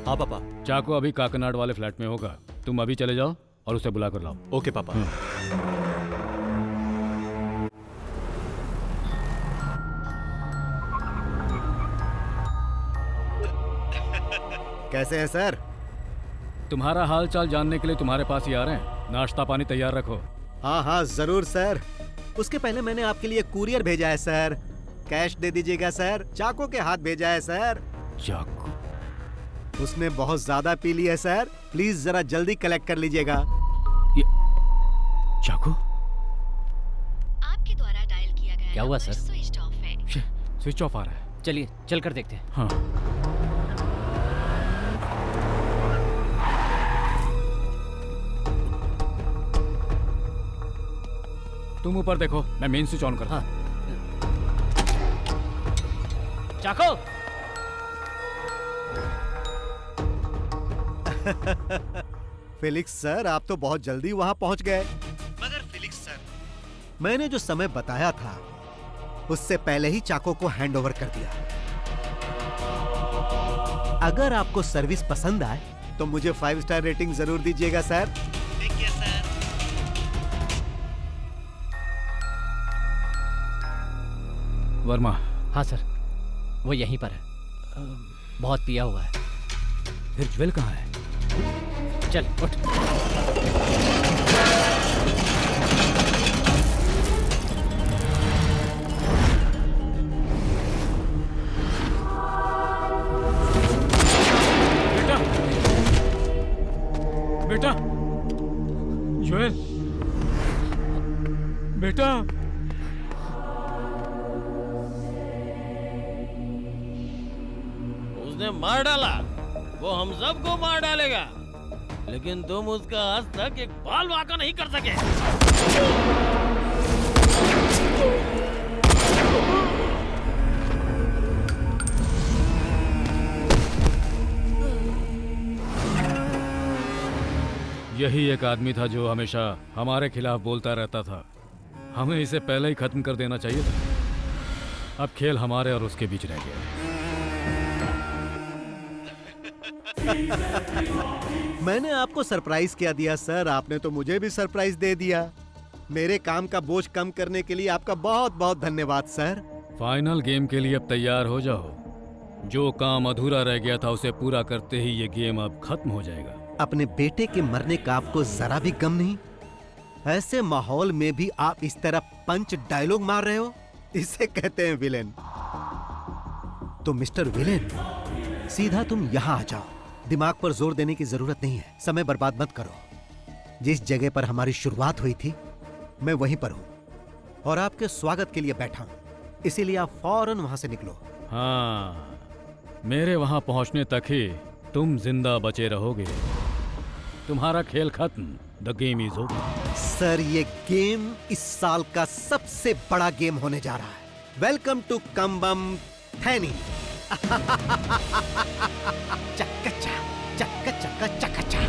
S5: हाँ पापा, चाको अभी काकनाड वाले फ्लैट में होगा, तुम अभी चले जाओ और उसे बुला कर लाओ।
S2: ओके पापा। कैसे हैं सर?
S5: तुम्हारा हाल चाल जानने के लिए तुम्हारे पास ही आ रहे हैं। नाश्ता पानी तैयार रखो।
S2: हाँ हाँ जरूर सर। उसके पहले मैंने आपके लिए कुरियर भेजा है सर। कैश दे दीजिएगा सर। चाको के हाथ भेजा है सर।
S5: चाको?
S2: उसने बहुत ज्यादा पी लिया है सर, प्लीज जरा जल्दी कलेक्ट कर लीजिएगा।
S5: चाको?
S1: आपके द्वारा डायल किया गया
S12: क्या हुआ सर?
S1: स्विच ऑफ है।
S5: स्विच ऑफ आ रहा है।
S12: चलिए चल कर देखते हैं।
S5: हाँ। तुम ऊपर देखो, मैं मेन स्विच ऑन करता।
S12: हाँ। चाको!
S2: फेलिक्स सर, आप तो बहुत जल्दी वहां पहुंच गए। मगर फेलिक्स सर, मैंने जो समय बताया था उससे पहले ही चाको को हैंड ओवर कर दिया। अगर आपको सर्विस पसंद आए तो मुझे 5 स्टार रेटिंग जरूर दीजिएगा सर। ठीक है सर।
S5: वर्मा?
S12: हाँ सर, वो यहीं पर है। बहुत पिया हुआ है।
S5: फिर ज्वेल कहाँ है?
S12: चल उठ।
S5: बेटा, ज्वेल, बेटा।
S10: उसने मार डाला, वो हम सबको मार डालेगा, लेकिन तुम उसका आज तक एक बाल वाका नहीं कर सके।
S5: यही एक आदमी था जो हमेशा हमारे खिलाफ बोलता रहता था। हमें इसे पहले ही खत्म कर देना चाहिए था। अब खेल हमारे और उसके बीच रह गया।
S2: मैंने आपको सरप्राइज क्या दिया सर, आपने तो मुझे भी सरप्राइज दे दिया। मेरे काम का बोझ कम करने के लिए आपका बहुत बहुत धन्यवाद सर।
S5: फाइनल गेम के लिए अब तैयार हो जाओ। जो काम अधूरा रह गया था उसे पूरा करते ही ये गेम अब खत्म हो जाएगा।
S2: अपने बेटे के मरने का आपको जरा भी गम नहीं? ऐसे माहौल में भी आप इस तरह पंच डायलॉग मार रहे हो, इसे कहते हैं विलेन। तो मिस्टर विलेन, सीधा तुम यहाँ आ जाओ। दिमाग पर जोर देने की जरूरत नहीं है, समय बर्बाद मत करो। जिस जगह पर हमारी शुरुआत हुई थी मैं वहीं पर हूं और आपके स्वागत के लिए बैठा हूं, इसीलिए आप फौरन वहां से निकलो।
S5: हाँ, मेरे वहां पहुंचने तक ही तुम जिंदा बचे रहोगे। तुम्हारा खेल खत्म। The game is over.
S2: Sir, ये गेम इस साल का सबसे बड़ा गेम होने जा रहा है। Welcome to Cumbum Theni. चक्का चक्का चक्का चक्का।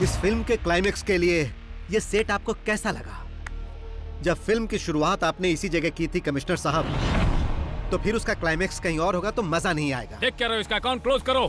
S2: इस फिल्म के क्लाइमेक्स के लिए ये सेट आपको कैसा लगा? जब फिल्म की शुरुआत आपने इसी जगह की थी कमिश्नर साहब, तो फिर उसका क्लाइमेक्स कहीं और होगा तो मजा नहीं आएगा।
S5: देख क्या रहे हो, इसका अकाउंट क्लोज करो।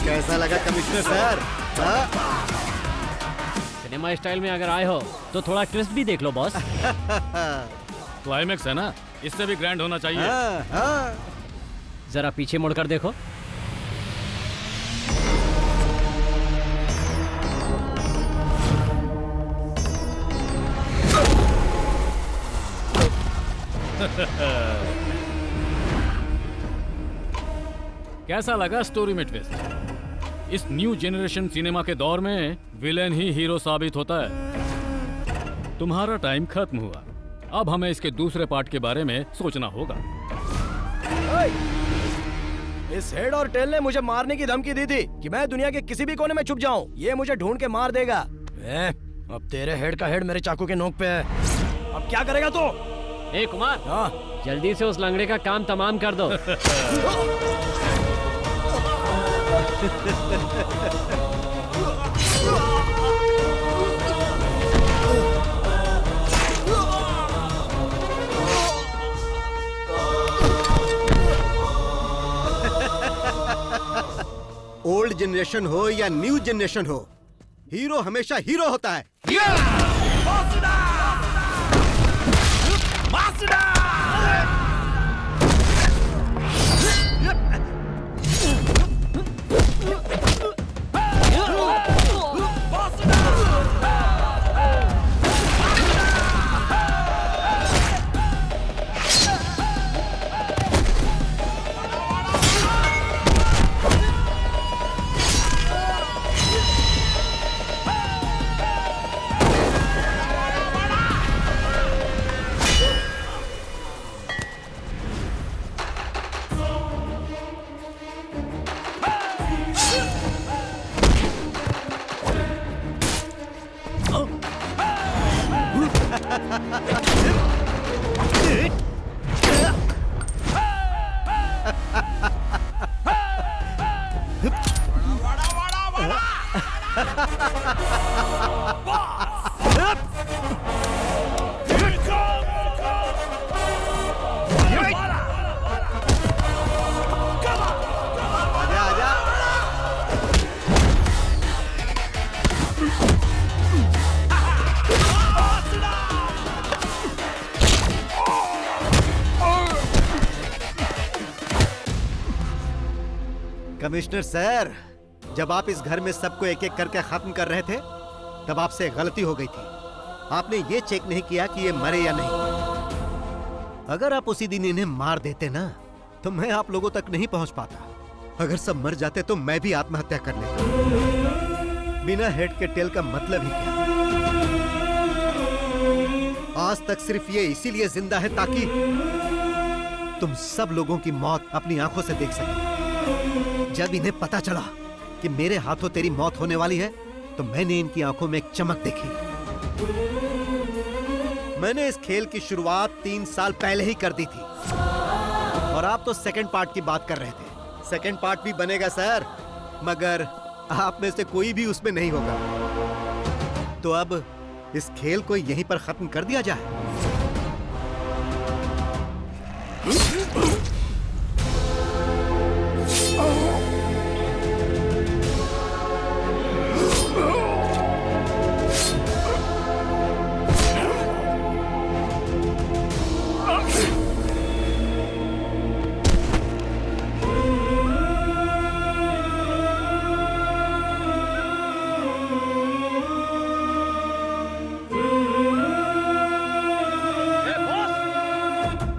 S2: कैसा लगा कमिश्नर सर?
S12: सिनेमा स्टाइल में अगर आए हो तो थोड़ा ट्विस्ट भी देख लो बॉस।
S5: क्लाइमेक्स है ना, इससे भी ग्रैंड होना चाहिए।
S12: जरा पीछे मुड़कर देखो।
S5: कैसा लगा स्टोरी में ट्विस्ट? इस न्यू जनरेशन सिनेमा के दौर में विलेन ही हीरो साबित होता है। तुम्हारा टाइम खत्म हुआ, अब हमें इसके दूसरे पार्ट के बारे में सोचना होगा।
S11: इस हेड और टेल ने मुझे मारने की धमकी दी थी कि मैं दुनिया के किसी भी कोने में छुप जाऊं, ये मुझे ढूंढ के मार देगा। अब तेरे हेड का हेड मेरे चाकू के नोक पे है, अब क्या करेगा तू?
S12: ए कुमार, जल्दी से उस लंगड़े का काम तमाम कर दो।
S2: ओल्ड जनरेशन हो या न्यू जनरेशन हो, हीरो हमेशा हीरो होता है। कमिश्नर सर, जब आप इस घर में सबको एक एक करके खत्म कर रहे थे तब आपसे गलती हो गई थी। आपने ये चेक नहीं किया कि ये मरे या नहीं। अगर आप उसी दिन इन्हें मार देते ना तो मैं आप लोगों तक नहीं पहुंच पाता। अगर सब मर जाते तो मैं भी आत्महत्या कर लेता। बिना हेड के टेल का मतलब ही क्या? आज तक सिर्फ ये इसीलिए जिंदा है ताकि तुम सब लोगों की मौत अपनी आंखों से देख सके। जब इन्हें पता चला कि मेरे हाथों तेरी मौत होने वाली है तो मैंने इनकी आंखों में एक चमक देखी। मैंने इस खेल की शुरुआत 3 साल पहले ही कर दी थी और आप तो सेकंड पार्ट की बात कर रहे थे। सेकंड पार्ट भी बनेगा सर, मगर आप में से कोई भी उसमें नहीं होगा। तो अब इस खेल को यहीं पर खत्म कर दिया जाए।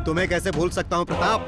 S2: तुम्हें कैसे भूल सकता हूं प्रताप?